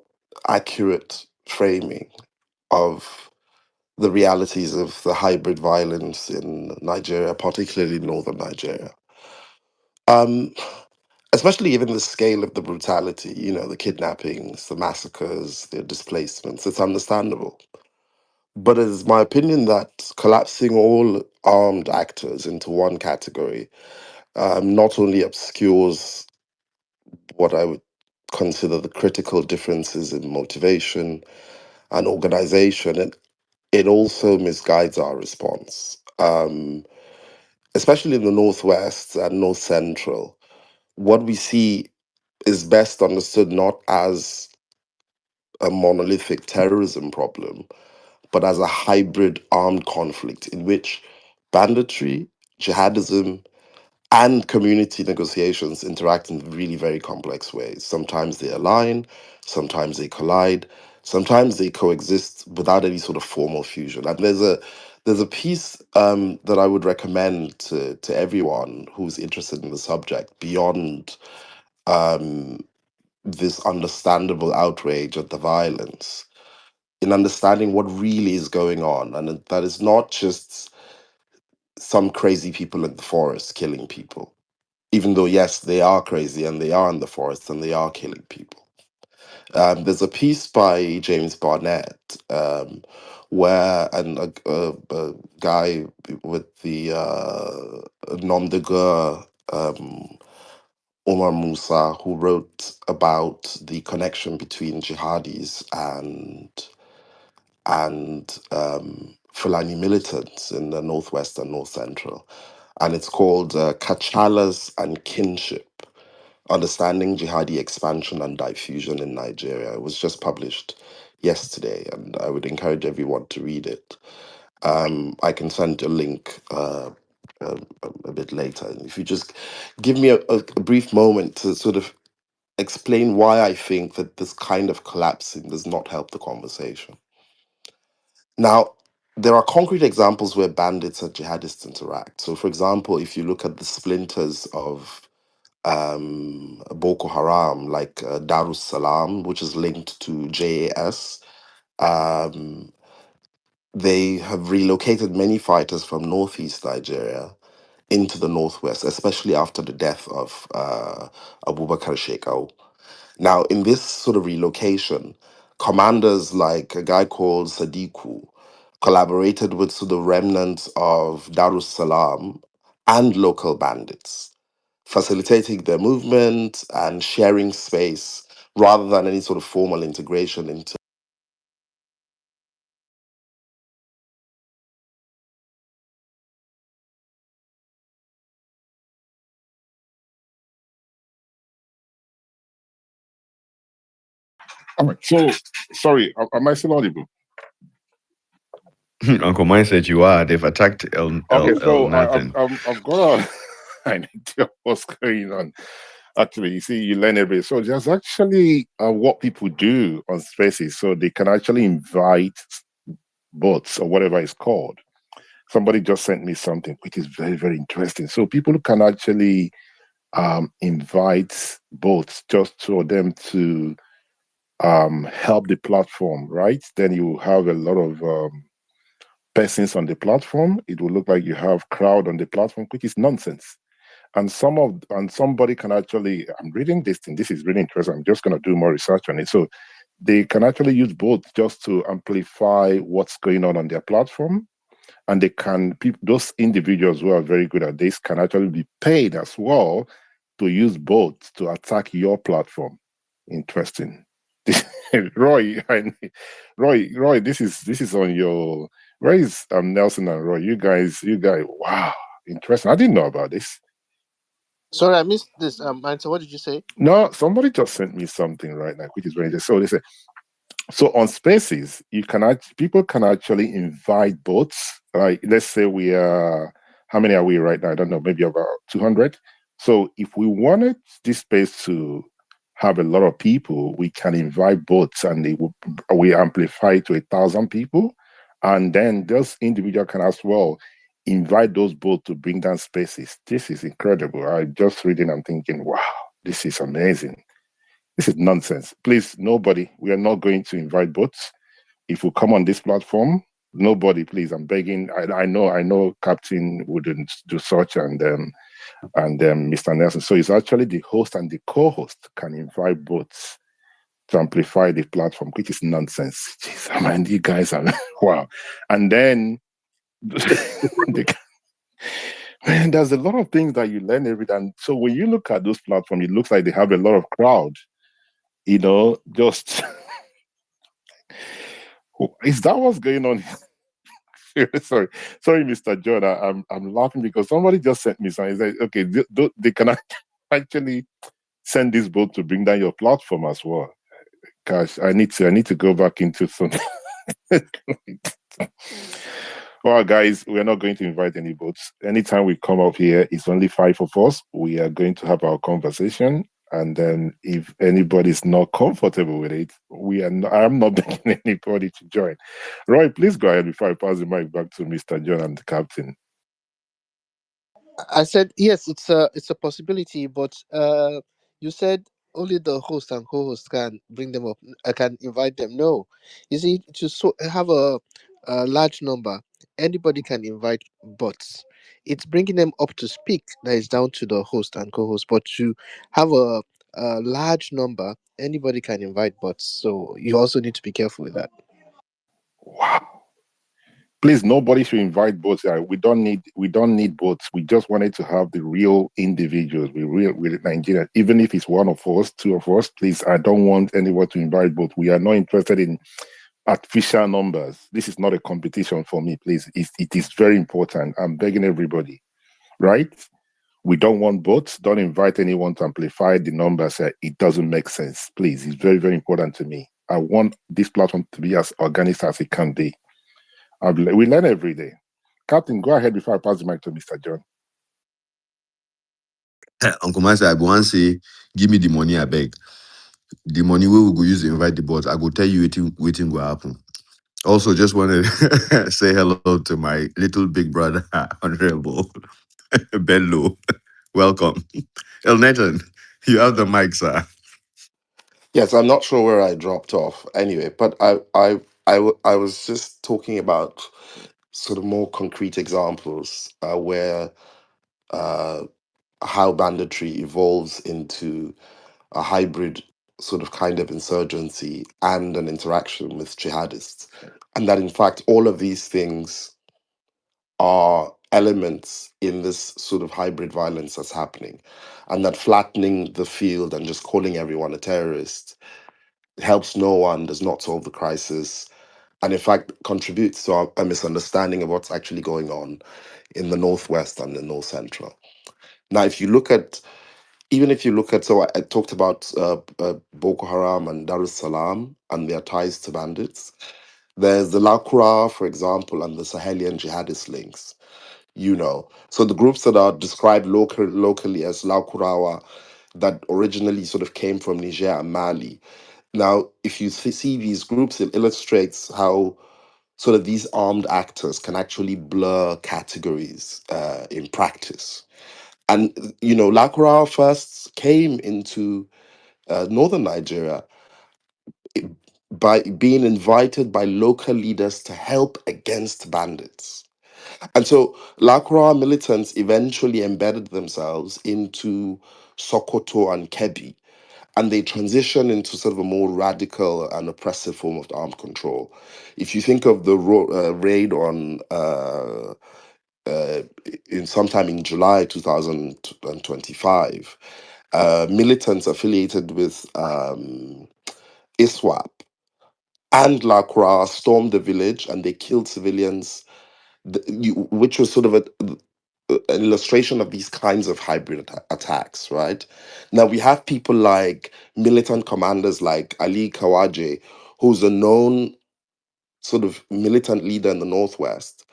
accurate framing of the realities of the hybrid violence in Nigeria, particularly northern Nigeria. Um, Especially given the scale of the brutality, the kidnappings, the massacres, the displacements, it's understandable. But it is my opinion that collapsing all armed actors into one category not only obscures what I would consider the critical differences in motivation and organization, it also misguides our response, especially in the Northwest and North Central. What we see is best understood not as a monolithic terrorism problem, but as a hybrid armed conflict in which banditry, jihadism, and community negotiations interact in really very complex ways. Sometimes they align, sometimes they collide, sometimes they coexist without any sort of formal fusion. And there's a piece that I would recommend to everyone who's interested in the subject beyond um, this understandable outrage at the violence, in understanding what really is going on, and that is not just some crazy people in the forest killing people, even though, yes, they are crazy and they are in the forest and they are killing people. There's a piece by James Barnett where a guy with the nom de guerre, Omar Musa, who wrote about the connection between jihadis and Fulani militants in the Northwest and North Central. And it's called Kachalas and Kinship, Understanding Jihadi Expansion and Diffusion in Nigeria. It was just published yesterday, and I would encourage everyone to read it. I can send a link a bit later. And if you just give me a brief moment to sort of explain why I think that this kind of collapsing does not help the conversation. Now, there are concrete examples where bandits and jihadists interact. So, for example, if you look at the splinters of Boko Haram, like Darus Salam, which is linked to JAS, um, they have relocated many fighters from northeast Nigeria into the northwest, especially after the death of Abubakar Shekau. Now, in this sort of relocation, commanders like a guy called Sadiku collaborated with sort of remnants of Darus Salam and local bandits, facilitating their movement and sharing space rather than any sort of formal integration into. All right. So, sorry, am I still audible? Uncle Mine said you are. They've attacked Okay, El so Nathan. I've got an idea of what's going on. Actually, you see, you learn every. So there's actually what people do on spaces, so they can actually invite bots or whatever it's called. Somebody just sent me something which is very, very interesting. So people can actually invite bots just for them to help the platform, right? Then you have a lot of persons on the platform. It will look like you have crowd on the platform, which is nonsense. And somebody can actually, I'm reading this thing, this is really interesting. I'm just gonna do more research on it. So they can actually use both just to amplify what's going on their platform. And they can, those individuals who are very good at this can actually be paid as well to use bots to attack your platform. Interesting. Roy, Roy, this is on your. Where is Nelson and Roy? You guys, wow, interesting. I didn't know about this. Sorry, I missed this. Answer. What did you say? No, somebody just sent me something right now, which is very interesting. So they say, so on Spaces, people can actually invite bots. Like let's say we are, how many are we right now? I don't know, maybe about 200. So if we wanted this space to have a lot of people, we can invite bots, and we amplify to 1,000 people, and then those individual can as well invite those bots to bring down Spaces. This is incredible. I just reading, I'm thinking, wow, this is amazing. This is nonsense. Please, nobody, we are not going to invite bots. If we come on this platform, nobody, please, I'm begging. I know Captain wouldn't do such, and Mr. Nelson. So it's actually the host and the co-host can invite bots to amplify the platform, which is nonsense. Jeez, I mean, you guys are wow. And then man, there's a lot of things that you learn every day. And so when you look at those platforms, it looks like they have a lot of crowd. Just is that what's going on? Sorry, Mr. John. I'm laughing because somebody just sent me something. He said, okay, they can actually send this boat to bring down your platform as well. Gosh, I need to go back into something. Well, guys, we're not going to invite any boats. Anytime we come up here, it's only 5 of us. We are going to have our conversation. And then if anybody's not comfortable with it, I'm not begging anybody to join. Roy, please go ahead before I pass the mic back to Mr. John and the captain. I said yes, it's a possibility, but you said only the host and co-host can bring them up. I can invite them. No, you see, have a large number, anybody can invite bots. It's bringing them up to speak that is down to the host and co-host. But to have a large number, anybody can invite bots. So you also need to be careful with that. Wow. Please, nobody should invite bots. We don't need bots. We just wanted to have the real individuals, with Nigeria. Even if it's one of us, two of us, please, I don't want anyone to invite bots. We are not interested in artificial numbers. This is not a competition for me, please. It is very important. I'm begging everybody, right? We don't want bots. Don't invite anyone to amplify the numbers. It doesn't make sense. Please, it's very, very important to me. I want this platform to be as organic as it can be. We learn every day. Captain, go ahead before I pass the mic to Mr. John. Uncle Master, I go and say, give me the money, I beg. The money we will go use to invite the boss. I go tell you waiting will happen. Also, just want to say hello to my little big brother, Honorable Bello. Welcome. El Nathan, you have the mic, sir. Yes, I'm not sure where I dropped off. Anyway, but I was just talking about sort of more concrete examples where uh, how banditry evolves into a hybrid sort of kind of insurgency and an interaction with jihadists, and that in fact all of these things are elements in this sort of hybrid violence that's happening, and that flattening the field and just calling everyone a terrorist helps no one, does not solve the crisis, and in fact contributes to a misunderstanding of what's actually going on in the Northwest and the North Central. Now, even if you look at, so I talked about Boko Haram and Dar es Salaam and their ties to bandits. There's the Lakura, for example, and the Sahelian jihadist links. So the groups that are described locally as Lakurawa that originally sort of came from Niger and Mali. Now, if you see these groups, it illustrates how sort of these armed actors can actually blur categories in practice. And, Lakurawa first came into northern Nigeria by being invited by local leaders to help against bandits. And so Lakurawa militants eventually embedded themselves into Sokoto and Kebbi, and they transition into sort of a more radical and oppressive form of armed control. If you think of the raid on uh, in sometime in July 2025, militants affiliated with ISWAP and LACRA stormed the village and they killed civilians, which was sort of an illustration of these kinds of hybrid attacks, right? Now we have people like militant commanders like Ali Kawaje, who's a known sort of militant leader in the Northwest,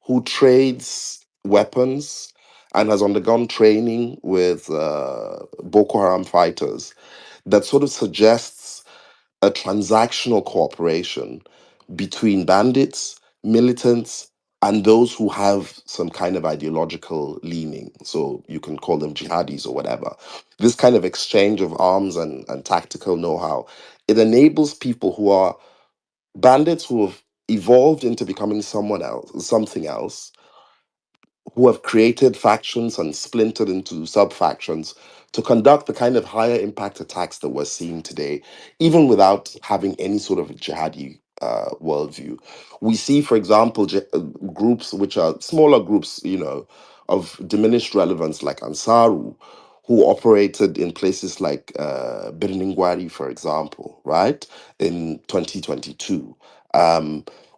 who trades weapons and has undergone training with Boko Haram fighters that sort of suggests a transactional cooperation between bandits, militants, and those who have some kind of ideological leaning. So you can call them jihadis or whatever. This kind of exchange of arms and tactical know how, it enables people who are bandits who have evolved into becoming someone else, something else, who have created factions and splintered into sub factions to conduct the kind of higher impact attacks that we're seeing today, even without having any sort of jihadi worldview. We see, for example, groups which are smaller groups, of diminished relevance, like Ansaru, who operated in places like Birningwari, for example, right, in 2022.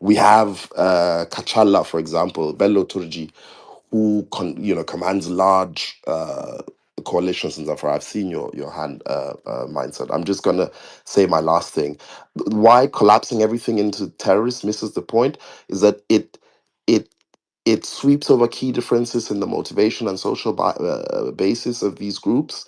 We have Kachala, for example, Bello Turji, who commands large coalitions in Zafar. I've seen your hand mindset. I'm just gonna say my last thing. Why collapsing everything into terrorists misses the point is that it it sweeps over key differences in the motivation and social basis of these groups.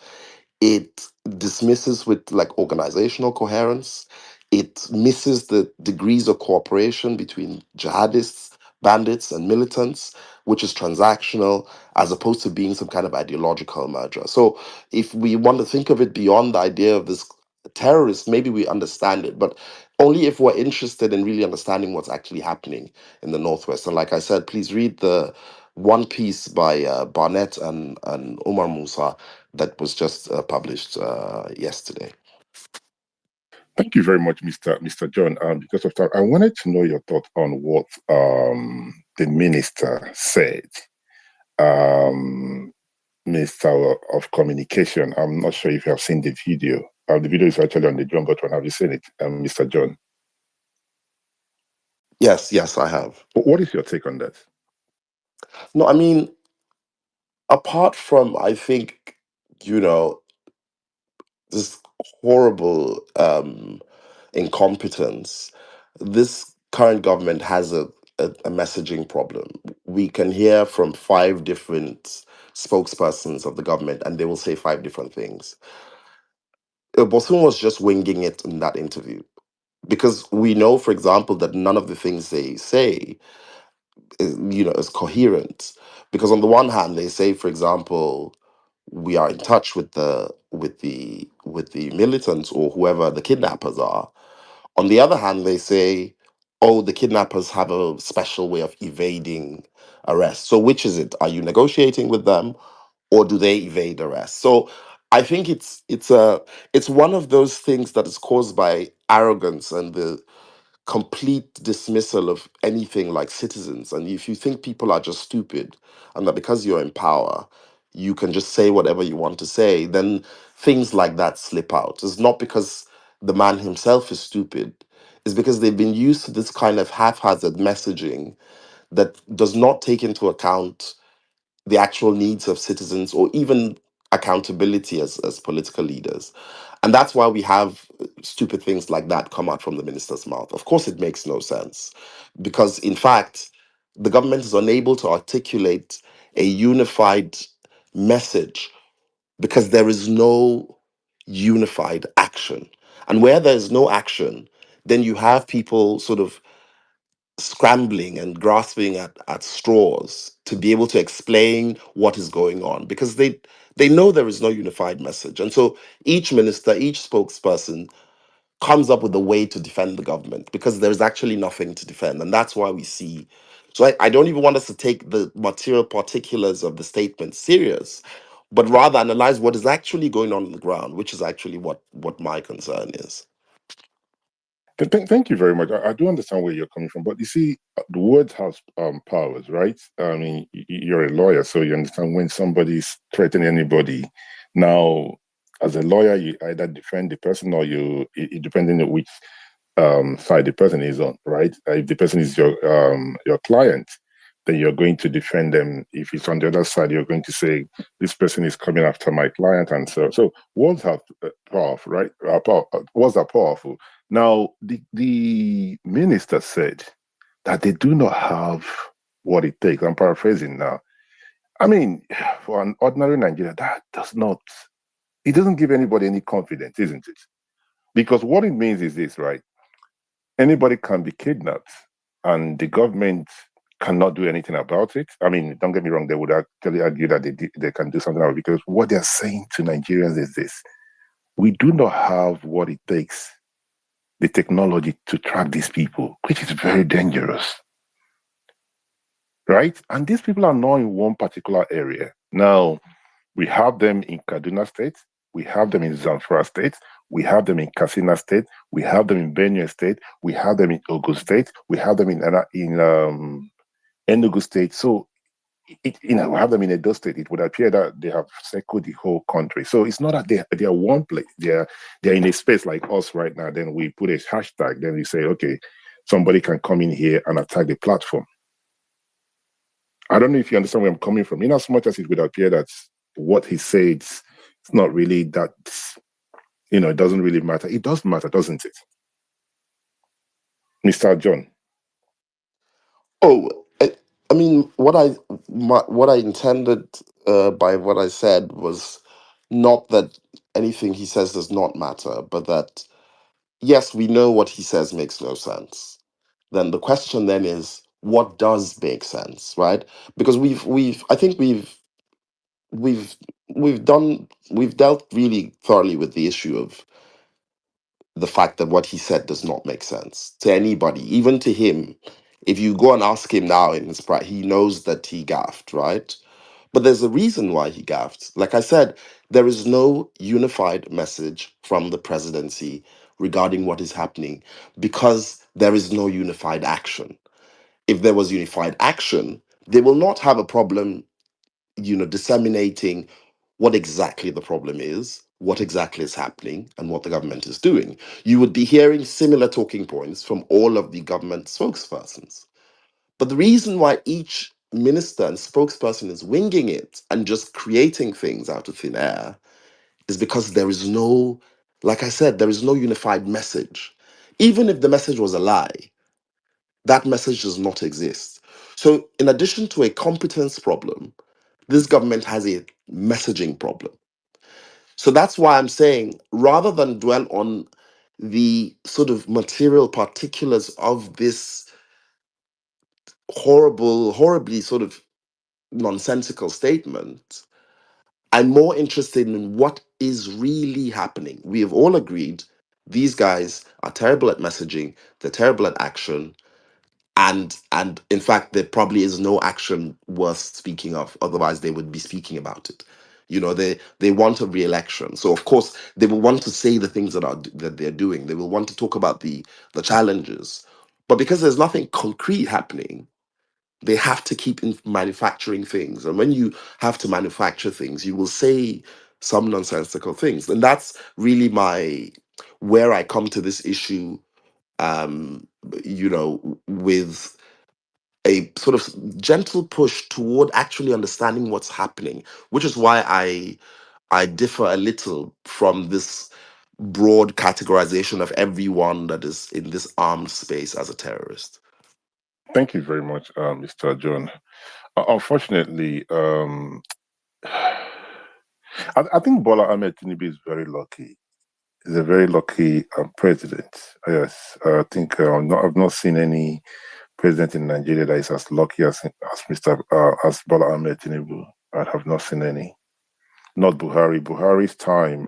It dismisses with like organizational coherence. It misses the degrees of cooperation between jihadists, bandits, and militants, which is transactional as opposed to being some kind of ideological merger. So, if we want to think of it beyond the idea of this terrorist, maybe we understand it, but only if we're interested in really understanding what's actually happening in the Northwest. And like I said, please read the one piece by Barnett and Omar Musa that was just published yesterday. Thank you very much, Mr. John. Because of time, I wanted to know your thought on what the minister said. Minister of Communication. I'm not sure if you have seen the video. The video is actually on the John Button. Have you seen it, Mr. John? Yes, I have. What is your take on that? No, I mean, apart from, I think, this horrible incompetence, this current government has a messaging problem. We can hear from five different spokespersons of the government, and they will say five different things. Bosun was just winging it in that interview because we know, for example, that none of the things they say is coherent. Because on the one hand, they say, for example, we are in touch with the militants or whoever the kidnappers are. On the other hand, they say, oh, the kidnappers have a special way of evading arrest. So which is it? Are you negotiating with them or do they evade arrest? So I think it's one of those things that is caused by arrogance and the complete dismissal of anything like citizens. And if you think people are just stupid and that because you're in power, you can just say whatever you want to say, then things like that slip out. It's not because the man himself is stupid, it's because they've been used to this kind of haphazard messaging that does not take into account the actual needs of citizens or even accountability as political leaders. And that's why we have stupid things like that come out from the minister's mouth. Of course, it makes no sense because, in fact, the government is unable to articulate a unified message because there is no unified action. And where there is no action, then you have people sort of scrambling and grasping at straws to be able to explain what is going on because they know there is no unified message. And so each minister, each spokesperson comes up with a way to defend the government because there's actually nothing to defend. And that's why we see. So I don't even want us to take the material particulars of the statement serious, but rather analyze what is actually going on the ground, which is actually what my concern is. Thank you very much. I do understand where you're coming from, but you see, the word has powers, right? I mean, you're a lawyer, so you understand when somebody's threatening anybody. Now, as a lawyer, you either defend the person or depending on which side the person is on, right? If the person is your client, then you're going to defend them. If it's on the other side, you're going to say this person is coming after my client, and so words have powerful, right? Words are powerful. Now, the minister said that they do not have what it takes. I'm paraphrasing now. I mean, for an ordinary Nigerian, that does not. It doesn't give anybody any confidence, isn't it? Because what it means is this, right? Anybody can be kidnapped, and the government cannot do anything about it. I mean, don't get me wrong; they would actually argue that they can do something about it, because what they're saying to Nigerians is this: we do not have what it takes, the technology to track these people, which is very dangerous, right? And these people are not in one particular area. Now, we have them in Kaduna State, we have them in Zamfara State, we have them in Katsina State, we have them in Benue State, we have them in Ogun State, we have them in Enugu State. So, we have them in Edo State. It would appear that they have circled the whole country. So it's not that they are one place. They're in a space like us right now. Then we put a hashtag. Then we say, okay, somebody can come in here and attack the platform. I don't know if you understand where I'm coming from. In as much as it would appear that what he said, it's not really that, it doesn't really matter. It does matter, doesn't it? Mr. John. Oh, I mean, what I intended by what I said was not that anything he says does not matter, but that yes, we know what he says makes no sense. Then the question then is, what does make sense, right? Because I think we've we've dealt really thoroughly with the issue of the fact that what he said does not make sense to anybody, even to him. If you go and ask him now in his pride, he knows that he gaffed, right? But there's a reason why he gaffed. Like I said, there is no unified message from the presidency regarding what is happening because there is no unified action. If there was unified action, they will not have a problem, disseminating what exactly the problem is, what exactly is happening, and what the government is doing. You would be hearing similar talking points from all of the government spokespersons. But the reason why each minister and spokesperson is winging it and just creating things out of thin air is because there is no, like I said, there is no unified message. Even if the message was a lie, that message does not exist. So, in addition to a competence problem, this government has a messaging problem. So that's why I'm saying, rather than dwell on the sort of material particulars of this horribly sort of nonsensical statement, I'm more interested in what is really happening. We have all agreed these guys are terrible at messaging, they're terrible at action, and in fact there probably is no action worth speaking of, otherwise they would be speaking about it. They want a re-election, so of course they will want to say the things that they're doing. They will want to talk about the challenges, but because there's nothing concrete happening, they have to keep manufacturing things. And when you have to manufacture things, you will say some nonsensical things, and that's really where I come to this issue, with a sort of gentle push toward actually understanding what's happening, which is why I differ a little from this broad categorization of everyone that is in this armed space as a terrorist. Thank you very much, Mr. John. Unfortunately, I think Bola Ahmed Tinubu is very lucky. He's a very lucky president. Yes, I think I've not seen any president in Nigeria that is as lucky as Bola Ahmed Tinubu. I have not seen any. Not Buhari. Buhari's time,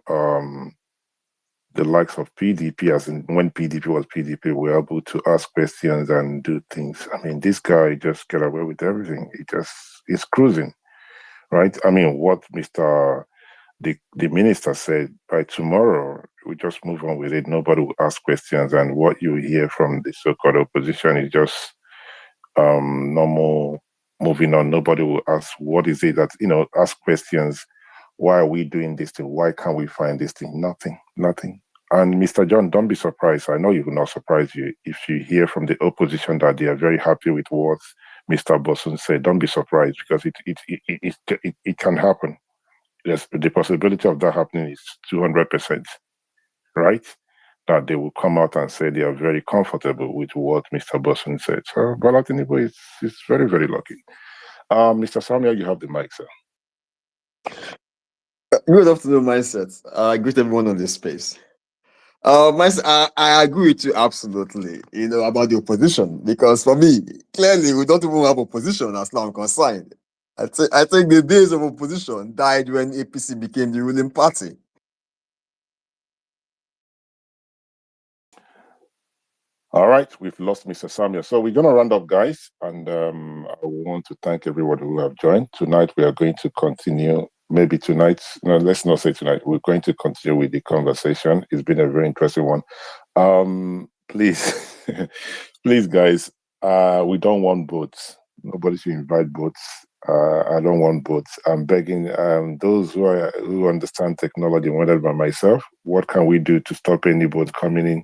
the likes of PDP, as in when PDP was PDP, were able to ask questions and do things. I mean, this guy just get away with everything. He's cruising, right? I mean, what the minister said, by tomorrow, we just move on with it. Nobody will ask questions, and what you hear from the so-called opposition is just normal moving on. Nobody will ask what is it that ask questions. Why are we doing this thing? Why can't we find this thing? Nothing. And Mr. John, don't be surprised. I know it will not surprise you if you hear from the opposition that they are very happy with what Mr. Bosun said. Don't be surprised, because it can happen. Yes, the possibility of that happening is 200%, right? That they will come out and say they are very comfortable with what Mr. Bosun said. So Bola Tinubu is very, very lucky. Mr. Samuel, you have the mic, sir. Good afternoon, Mindset. I greet everyone on this space. I agree with you absolutely, about the opposition, because for me, clearly, we don't even have opposition as far as I'm concerned. I think the days of opposition died when APC became the ruling party. All right, we've lost Mr. Samuel. So we're going to round up, guys, and I want to thank everyone who have joined. Tonight, we are going to continue. Maybe tonight, no, let's not say tonight. We're going to continue with the conversation. It's been a very interesting one. Please, please, guys, we don't want bots. Nobody should invite bots. I don't want bots. I'm begging those who understand technology more than myself. What can we do to stop any bots coming in?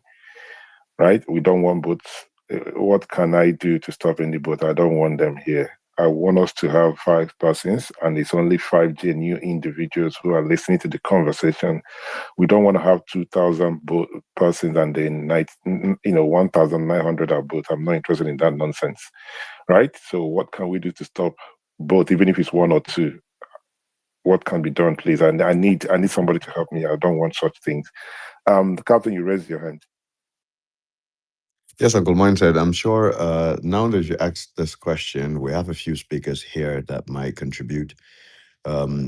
Right? We don't want bots. What can I do to stop any bot? I don't want them here. I want us to have 5 persons, and it's only 5 genuine individuals who are listening to the conversation. We don't want to have 2,000 persons and then 1,900 are both. I'm not interested in that nonsense, right? So what can we do to stop both, even if it's 1 or 2? What can be done, please? And I need somebody to help me. I don't want such things. Captain, you raised your hand. Yes, Uncle Mindset. I'm sure now that you asked this question, we have a few speakers here that might contribute.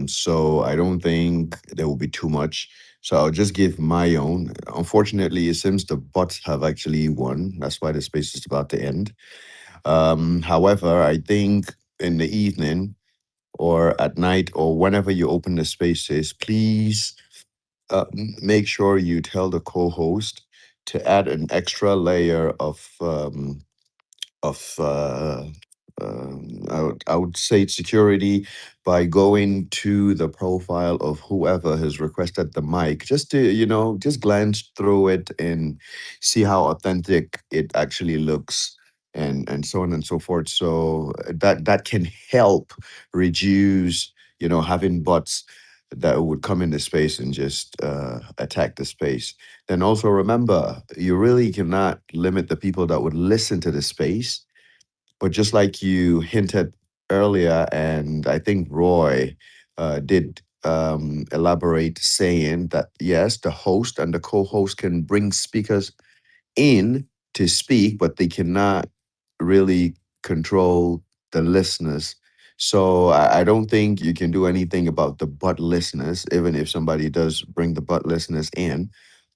So I don't think there will be too much. So I'll just give my own. Unfortunately, it seems the bots have actually won. That's why the space is about to end. However, I think in the evening or at night or whenever you open the spaces, please make sure you tell the co-host to add an extra layer of I would say security by going to the profile of whoever has requested the mic, just to just glance through it and see how authentic it actually looks, and so on and so forth. So that can help reduce having bots that would come into space and just attack the space. Then also remember, you really cannot limit the people that would listen to the space. But just like you hinted earlier, and I think Roy did elaborate, saying that yes, the host and the co-host can bring speakers in to speak, but they cannot really control the listeners. So I don't think you can do anything about the butt listeners, even if somebody does bring the butt listeners in.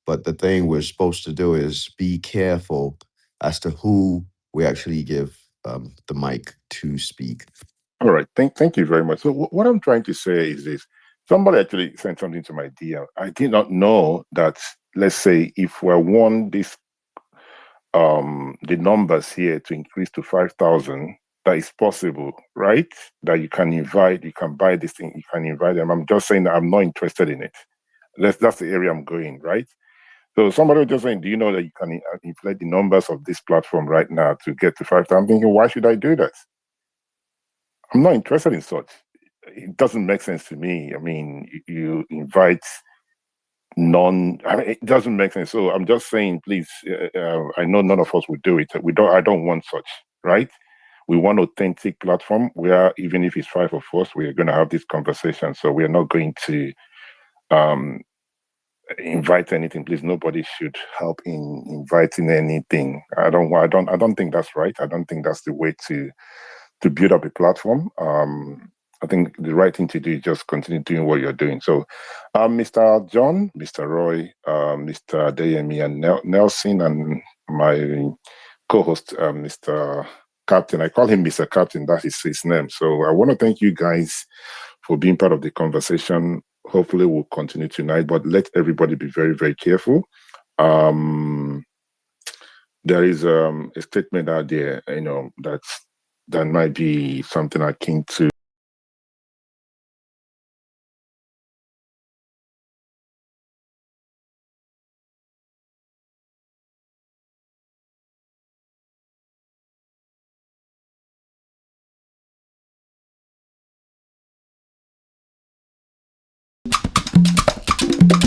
But the thing we're supposed to do is be careful as to who we actually give the mic to speak. All right. Thank you very much. So what I'm trying to say is this. Somebody actually sent something to my DM. I did not know that, let's say, if we want this the numbers here to increase to 5,000, that is possible, right? That you can buy this thing, you can invite them. I'm just saying that I'm not interested in it. That's the area I'm going, right? So somebody was just saying, do you know that you can inflate the numbers of this platform right now to get to 5,000? I'm thinking, why should I do that? I'm not interested in such. It doesn't make sense to me. I mean, you invite it doesn't make sense. So I'm just saying, please, I know none of us would do it. I don't want such, right? We want authentic platform where even if it's 5 of us, we're going to have this conversation. So we're not going to invite anything. Please, nobody should help in inviting anything. I don't think that's right. I don't think that's the way to build up a platform. I think the right thing to do is just continue doing what you're doing. So, Mr. John, Mr. Roy, Mr. Deyemi, and Nelson, and my co-host, Mr. Captain. I call him Mr. Captain. That is his name. So I want to thank you guys for being part of the conversation. hopefully will continue tonight, but let everybody be very, very careful. There is a statement out there, that might be something akin to